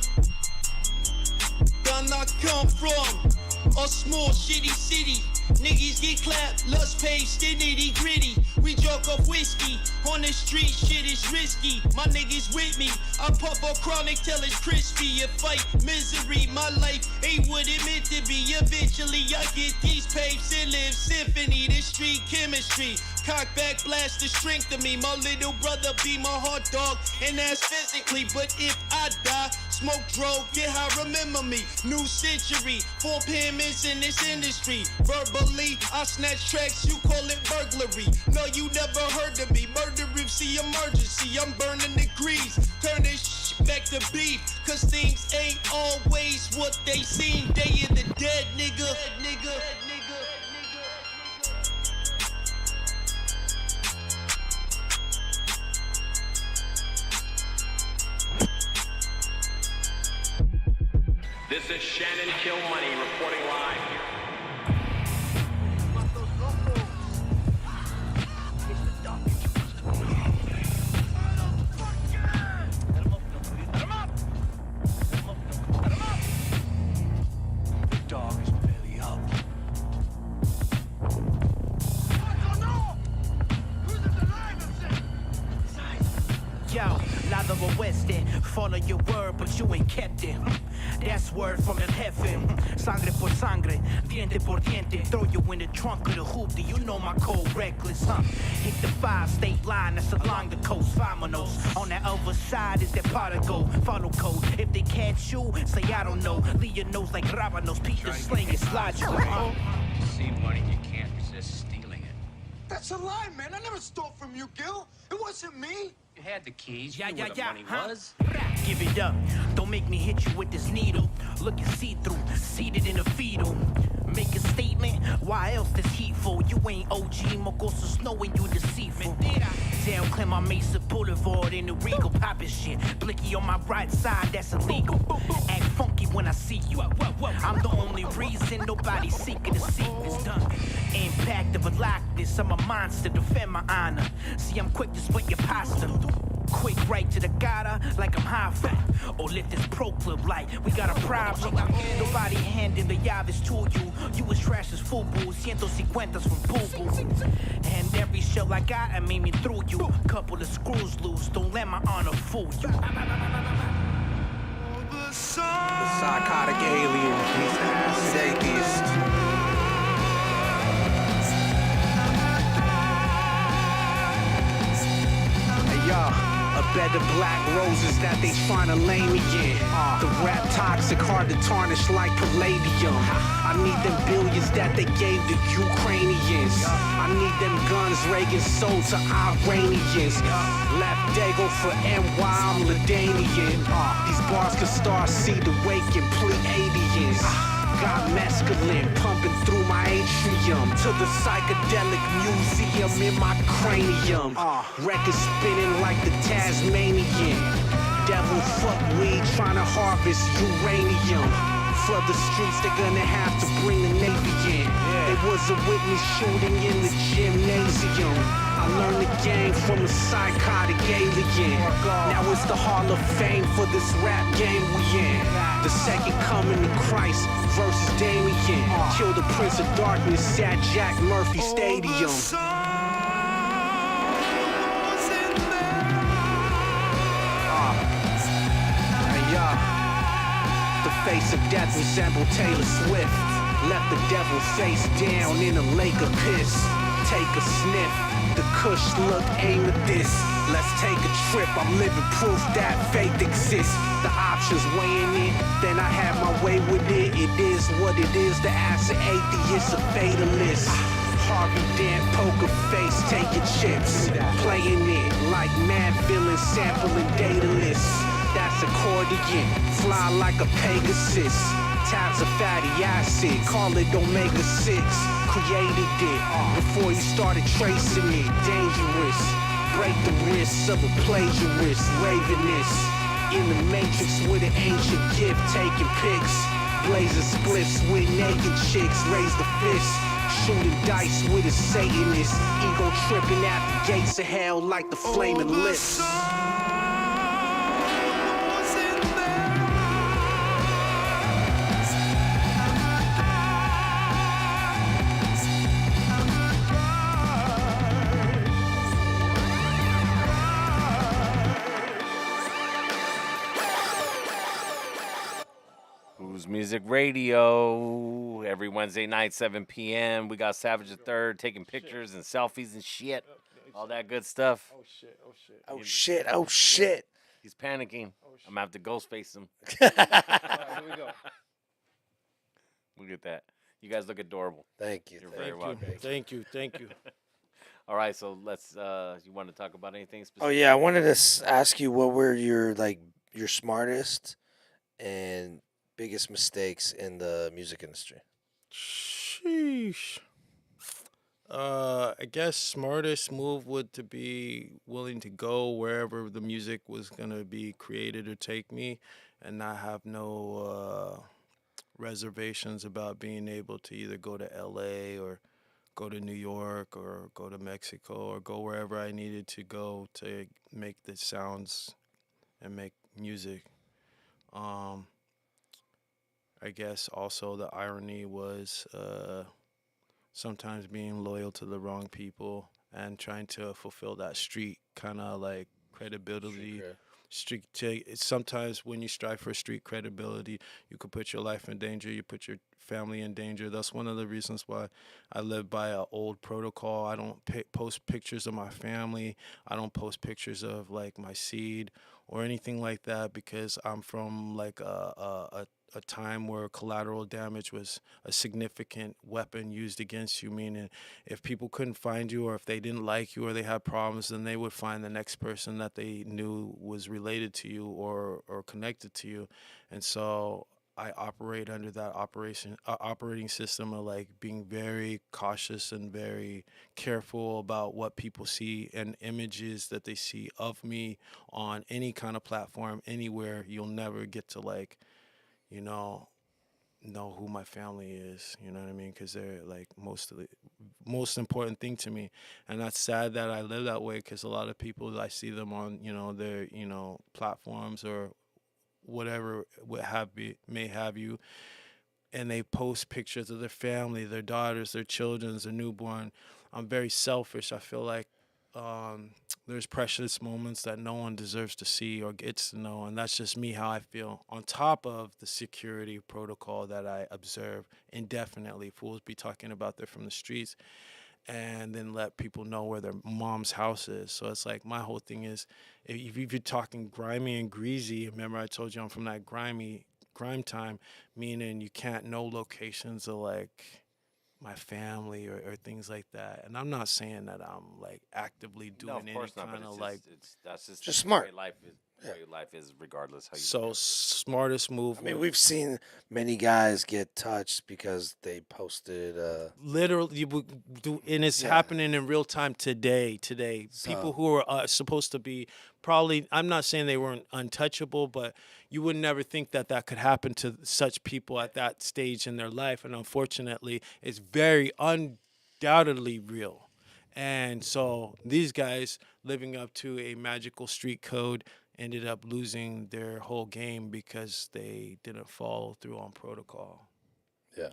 Done I come from a small shitty city. Niggas get clapped, lust paved, still nitty gritty. We joke off whiskey, on the street shit is risky. My niggas with me, I puff a chronic till it's crispy. A fight, misery, my life ain't what it meant to be. Eventually I get these papes and live symphony. The street chemistry, cock back, blast the strength of me. My little brother be my hot dog, and that's physically. But if I die, smoke drove, get high, remember me. New century, 4 pyramids in this industry. Verbally, I snatch tracks, you call it burglary. No, you never heard of me. Murder if see emergency, I'm burning degrees. Turn this shit back to beef, cause things ain't always what they seem. Day of the dead, nigga. This is Shannon Kilmoney reporting live. The dog is belly up. Yo, lather oeste, follow your word, but you ain't kept it. That's word from the heaven. Sangre por sangre, diente por diente. Throw you in the trunk of the hoopty, you know my code reckless, huh? Hit the 5-state line, that's along the coast. Vamonos. On the other side is that particle. Follow code. If they catch you, say I don't know. Leave your nose like Rabanos. Peter sling is logical, huh? See money, you can't resist stealing it. That's a lie, man. I never stole from you, Gil. It wasn't me. You had the keys, you Yeah, knew yeah, where the yeah, money huh? was. Give it up. Don't make me hit you with this needle. Looking see-through, seated in a fetal. Make a statement, why else this heatful? You ain't OG, Mocoso Snow and you deceitful. Down Clemar Mesa Boulevard in the Regal poppin' shit. Blicky on my right side, that's illegal. Act funky when I see you. I'm the only reason nobody seeking the secrets done. Impact of a likeness, I'm a monster, defend my honor. See, I'm quick to split your pasta. Quick right to the gutter, like I'm high five. Or lit this pro clip like we got a problem. Nobody handing the llaves to you. You as trash as FUBU, 150 from Boo. And every shell I got, I made me through you. Couple of screws loose, don't let my honor fool you. The psychotic alien, he's the acid atheist. Hey y'all, a bed of black roses that they tryna lay me in. The rap toxic, hard to tarnish like palladium. I need them billions that they gave the Ukrainians. I need them guns Reagan sold to Iranians. Left Dago for NY, I'm Ladanian. These bars could start see the wake and Pleiadians. Got mescaline pumping through my atrium to the psychedelic museum in my cranium. Records spinning like the Tasmanian. Devil fuck weed trying to harvest uranium. Flood the streets, they're gonna have to bring the Navy in. There was a witness shooting in the gymnasium. I learned the game from a psychotic alien. Now it's the Hall of Fame for this rap game we in. The second coming of Christ versus Damien. Kill the Prince of Darkness at Jack Murphy Stadium. The face of death resembled Taylor Swift. Left the devil face down in a lake of piss. Take a sniff, the kush look, aim at this. Let's take a trip, I'm living proof that faith exists. The options weighing in, then I have my way with it. It is what it is, the acid atheist, a fatalist. Harvey Dent, poker face, taking chips. Playing it like mad villain, sampling data lists. That's accordion, fly like a Pegasus. Tabs of fatty acid, call it Omega 6. Created it before you started tracing it. Dangerous, break the wrists of a plagiarist. Ravenous, in the matrix with an ancient gift, taking pics. Blazing spliffs with naked chicks, raise the fist. Shooting dice with a Satanist. Ego tripping at the gates of hell like the flaming lips. Who's Music Radio every Wednesday night, 7 p.m. We got Savage the Third taking pictures and selfies and shit. All that good stuff. Oh shit, oh shit. Oh shit, oh shit. He's panicking. I'm gonna have to ghost face him. All right, here we go. Look at that. You guys look adorable. Thank you. You're thank very you. welcome. Thank you, thank you. All right, so let's. You want to talk about anything specific? Oh yeah, I wanted to ask you what were your smartest and biggest mistakes in the music industry? Sheesh. I guess smartest move would to be willing to go wherever the music was gonna be created or take me, and not have no reservations about being able to either go to LA or go to New York or go to Mexico or go wherever I needed to go to make the sounds and make music. I guess also the irony was sometimes being loyal to the wrong people and trying to fulfill that street kind of like credibility. Sometimes when you strive for street credibility, you could put your life in danger, you put your family in danger. That's one of the reasons why I live by an old protocol. I don't post pictures of my family. I don't post pictures of like my seed or anything like that, because I'm from like a time where collateral damage was a significant weapon used against you, meaning if people couldn't find you or if they didn't like you or they had problems, then they would find the next person that they knew was related to you or connected to you. And so I operate under that operating system of like being very cautious and very careful about what people see and images that they see of me on any kind of platform, anywhere. You'll never get to like, you know, know who my family is. You know what I mean? Because they're like most important thing to me, and that's sad that I live that way. Because a lot of people, I see them on their platforms or whatever may have you, and they post pictures of their family, their daughters, their children, their newborn. I'm very selfish. I feel like there's precious moments that no one deserves to see or gets to know, and that's just me how I feel. On top of the security protocol that I observe indefinitely, fools be talking about they're from the streets, and then let people know where their mom's house is. So it's like my whole thing is, if you're talking grimy and greasy, remember I told you I'm from that grime time, meaning you can't know locations of like my family or things like that. And I'm not saying that I'm like actively No, doing of any course not. But kind of it's like. that's just Just the smart. way life is. The way life is, regardless how you. So smartest move. I mean, we've seen many guys get touched because they posted. Literally, you would do, and it's happening in real time today. People who are supposed to be probably, I'm not saying they weren't untouchable, but you would never think that that could happen to such people at that stage in their life. And unfortunately, it's very undoubtedly real. And so these guys living up to a magical street code ended up losing their whole game because they didn't follow through on protocol. Yeah.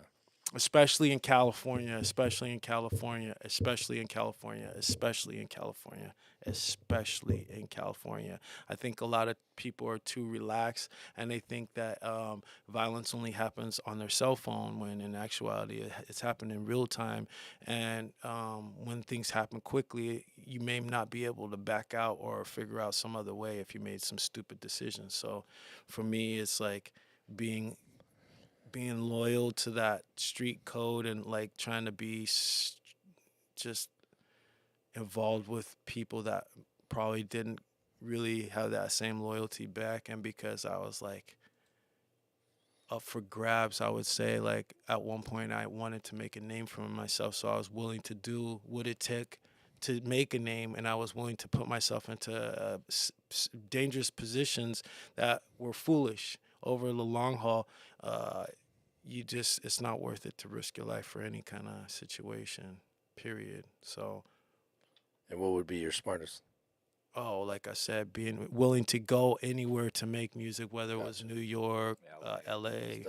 Especially in California, especially in California, especially in California, especially in California, especially in California. I think a lot of people are too relaxed, and they think that violence only happens on their cell phone, when in actuality it's happening in real time. And when things happen quickly, you may not be able to back out or figure out some other way if you made some stupid decisions. So for me, it's like being loyal to that street code and like trying to be just involved with people that probably didn't really have that same loyalty back. And because I was like up for grabs, I would say, like at one point I wanted to make a name for myself, so I was willing to do what it took to make a name, and I was willing to put myself into dangerous positions that were foolish over the long haul. It's not worth it to risk your life for any kind of situation, period. So. And what would be your smartest? Oh, like I said, being willing to go anywhere to make music, whether it was New York, LA,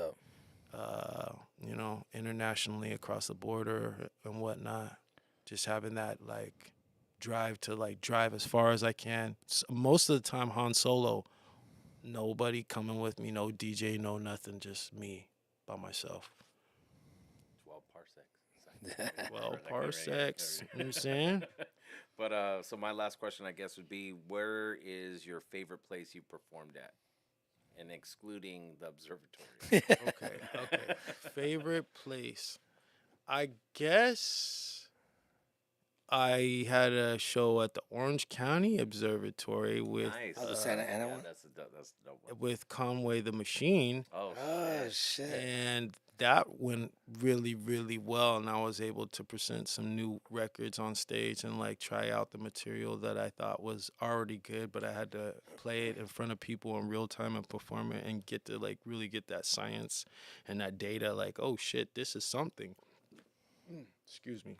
internationally across the border and whatnot. Just having that like drive to drive as far as I can. Most of the time, Han Solo, nobody coming with me, no DJ, no nothing, just me. By myself. 12 parsecs. 12 parsecs. You know what I'm saying? But so my last question, I guess, would be, where is your favorite place you performed at? And excluding the observatory. Okay. Favorite place. I guess I had a show at the Orange County Observatory with the Santa Ana one? That's a dope one. With Conway the Machine. Oh shit. And that went really, really well, and I was able to present some new records on stage and like try out the material that I thought was already good, but I had to play it in front of people in real time and perform it and get to like really get that science and that data, like, oh shit, this is something. Excuse me.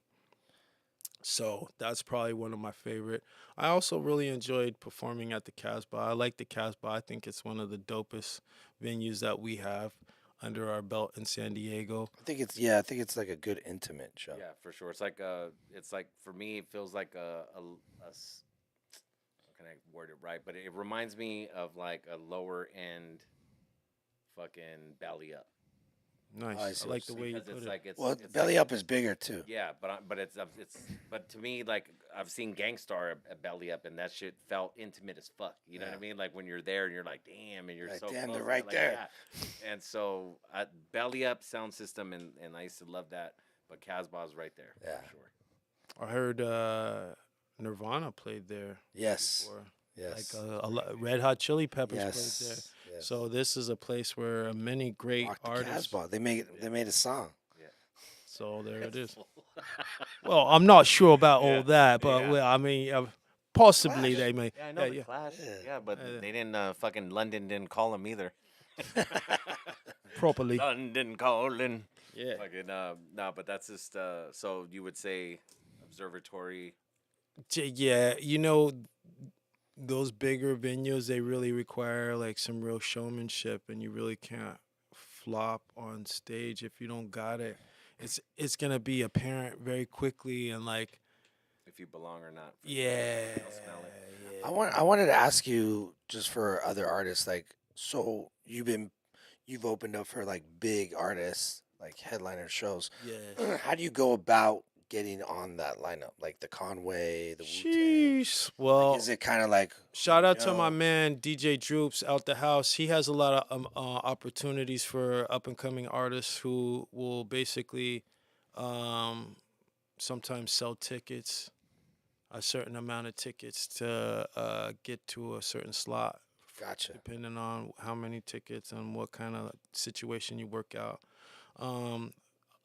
So that's probably one of my favorite. I also really enjoyed performing at the Casbah. I like the Casbah. I think it's one of the dopest venues that we have under our belt in San Diego. I think it's like a good intimate show. Yeah, for sure. It's like for me, it feels like a how can I word it right? But it reminds me of like a lower end fucking Belly Up. Nice. I like the way you put it. Like Belly Up is bigger too. Yeah, but to me, like, I've seen Gangstar at Belly Up, and that shit felt intimate as fuck. You know what I mean? Like when you're there and you're like, damn, and you're Like, so damn, close, they're right like, there. Yeah. And so Belly Up sound system, and I used to love that. But Casbah's right there. Yeah. For sure. I heard Nirvana played there. Yes. Before. Yes. Like Red Hot Chili Peppers played there. Yes. So this is a place where many great artists. Casbah. They made a song. Yeah. So there it is. Well, I'm not sure about all that, but Yeah. well, I mean, possibly they may. Yeah, I know the Clash. Yeah, but they didn't. Fucking London didn't call them either. properly. London calling. Yeah. Fucking no, but that's just so you would say observatory. Yeah, those bigger venues, they really require like some real showmanship, and you really can't flop on stage if you don't got it. It's gonna be apparent very quickly, and like, If you belong or not. yeah, They'll smell it. yeah. I wanted to ask you just for other artists, like, so you've opened up for like big artists, like headliner shows. Yes. How do you go about getting on that lineup, like the Conway, the Wu-Tang? Sheesh. Well, Is it kind of like shout out to yo, my man DJ Droops out the house. He has a lot of opportunities for up and coming artists who will basically um, sometimes sell tickets, a certain amount of tickets to get to a certain slot, Gotcha. depending on how many tickets and what kind of situation you work out. Um,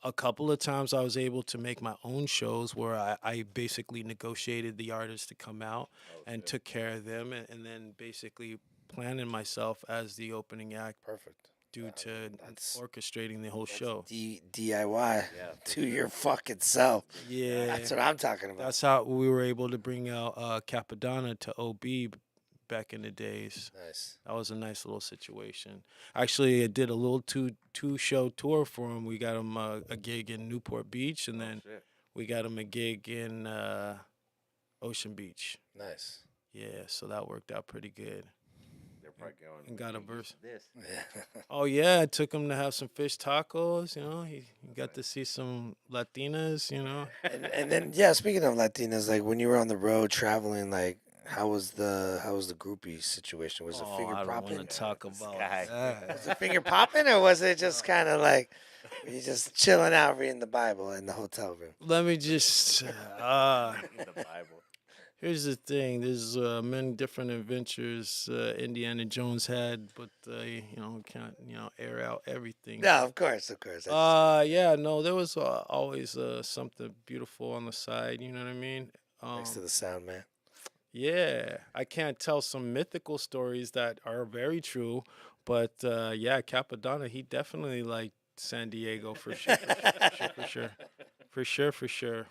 a couple of times I was able to make my own shows where I basically negotiated the artists to come out and took care of them, and then basically planning myself as the opening act Perfect. due to that's- orchestrating the whole show. DIY to your fucking self. Yeah, That's what I'm talking about. that's how we were able to bring out Capadonna to OB back in the days. Nice. That was a nice little situation. Actually, I did a little two show tour for him. We got him a gig in Newport Beach, and then Shit. we got him a gig in Ocean Beach. Nice. Yeah, so that worked out pretty good. They're probably going. And got a "We can verse. use This. Oh yeah, I took him to have some fish tacos. He got to see some Latinas. And then yeah, speaking of Latinas, like when you were on the road traveling, like how was the groupie situation? Was it finger I don't popping? want to talk about guy. that. Was it finger popping, or was it just kind of like you just chilling out reading the Bible in the hotel room? Let me just. In the Bible. Here's the thing. There's many different adventures Indiana Jones had, but can't air out everything. No, of course. Yeah, no, there was always something beautiful on the side. You know what I mean? Next to the sound man. Yeah, I can't tell some mythical stories that are very true, but yeah, Capadonna, he definitely liked San Diego for sure, for sure.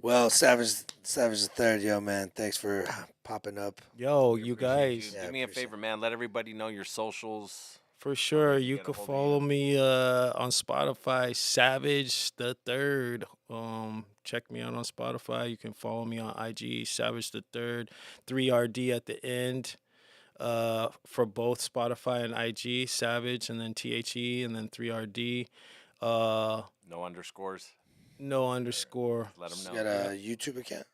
Well, Savage the Third, yo man, thanks for popping up. Yo, you guys, Dude, Yeah, do me a appreciate favor, man. Let everybody know your socials. for sure. can You get a can hold of follow me on Spotify, Savage the Third. Check me out on Spotify. You can follow me on IG, Savage the Third, 3RD at the end. For both Spotify and IG, Savage, and then THE, and then 3RD. No underscores. No underscore. Let them You know. got a YouTube account?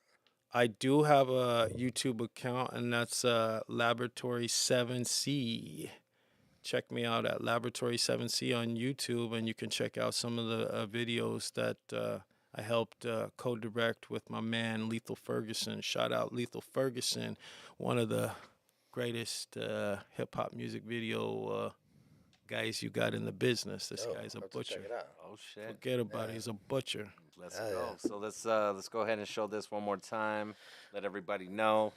I do have a YouTube account, and that's Laboratory 7C. Check me out at Laboratory 7C on YouTube, and you can check out some of the videos that I helped co-direct with my man Lethal Ferguson. Shout out Lethal Ferguson, one of the greatest hip hop music video guys you got in the business. This guy's a Have to butcher. check it out. Oh shit. Forget about it. He's a butcher. Let's Oh, go. So let's go ahead and show this one more time. Let everybody know.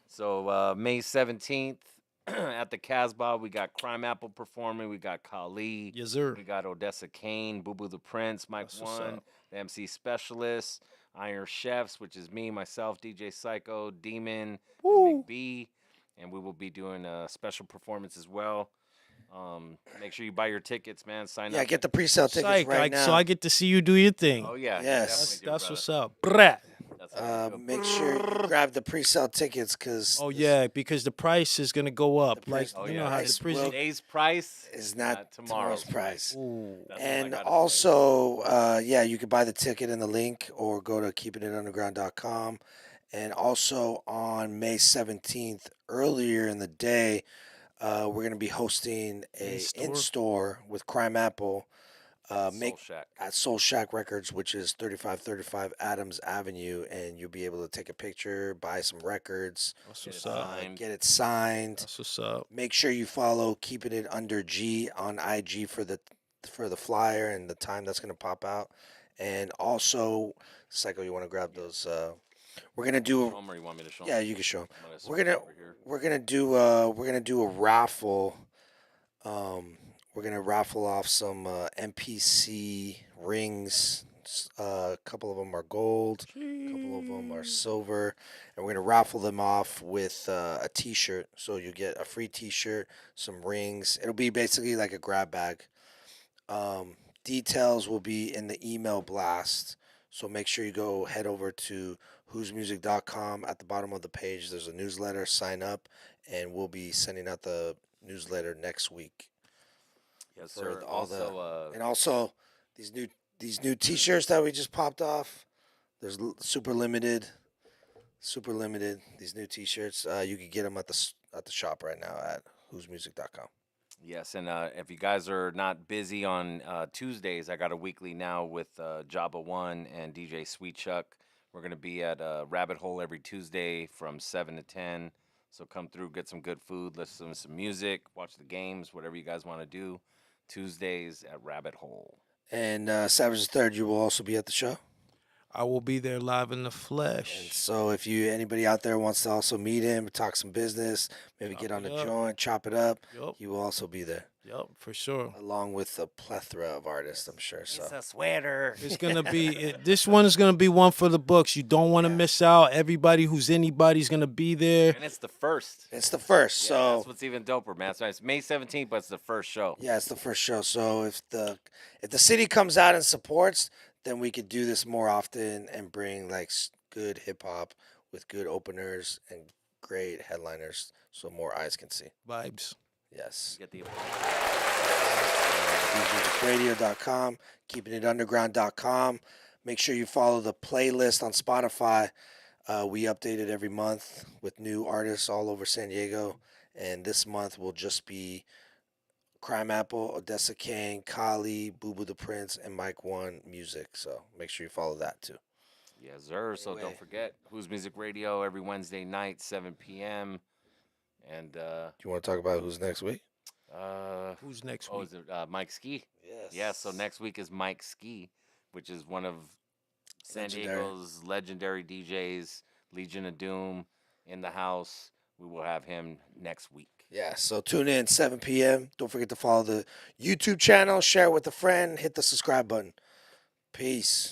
So May 17th at the Casbah, we got Crime Apple performing. We got Kali. Yes, sir. We got Odessa Kane, Boo Boo the Prince, Mike That's what's One, up. the MC Specialists, Iron Chefs, which is me, myself, DJ Syko, Demon, and McB. And we will be doing a special performance as well. Make sure you buy your tickets, man. Sign Yeah, up. get the pre-sale tickets Psych, right now. so I get to see you do your thing. Oh yeah. Yes. definitely do, That's brother. what's up. Brat. That's how you do it. Make sure you grab the pre-sale tickets because Oh yeah, because the price is gonna go up. Like price- Oh, you yeah. know how the Price price. will- Today's price is not tomorrow's price. Ooh. That's all I And gotta say. also, yeah, you can buy the ticket in the link or go to keepingitunderground.com. And also on May 17th, earlier in the day, we're going to be hosting a In-store? in-store with Crime Apple Soul Shack. at Soul Shack Records, which is 3535 Adams Avenue. And you'll be able to take a picture, buy some records, That's what's up. Signed. get it signed. That's what's up. Make sure you follow Keeping It Under G on IG for the flyer and the time that's gonna pop out. And also, Psycho, you want to grab those? We're gonna do. Show 'em or you want me to show 'em? Yeah, you can show 'em. I'm gonna We're switch gonna over here. we're gonna do a raffle We're gonna raffle off some MPC rings. A couple of them are gold, a couple of them are silver, and we're gonna raffle them off with a T-shirt. So you get a free T-shirt, some rings. It'll be basically like a grab bag. Details will be in the email blast. So make sure you go head over to whosmusic.com. At the bottom of the page, there's a newsletter. Sign up, and we'll be sending out the newsletter next week. Yes, For sir. the- all the- Also, And also these new T-shirts that we just popped off. There's super limited. These new T-shirts. You can get them at the shop right now at whosmusic.com. yes, and if you guys are not busy on Tuesdays, I got a weekly now with Jabba One and DJ Sweet Chuck. We're gonna be at Rabbit Hole every Tuesday from 7 to 10. So come through, get some good food, listen to some music, watch the games, whatever you guys want to do. Tuesdays at Rabbit Hole. And Savage the 3rd, you will also be at the show. I will be there live in the And flesh. so if anybody out there wants to also meet him, talk some business, maybe get on it the up. joint, chop it up, Yup. he will also be there, Yep, for sure. along with a plethora of artists, I'm sure. So a sweater. It's gonna be this one is gonna be one for the books. You don't want to miss out. Everybody who's anybody's gonna be there. And it's the first. it's the first. Yeah, So that's what's even doper, man. So it's May 17th, but it's the first show. yeah, it's the first show. So if the city comes out and supports, then we could do this more often and bring like good hip hop with good openers and great headliners, so more eyes can see. Vibes. Yes. Get the musicradio.com, keepingиtunderground.com. Make sure you follow the playlist on Spotify. We update it every month with new artists all over San Diego. And this month will just be Crime Apple, Odessa Kane, Kali, Boo Boo the Prince, and Mike One Music. So make sure you follow that too. Yes, sir. So Anyway. don't forget, Who's Music Radio every Wednesday night, 7 p.m. And Do you want to talk about who's next week? Who's next oh, week? is it Mike Ski? Yes. Yeah. So next week is Mike Ski, which is one of San Legendary. Diego's legendary DJs, Legion of Doom, in the house. We will have him next week. Yeah, so tune in 7 p.m. Don't forget to follow the YouTube channel, share it with a friend, hit the subscribe button. Peace.